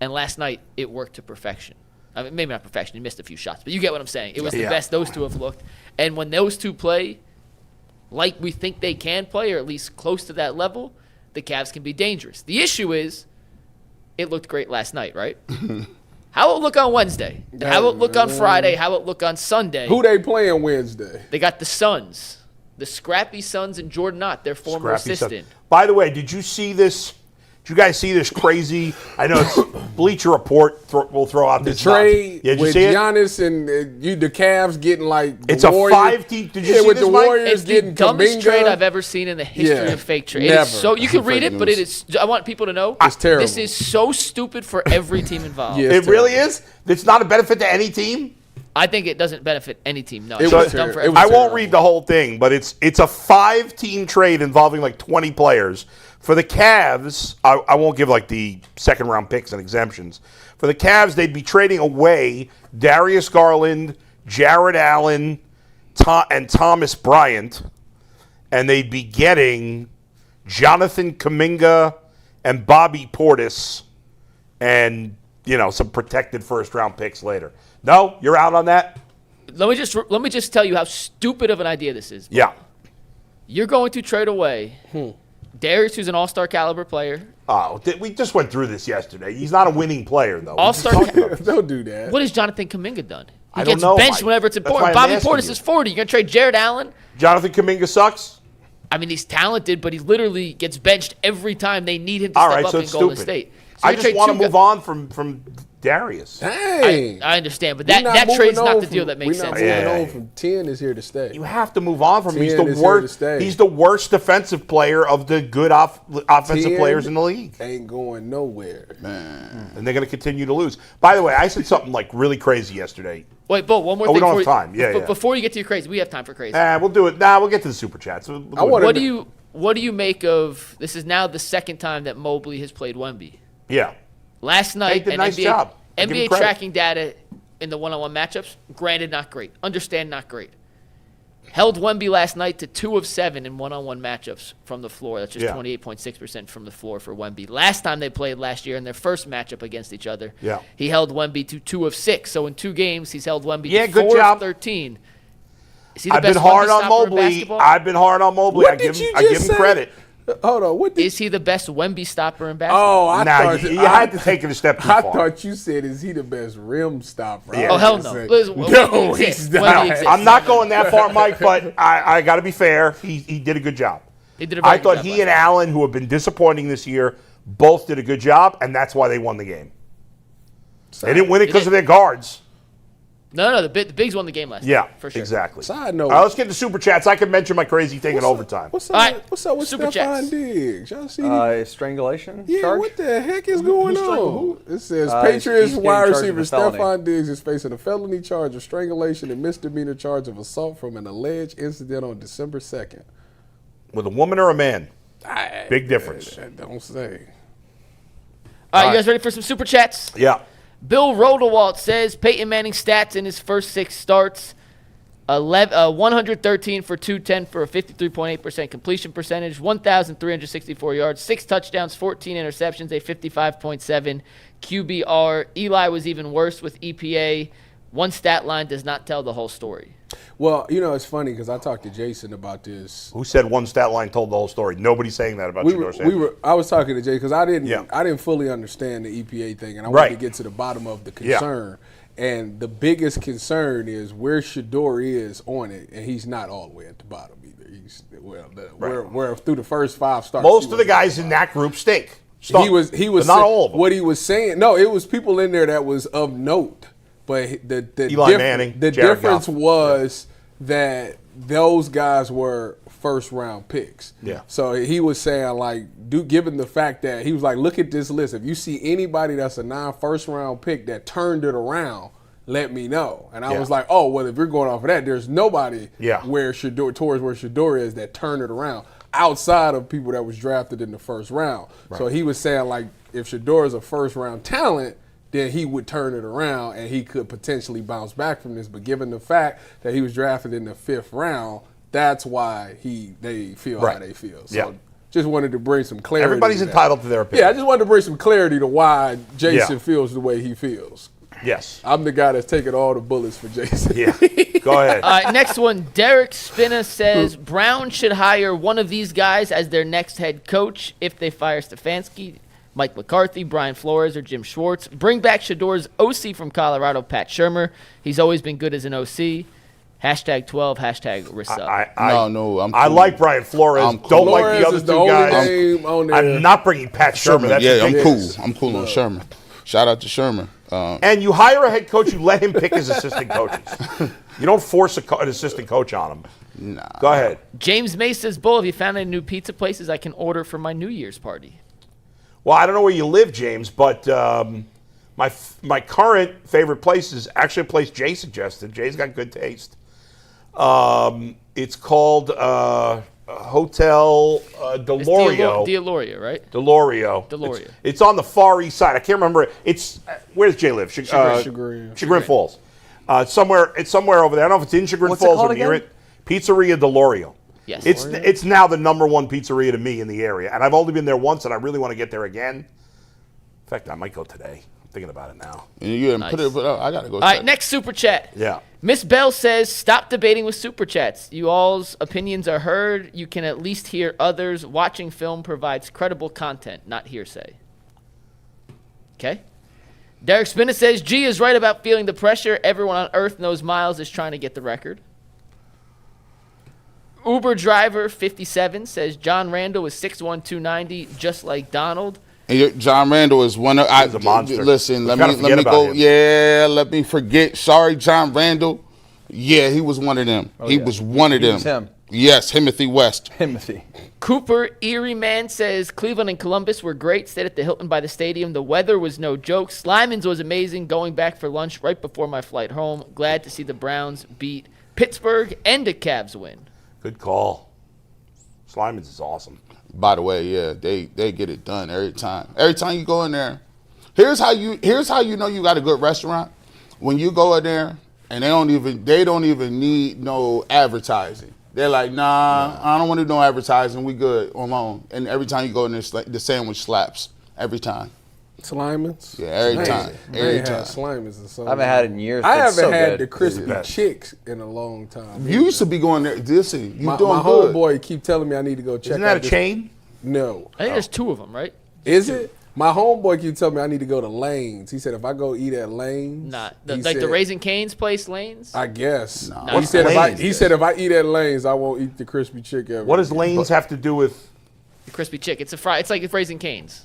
And last night, it worked to perfection. I mean, maybe not perfection. He missed a few shots. But you get what I'm saying. It was the best those two have looked. And when those two play like we think they can play, or at least close to that level, the Cavs can be dangerous. The issue is it looked great last night, right? How will it look on Wednesday? How will it look on Friday? How will it look on Sunday? Who they playing Wednesday? They got the Suns. The scrappy Suns and Jordan Knott, their former assistant. By the way, did you see this? Did you guys see this crazy? I know it's Bleacher Report will throw out this trade with Giannis and the Cavs getting it's Warriors. A 5-team. Did you see with this, the Mike? Warriors It's getting the dumbest Kuminga. trade I've ever seen in the history of fake trade. Never. It is so you can read it, but it is. I want people to know it's terrible. This is so stupid for every team involved. It really is. It's not a benefit to any team. I think it doesn't benefit any team. No, It it's was dumb for terrible. every I team. won't read the whole thing, but it's a 5-team trade involving like 20 players. For the Cavs, I won't give like the second round picks and exemptions. For the Cavs, they'd be trading away Darius Garland, Jared Allen, and Thomas Bryant, and they'd be getting Jonathan Kuminga and Bobby Portis, and some protected first round picks later. No, you're out on that? Let me just tell you how stupid of an idea this is. Yeah. You're going to trade away Darius, who's an all-star caliber player. Oh, we just went through this yesterday. He's not a winning player, though. All-star. Don't do that. What has Jonathan Kuminga done? He I don't gets know, benched Mike. whenever it's That's why important. I'm Bobby asking Portis you. is 40. You're going to trade Jared Allen? Jonathan Kuminga sucks? I mean, he's talented, but he literally gets benched every time they need him to All step right, up so in it's Golden stupid. State. So I you just trade want to two move on from Darius. Dang. I understand, but We're that moving trade's on not the from- deal that makes we're not sense. moving Yeah. on from 10 is here to stay. You have to move on from him. He's 10 the is here to worst. stay. He's the worst defensive player of the good offensive 10 players in the league, Ain't going nowhere. and they're going to continue to lose. By the way, I said something like really crazy yesterday. Wait, Bo, one more Oh, thing. we don't before have time. Yeah, yeah. Before you get to your crazy, we have time for crazy. We'll do it. We'll get to the super chats. What do you make of this? Is now the second time that Mobley has played Wemby. Yeah. Last night, did a nice job. I give him NBA credit. tracking data in the one-on-one matchups, granted, not great. Understand, not great. Held Wemby last night to 2 of 7 in one-on-one matchups from the floor. That's just 28.6% from the floor for Wemby. Last time they played last year in their first matchup against each other, he held Wemby to 2 of 6. So in 2 games, he's held Wemby to 4 good job. of 13. Is he the I've been best hard Wemby on stopper in Mobley. basketball? I've been hard on Mobley. What I give did you him just say? credit. Hold on. What did Is he the best Wemby stopper in basketball? Oh, I Nah, thought you had to take it a step too I far. thought you said, is he the best rim stopper? Yeah. Oh, hell no. Listen, Wemby exists. Wemby exists. I'm not going that far, Mike, but I got to be fair. He did a good job. He did a very I good thought job he last and night. Allen, who have been disappointing this year, both did a good job, and that's why they won the game. They didn't win it because of their guards. No, the Bigs won the game last night. Yeah, for sure. exactly. Side note. All right, let's get to super chats. I could mention my crazy thing in overtime. What's All right, up? What's up with Super Stephon chats. Diggs? Y'all see? Strangulation Yeah, charge? what the heck is going on? It says He's Patriots getting wide charged with receiver a felony. Stephon Diggs is facing a felony charge of strangulation and misdemeanor charge of assault from an alleged incident on December 2nd. With a woman or a man? Big difference. Don't say. All right, you guys ready for some super chats? Yeah. Bill Rodewalt says Peyton Manning stats in his first 6 starts: 113 for 210 for a 53.8% completion percentage, 1,364 yards, 6 touchdowns, 14 interceptions, a 55.7 QBR. Eli was even worse with EPA. One stat line does not tell the whole story. Well, you know, it's funny because I talked to Jason about this. Who said one stat line told the whole story? Nobody's saying that about Shedeur Sanders. I was talking to Jay because I didn't fully understand the EPA thing, and I wanted to get to the bottom of the concern. And the biggest concern is where Shedeur is on it, and he's not all the way at the bottom either. He's where through the first 5 starts. Most of the guys in that group stink. He was But not all of them. What he was saying, no, it was people in there that was of note. But the Eli Manning, the Jared difference Goff. was that those guys were first round picks. Yeah. So he was saying given the fact that he was like, look at this list. If you see anybody that's a non-first round pick that turned it around, let me know. And I was like, oh well, if you're going off of that, there's nobody where Shedeur is that turned it around outside of people that was drafted in the first round. Right. So he was saying like, if Shedeur is a first round talent, then he would turn it around and he could potentially bounce back from this. But given the fact that he was drafted in the 5th round, that's why they feel how they feel. So just wanted to bring some clarity. Everybody's to that. entitled to their opinion. Yeah, I just wanted to bring some clarity to why Jason feels the way he feels. Yes. I'm the guy that's taking all the bullets for Jason. Yeah. Go ahead. All right, next one. Derek Spina says Brown should hire one of these guys as their next head coach if they fire Stefanski. Mike McCarthy, Brian Flores, or Jim Schwartz. Bring back Shedeur's OC from Colorado, Pat Shurmur. He's always been good as an OC. #12, #Rissa. No, I'm cool. I like Brian Flores. Don't like the other is the two only guys. name on there. I'm not bringing Pat Shurmur. That's I'm ridiculous. cool. I'm cool on Sherman. Shout out to Sherman. And you hire a head coach, you let him pick his assistant coaches. You don't force an assistant coach on him. Nah. Go ahead. James May says, Bull, have you found any new pizza places I can order for my New Year's party? Well, I don't know where you live, James, but my current favorite place is actually a place Jay suggested. Jay's got good taste. It's called Hotel Delorio. Deloria, right? Delorio. It's on the far east side. I can't remember. Where does Jay live? Chagrin Falls. It's somewhere over there. I don't know if it's in Chagrin Falls or near it. Pizzeria Delorio. Yes. It's now the #1 pizzeria to me in the area, and I've only been there once, and I really want to get there again. In fact, I might go today. I'm thinking about it now. You didn't put it up. I got to go. All right, next Super Chat. Yeah. Miss Bell says, stop debating with Super Chats. You all's opinions are heard. You can at least hear others. Watching film provides credible content, not hearsay. Okay. Derek Spinner says, G is right about feeling the pressure. Everyone on earth knows Myles is trying to get the record. Uber driver 57 says, John Randall is 6'1", 290, just like Donald. And John Randall is one of He's a monster. Listen, let me about go. him. Yeah, let me forget. Sorry, John Randall. Yeah, he was one of them. He was one of them. Was him. Yes, Timothy West. Timothy. Cooper Erie Man says, Cleveland and Columbus were great. Stayed at the Hilton by the stadium. The weather was no joke. Slyman's was amazing. Going back for lunch right before my flight home. Glad to see the Browns beat Pittsburgh and a Cavs win. Good call. Slyman's is awesome. By the way, yeah, they get it done every time. Every time you go in there, here's how you know you got a good restaurant. When you go in there and they don't even need no advertising. They're like, nah, I don't want to do no advertising. We good on loan. And every time you go in there, the sandwich slaps every time. Slyman's? Yeah, every time. Every Had time. Slyman's in so I haven't had it in years. I It's haven't so had good. the crispy best. chicks in a long time. You used to be going there. Listen, you my doing good. homeboy keep telling me I need to go check Isn't that out a this- chain? No. I think there's two of them, right? Is it? My homeboy keep telling me I need to go to Lane's. He said if I go eat at Lane's, Not he like the said- Raising Cane's place, Lanes. I guess. No. He What's said Lane's? he said if I eat at Lane's, I won't eat the crispy chick ever. What does Lanes have to do with? The crispy chick. It's a fry. It's like Raising Cane's.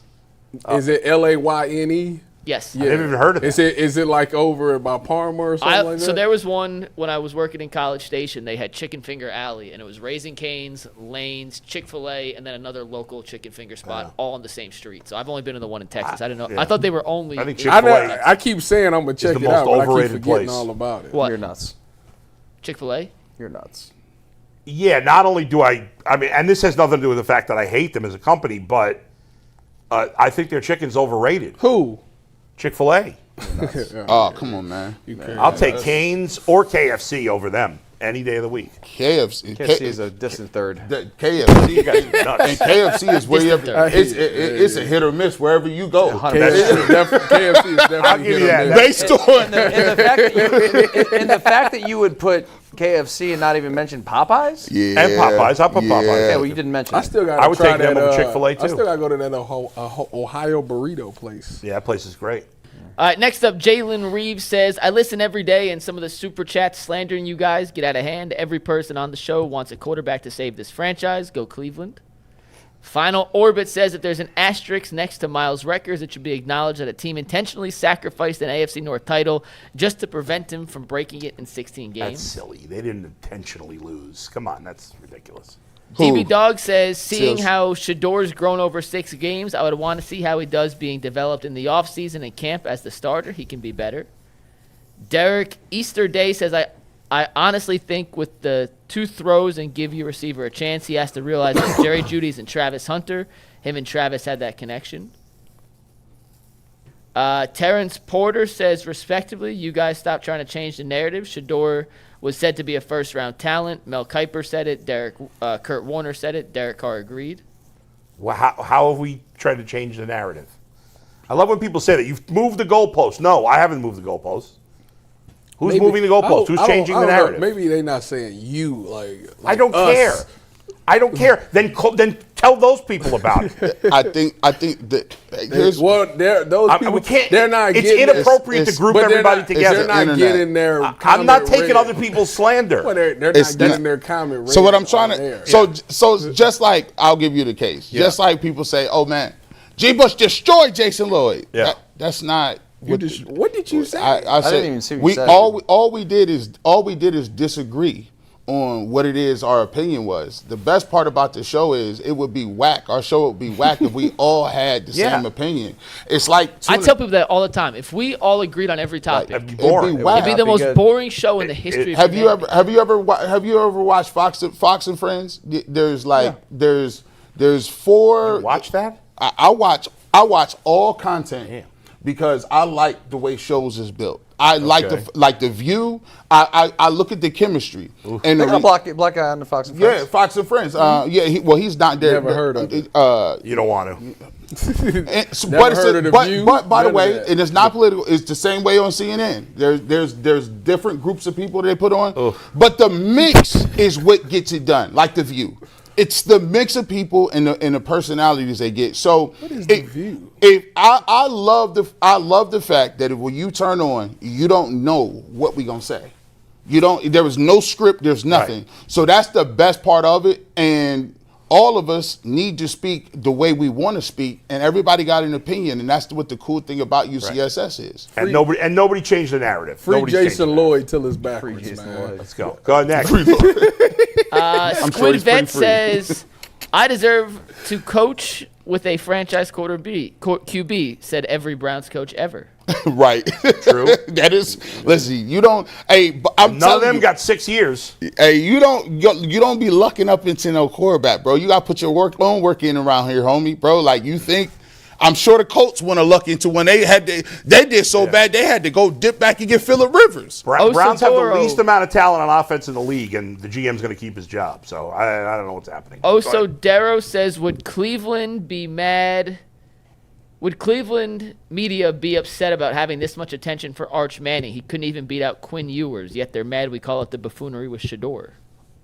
Is it Layne? Yes. Yeah. I never even heard of that. Is it like over by Parma or something like that? So there was one when I was working in College Station. They had Chicken Finger Alley, and it was Raising Cane's, Lane's, Chick-fil-A, and then another local chicken finger spot, all on the same street. So I've only been to the one in Texas. I didn't know. Yeah. I thought they were only. I think in Chick-fil-A I keep saying I'm gonna check the it out, most but I keep overrated forgetting place. all about it. What? You're nuts. Chick-fil-A. You're nuts. Yeah, not only do I mean, and this has nothing to do with the fact that I hate them as a company, but I think their chicken's overrated. Who? Chick-fil-A. Oh, come on, man. I'll take Cane's or KFC over them any day of the week. KFC. KFC is a distant third. KFC. Nuts. And KFC is wherever it's a hit or miss wherever you go. KFC is definitely I'll give you that. Based on And the fact that you would put KFC and not even mention Popeyes? yeah, And Popeyes. I'll put Popeyes. Yeah, well, you didn't mention I it. still got. I would take them over Chick-fil-A, I too. still got to go to that Ohio burrito place. Yeah, that place is great. All right, next up, Jalen Reeves says, I listen every day, and some of the super chats slandering you guys get out of hand. Every person on the show wants a quarterback to save this franchise. Go Cleveland. Final Orbit says if there's an asterisk next to Myles' records, it should be acknowledged that a team intentionally sacrificed an AFC North title just to prevent him from breaking it in 16 games. That's silly. They didn't intentionally lose. Come on, that's ridiculous. DB Dog says, seeing Seals. how Shedeur's grown over 6 games, I would want to see how he does being developed in the offseason and camp as the starter. He can be better. Derek Easter Day says, I honestly think with the 2 throws and give your receiver a chance, he has to realize that Jerry Jeudy's and Travis Hunter. Him and Travis had that connection. Terrence Porter says, respectively, you guys stop trying to change the narrative. Shedeur was said to be a first-round talent. Mel Kiper said it. Kurt Warner said it. Derek Carr agreed. Well, how have we tried to change the narrative? I love when people say that. You've moved the goalpost. No, I haven't moved the goalpost. Who's moving the goalpost? Who's changing the narrative? Maybe they're not saying you like I don't us. care. I don't care. Then tell those people about it. I think that here's Those people. We can't. They're not It's getting inappropriate it's- to group but they're everybody not- together. They're not Internet. getting their. I'm not comment taking read. other people's slander. Well, they're It's not getting not- their comment read. So what I'm trying on to air. so just like I'll give you the case. Just like people say, "Oh man, G. Bush destroyed Jason Lloyd." Yeah. That's not What did you say? I said. didn't even see what you We said. all we did is disagree on what it is our opinion was. The best part about the show is it would be whack. Our show would be whack if we all had the Yeah. same opinion. It's like I tell people that all the time. If we all agreed on every topic, It'd be it'd be boring. whack. it'd be the be most good. boring show in the history of Have you humanity. ever watched Fox and Friends? There's there's 4. Watch that? I watch all content Damn. because I like the way shows is built. I like the view. I look at the chemistry. And They got a black guy on the Fox and Friends. yeah, Fox and Friends. He's not there. Never heard of it. You don't want to. But by the way, and it's not political. It's the same way on CNN. There's different groups of people they put on, but the mix is what gets it done. Like the View, it's the mix of people and the personalities they get. So what is the View? I love the fact that when you turn on, you don't know what we gonna say. There is no script. There's nothing. Right. So that's the best part of it. And all of us need to speak the way we want to speak, and everybody got an opinion, and that's what the cool thing about UCSS is. And nobody changed the narrative. Free Jason Lloyd till it's backwards, man. Let's go. Go ahead next. Squid Vet says, I deserve to coach with a franchise QB, said every Browns coach ever. Right. True. That is. Listen, you don't. Hey, I'm none of them you, got 6 years. Hey, you don't be lucking up into no quarterback, bro. You got to put your own work in around here, homie, bro. Like you think. I'm sure the Colts want to luck into when they did so bad they had to go dip back and get Phillip Rivers. Browns have the least amount of talent on offense in the league, and the GM's going to keep his job. So I don't know what's happening. Darrow says, would Cleveland be mad? Would Cleveland media be upset about having this much attention for Arch Manning? He couldn't even beat out Quinn Ewers, yet they're mad we call it the buffoonery with Shedeur.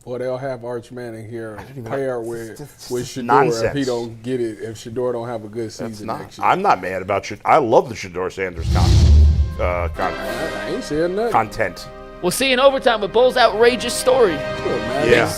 Well, they'll have Arch Manning here paired with Shedeur nonsense. if he don't get it, if Shedeur don't have a good season next year. I'm not mad about Shedeur. I love the Shedeur Sanders I ain't saying nothing. content. We'll see in overtime with Bull's outrageous story. Yeah.